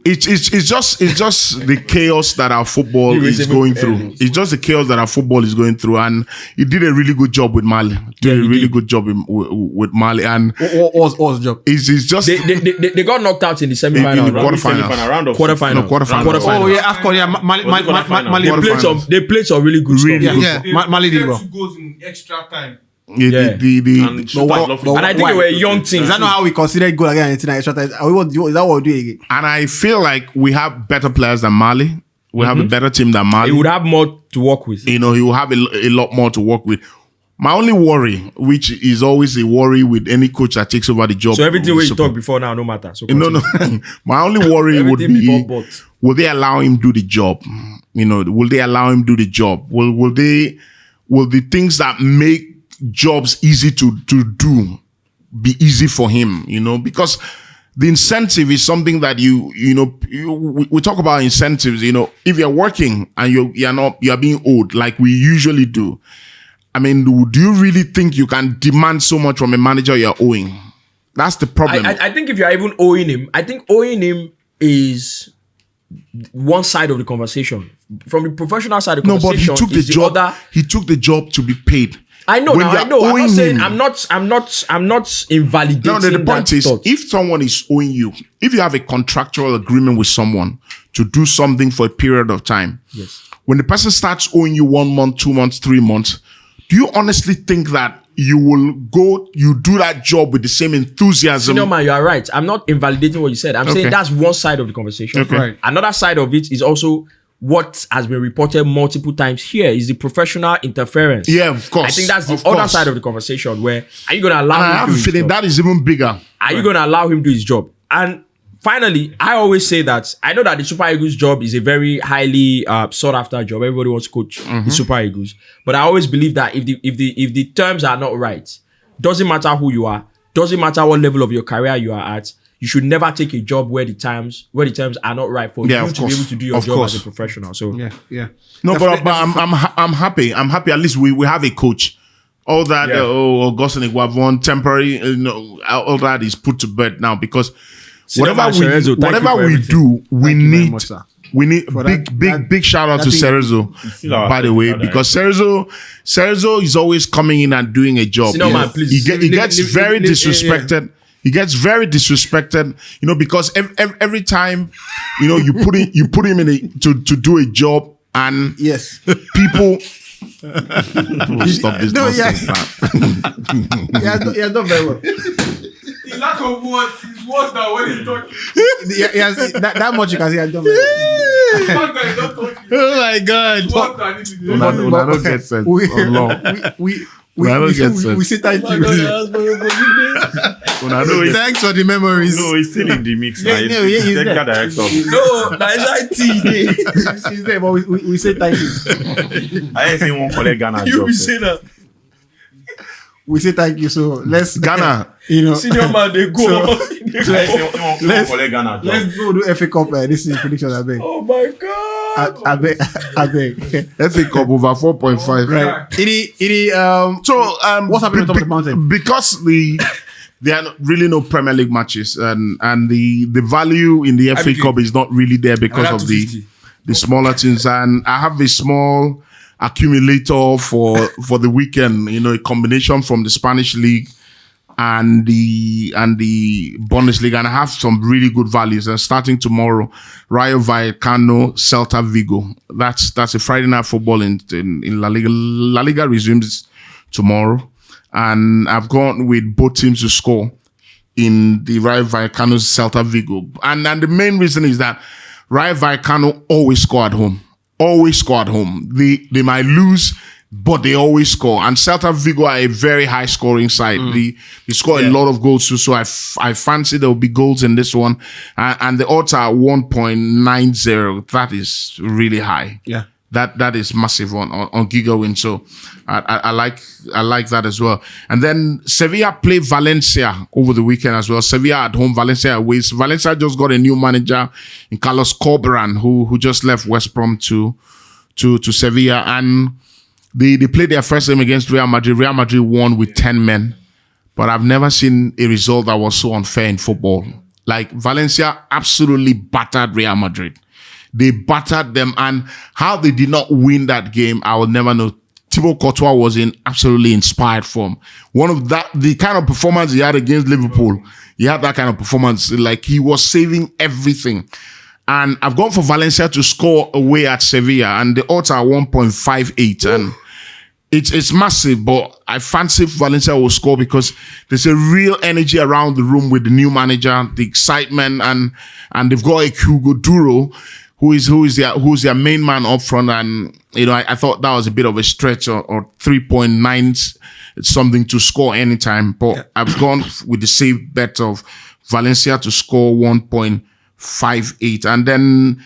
it's just the chaos that our football is going through. It's just the chaos that our football is going through, and he did a really good job with Mali. Good job with Mali, and what was the job? it's just They got knocked out in the semi-final. in the quarterfinals. Quarterfinal. Oh yeah, AFCON. Yeah, Mali. They played some really good stuff. Yeah. Mali did well. 2 goals in extra time. And I think they were young teams. Is that not how we consider goal against Argentina extra time? Is that what we do again? And I feel like we have better players than Mali. We have a better team than Mali. He would have more to work with. He will have a lot more to work with. My only worry, which is always a worry with any coach that takes over the job. So everything we talked before now, no matter. So no. My only worry would Everything be, before but. will they allow him do the job? Will they allow him do the job? Will the things that make jobs easy to do be easy for him? Because the incentive is something that we talk about incentives. If you're working and you're being owed like we usually do. I mean, do you really think you can demand so much from a manager you're owing? That's the problem. I think if you're even owing him, I think owing him is one side of the conversation. From the professional side of the conversation, but he took the job. He took the job to be paid. I know. When Now, you're I know. I'm owing not saying. him- I'm not invalidating. No, the point that is, thought. if someone is owing you, if you have a contractual agreement with someone to do something for a period of time, Yes. when the person starts owing you 1 month, 2 months, 3 months, do you honestly think that you do that job with the same enthusiasm? No, man, you are right. I'm not invalidating what you said. I'm saying that's one side of the conversation. Okay. Right. Another side of it is also what has been reported multiple times here is the professional interference. Yeah, of course. I think that's the Of other course. side of the conversation where are you going to allow And I him have to a do his feeling job? that is even bigger. Are you going to allow him to do his job? And finally, I always say that I know that the Super Eagles job is a very highly sought after job. Everybody wants to coach the Super Eagles. But I always believe that if the terms are not right, doesn't matter who you are, doesn't matter what level of your career you are at, you should never take a job where the terms are not right for you of to course. be able to do your Of job course. as a professional. So Yeah. No, but I'm happy. I'm happy. At least we have a coach all that, Yeah. Augustine Iguavon, temporary, all that is put to bed now because Sidoma whatever Cerezo, thank you for we everything. do, we Thank you very need much, sir. For big shout out to thing- Cerezo, still our by the way, technical because Cerezo is always coming in and doing a job. Sidoma, You know, please. he gets very disrespected. He gets very disrespected, because every time, you put him in to do a job and Yes. people. Stop this No, nonsense, man. Yeah, done very well. The lack of words is worse than when he's talking. Yeah, that much you can say. I done very well. The fact that he's not talking Oh my God. is worse than it is. Una don't get sense. We say thank you. Thanks for the memories. No, he's still in the mix. Yeah, now. no, yeah, he's technical there. director. No, that's IT. She's there, but we say thank you. I ain't saying one collect Ghana You job. be say that. We say thank you. So let's Ghana. Senior man, they go. I ain't saying one collect Ghana job. let's go do FA Cup. This is prediction. I beg. Oh my God. I beg. FA Cup over 4.5. Right. So What's happening on top of the mountain? Because there are really no Premier League matches, and the value in the FA Cup is not really there because of the smaller teams. And I have a small accumulator for the weekend. A combination from the Spanish league and the Bundesliga, and I have some really good values. And starting tomorrow, Rayo Vallecano, Celta Vigo. That's a Friday night football in La Liga. La Liga resumes tomorrow. And I've gone with both teams to score in the Rayo Vallecano Celta Vigo. And the main reason is that Rayo Vallecano always score at home. Always score at home. They might lose, but they always score. And Celta Vigo are a very high scoring side. They score a lot of goals too. So I fancy there will be goals in this one. And the odds are 1.90. That is really high. Yeah. That is massive on GigaWin. So I like that as well. And then Sevilla play Valencia over the weekend as well. Sevilla at home, Valencia away. Valencia just got a new manager in Carlos Corberan, who just left West Brom to Sevilla, and they played their first game against Real Madrid. Real Madrid won with 10 men, but I've never seen a result that was so unfair in football. Like Valencia absolutely battered Real Madrid. They battered them, and how they did not win that game, I will never know. Thibaut Courtois was in absolutely inspired form. The kind of performance he had against Liverpool, he had that kind of performance. Like he was saving everything. And I've gone for Valencia to score away at Sevilla, and the odds are 1.58. And it's massive, but I fancy Valencia will score because there's a real energy around the room with the new manager, the excitement, and they've got a Hugo Duro, who's their main man up front. And I thought that was a bit of a stretch, or 3.9 something to score anytime. But I've gone with the safe bet of Valencia to score 1.58. And then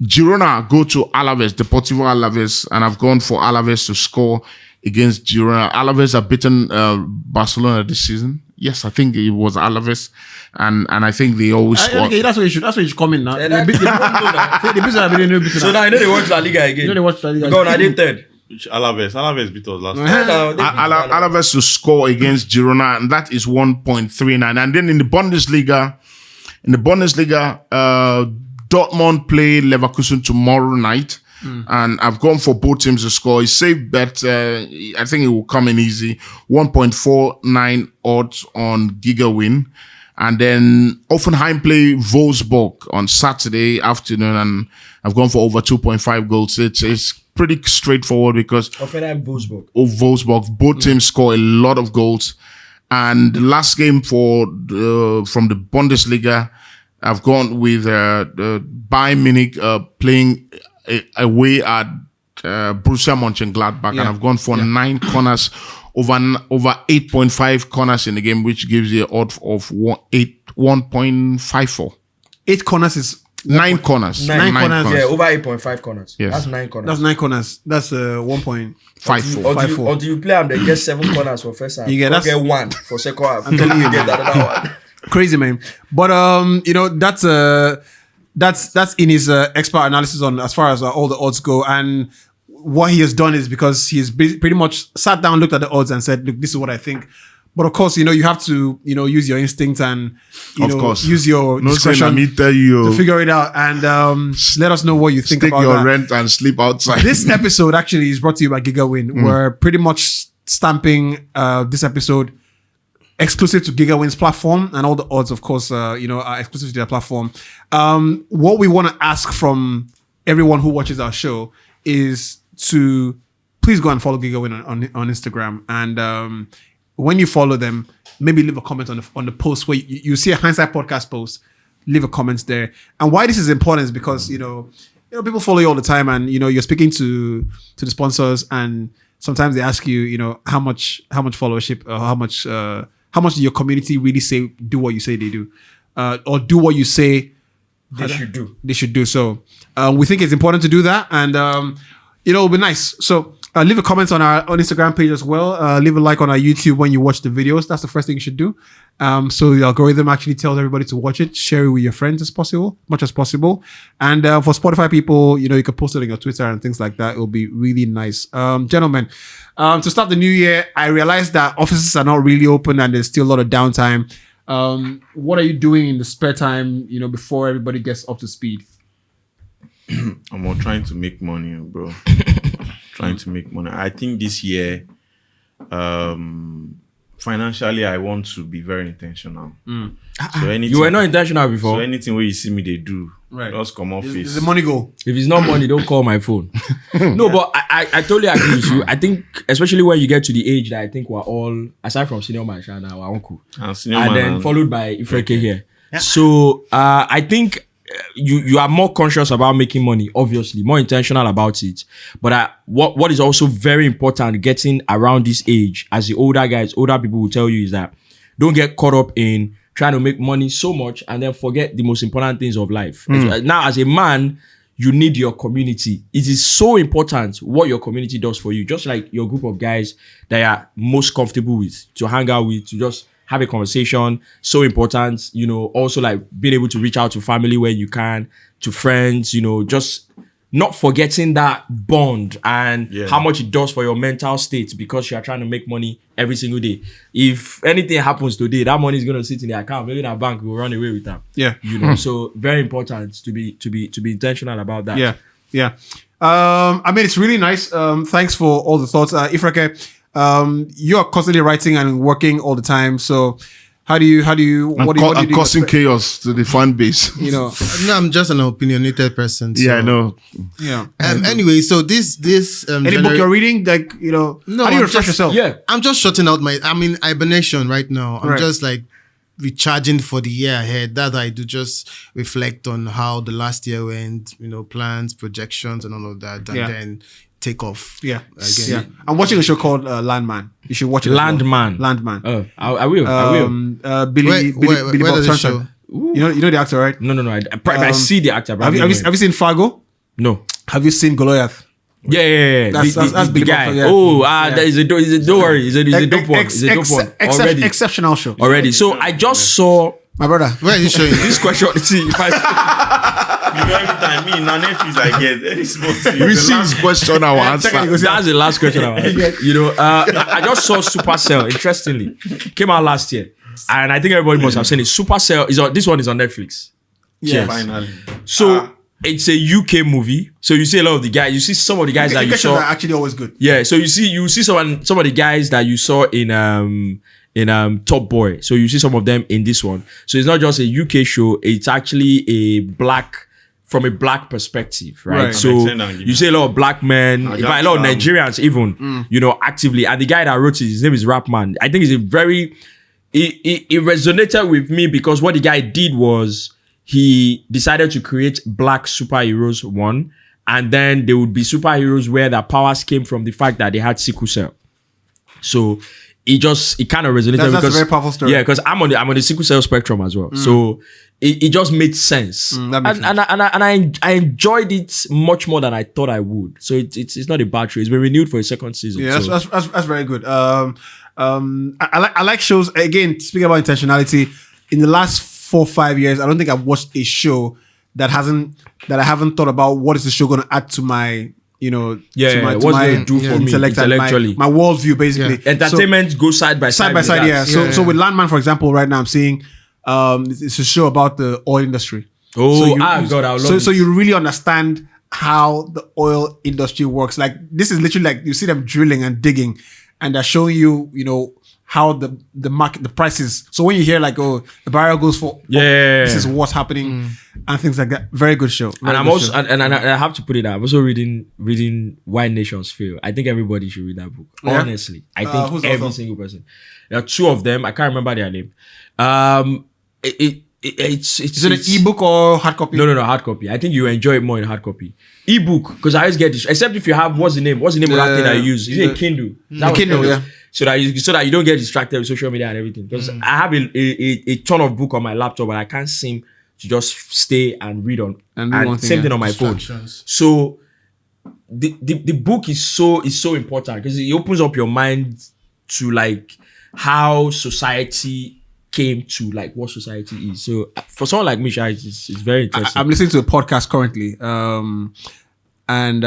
Girona go to Alaves, Deportivo Alaves, and I've gone for Alaves to score against Girona. Alaves have beaten Barcelona this season. Yes, I think it was Alaves, and I think they always score. Okay, that's where you should come in now. Yeah, The business have been beaten. So now I know they watch La Liga again. they watch La Liga. Go on, I did third. Alaves beat us last time. Alaves to score against Girona, and that is 1.39. And then in the Bundesliga, Dortmund play Leverkusen tomorrow night. And I've gone for both teams to score. It's safe bet. I think it will come in easy. 1.49 odds on GigaWin. And then Offenheim play Wolfsburg on Saturday afternoon, and I've gone for over 2.5 goals. It's pretty straightforward because Offenheim, Wolfsburg. Both teams score a lot of goals. And the last game from the Bundesliga, I've gone with Bayern Munich playing away at Borussia Mönchengladbach, and I've gone for 9 corners, over 8.5 corners in the game, which gives you an odd of 1.54. 8 corners is 9 corners. 9 corners. Yeah, over 8.5 corners. Yes. That's 9 corners. That's 9 corners. That's 1.54. Until you play and they get 7 corners for first half. You get get 1 for second half. I'm telling you, you get another one. Crazy, man. But that's in his expert analysis on as far as all the odds go. And what he has done is because he's pretty much sat down, looked at the odds, and said, "Look, this is what I think." But of course, you have to, use your instinct and use your discretion to figure it out. And let us know what you think about your that. rent and sleep outside. This episode actually is brought to you by GigaWin. We're pretty much stamping this episode exclusive to GigaWin's platform, and all the odds, of course, are exclusive to their platform. What we want to ask from everyone who watches our show is to please go and follow GigaWin on Instagram, and when you follow them, maybe leave a comment on the post where you see a Hindsight Podcast post. Leave a comment there. And why this is important is because people follow you all the time, and you're speaking to the sponsors, and sometimes they ask you, how much followership, or how much do your community really say do what you say they do, or do what you say They should do. They should do. So we think it's important to do that, and it'll be nice. So leave a comment on our Instagram page as well. Leave a like on our YouTube when you watch the videos. That's the first thing you should do. So the algorithm actually tells everybody to watch it. Share it with your friends as possible, much as possible. And for Spotify people, you can post it on your Twitter and things like that. It'll be really nice. Gentlemen, to start the new year, I realized that offices are not really open and there's still a lot of downtime. What are you doing in the spare time, before everybody gets up to speed? I'm all trying to make money, bro. Trying to make money. I think this year, financially, I want to be very intentional. So anything, you were not intentional before. So anything where you see me, they do. Right. Just come off face. Is the money go? If it's not money, don't call my phone. No, but I totally agree with you. I think, especially when you get to the age that I think we're all, aside from Senior Man and our uncle, and then followed by Ifreke here. Yeah. So I think you are more conscious about making money, obviously, more intentional about it. But what is also very important getting around this age, as the older people will tell you, is that don't get caught up in trying to make money so much and then forget the most important things of life. Now, as a man, you need your community. It is so important what your community does for you. Just like your group of guys that you are most comfortable with, to hang out with, to just have a conversation. So important, also like being able to reach out to family when you can, to friends, just not forgetting that bond and how much it does for your mental state, because you are trying to make money every single day. If anything happens today, that money is going to sit in the account. Maybe that bank will run away with that. Yeah. So very important to be intentional about that. Yeah. It's really nice. Thanks for all the thoughts. Ifreke, you are constantly writing and working all the time. So what do you do? Causing chaos to the fan base. No, I'm just an opinionated person. So. Yeah, I know. Yeah. Anyway, so this any book you're reading, no, how do you refresh yourself? Yeah, I'm just shutting out I'm in hibernation right now. I'm just like recharging for the year ahead. That I do, just reflect on how the last year went, plans, projections, and all of that, and then take off. Yeah. I'm watching a show called Landman. You should watch it. Landman. Landman. I will. Billy Bob Thornton. You know the actor, right? No. I see the actor. Have you seen Fargo? No. Have you seen Goliath? Yeah. That's the guy. Don't worry. He's a dope one. He's a dope one. Already. Exceptional show. Already. So I just saw. My brother. Where are you showing this question? See, if every time me in our Netflix I get any small thing. Receives question I will answer. That's the last question I will answer. I just saw Supercell. Interestingly, came out last year, and I think everybody must have seen it. Supercell is on. This one is on Netflix. Yes. Finally. So it's a UK movie. So you see a lot of the guys. You see some of the guys that you saw. Are actually always good. Yeah. So you see some of the guys that you saw in Top Boy. So you see some of them in this one. So it's not just a UK show. It's actually from a black perspective, right? So you see a lot of black men, in fact, a lot of Nigerians even, actively. And the guy that wrote it, his name is Rapman. I think it resonated with me because what the guy did was he decided to create black superheroes, one, and then there would be superheroes where their powers came from the fact that they had sickle cell. So it kind of resonated. That's a very powerful story. Yeah, because I'm on the sickle cell spectrum as well. So it just made sense. That makes sense. And I enjoyed it much more than I thought I would. So it's not a bad show. It's been renewed for a second season. Yeah, so. That's very good. I like shows. Again, speaking about intentionality, in the last 4 or 5 years, I don't think I've watched a show that I haven't thought about what is the show going to add to my Yeah, to my, what's going to do for me intellect and intellectually. my worldview, basically. Entertainment goes side by side. Yeah. So with Landman, for example, right now I'm seeing it's a show about the oil industry. Oh, God, I love it. So you really understand how the oil industry works. Like this is literally like you see them drilling and digging, and they're showing you, how the market, the prices. So when you hear like, oh, the barrel goes for, this is what's happening, and things like that. Very good show. And I'm also, and I have to put it out. I'm also reading Why Nations Fail. I think everybody should read that book. Yeah? Honestly, I think every single person. There are two of them. I can't remember their name. It's is it an ebook or hard copy? No, hard copy. I think you enjoy it more in hard copy. Ebook, because I always get this. Except if you have what's the name of that thing I use? Is it a Kindle? Kindle, yeah. So that you don't get distracted with social media and everything. Because I have a ton of book on my laptop, but I can't seem to just stay and read on. And same thing on my phone. So the book is so important because it opens up your mind to like how society came to like what society is. So for someone like me, it's very interesting. I'm listening to a podcast currently, and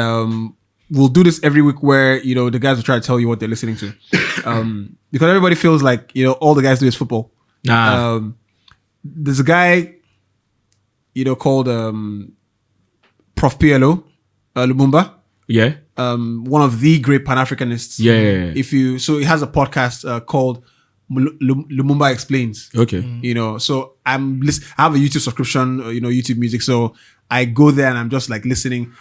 we'll do this every week where the guys will try to tell you what they're listening to, because everybody feels like all the guys do is football. There's a guy called Prof PLO Lumumba. Yeah. One of the great Pan-Africanists. Yeah. So he has a podcast called Lumumba Explains. Okay. So I have a YouTube subscription, YouTube Music. So I go there and I'm just like listening.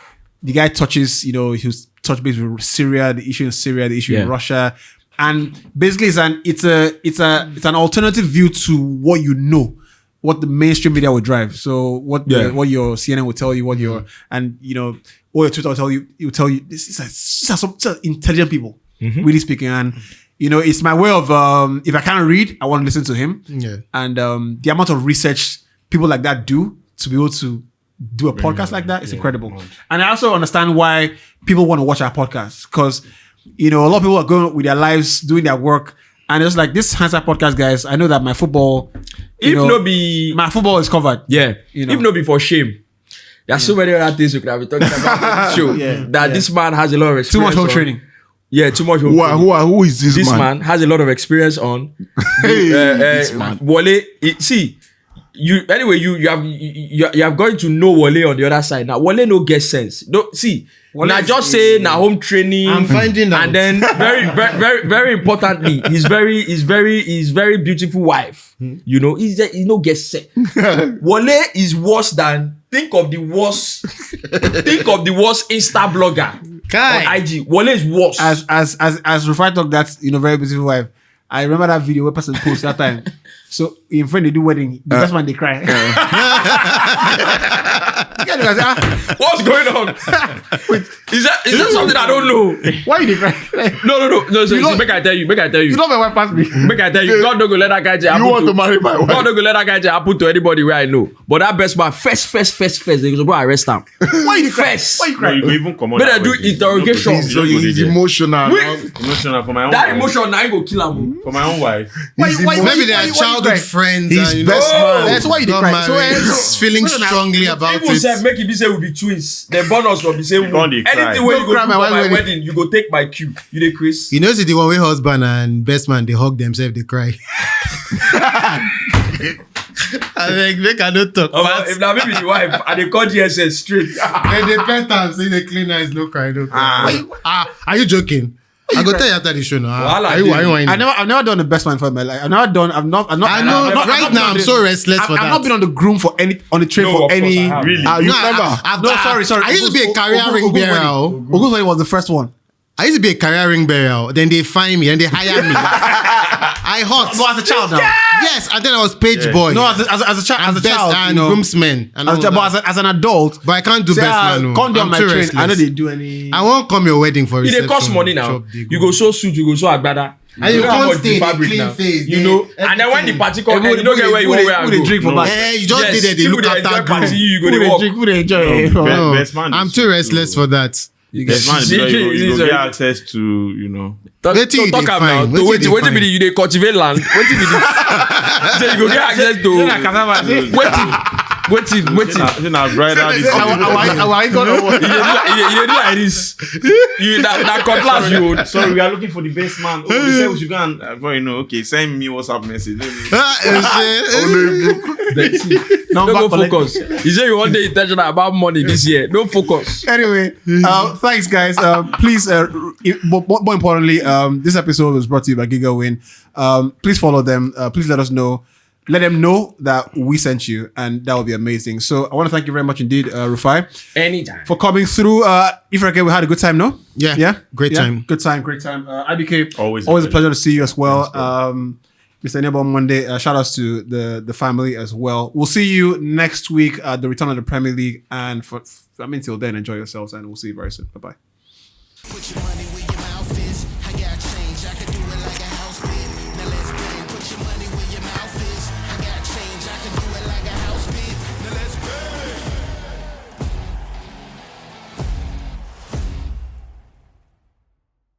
The guy touches, he's touch base with Syria, the issue in Syria, the issue in Russia, and basically it's an alternative view to what what the mainstream media would drive. So what your CNN will tell you, what your or your Twitter will tell you. It will tell you this is some intelligent people, really speaking. And it's my way of if I can't read, I want to listen to him. Yeah. And the amount of research people like that do to be able to do a podcast like that is incredible. And I also understand why people want to watch our podcast, because a lot of people are going with their lives, doing their work, and it's like this hindsight podcast, guys. I know that my football, my football is covered. Yeah. If not be for shame. There are so many other things we could have been talking about in the show. That this man has a lot of experience. Too much home training. Yeah, too much home training. Who is this man? This man has a lot of experience on. This man. Wale, you have going to know Wale on the other side. Now Wale no get sense. Now just say home training. I'm finding out. And then very importantly, his very beautiful wife. He no get sense. Wale is worse than think of the worst Insta blogger on IG. Wale is worse. As Rufai talk, that's very beautiful wife. I remember that video where person post that time. So in front they do wedding, the best man they cry. What's going on? Is that something I don't know? Why you cry? No. So make I tell you. You know my wife passed me. Make I tell you. God don't go let that guy happen. You want to marry my wife? God don't go let that guy happen to anybody where I know. But that best man first, they go arrest him. Why you cry? First. Why you cry? You even come on. But I do interrogation. He's emotional. Emotional for my own. That wife. emotion now go kill him. For my own wife. Maybe they are childhood friends. His and, best man. That's why you cry. So he's feeling strongly about People it. say make it be say we be twins. They born us from the same womb. They cry. Anything when you Don't go cry, do my for wife my wedding. wedding, you go take my cue. You dey Chris? You know, see the one where husband and best man they hug themselves, they cry. I make I don't talk. If now maybe the wife and they call GSS straight. When they pet them, say the clean eyes, no cry, no cry. Are you joking? I go tell you after the show now. Are you whining? I've never done the best man for my life. I know. Right now, I'm so restless for that. I've not been on the groom on the train for any. Really? You never. Sorry. I used to be a career ring bearer. Ogun's wedding was the first one. I used to be a career ring bearer. Then they find me and they hire me. I hot. No, as a child now. Yes, and then I was page boy. No, as a child, and groomsmen. And as an adult. But I can't do best man. No. Come down I'm my too train. restless. I know they do any. I won't come your wedding for reception. It cost money now. You go so suit, you go so agbada. And you know how can't much stay the fabric clean now. face. You know, and then when the party come, you don't get where you want where I Who they go. drink for back? You just did it. They look after party, groom. you go Who to they walk. drink? Who they enjoy? No, Best man I'm is too restless for that. Best man is you get access to Wait till you Talk dey about fine. now. Wait till Wait you till be dey you dey cultivate land. Wait till be this. So you go get access to. Wait till. Waiting. Now, brother, I got You do like this. That cutlass you would. Sorry, we are looking for the best man. Oh, they said we should go and, okay, send me WhatsApp message. Don't go focus. You say you want the intentional about money this year. Don't focus. Anyway, thanks guys. Please, more importantly, this episode was brought to you by GigaWin. Please follow them. Please let us know. Let them know that we sent you, and that would be amazing. So I want to thank you very much indeed, Rufai. Anytime. For coming through. If okay, we had a good time, no? Yeah. Great time. Good time. IBK, Always a pleasure to see you as well. Mr. Nebo on Monday. Shout outs to the family as well. We'll see you next week at the return of the Premier League. And till then, enjoy yourselves, and we'll see you very soon. Bye-bye.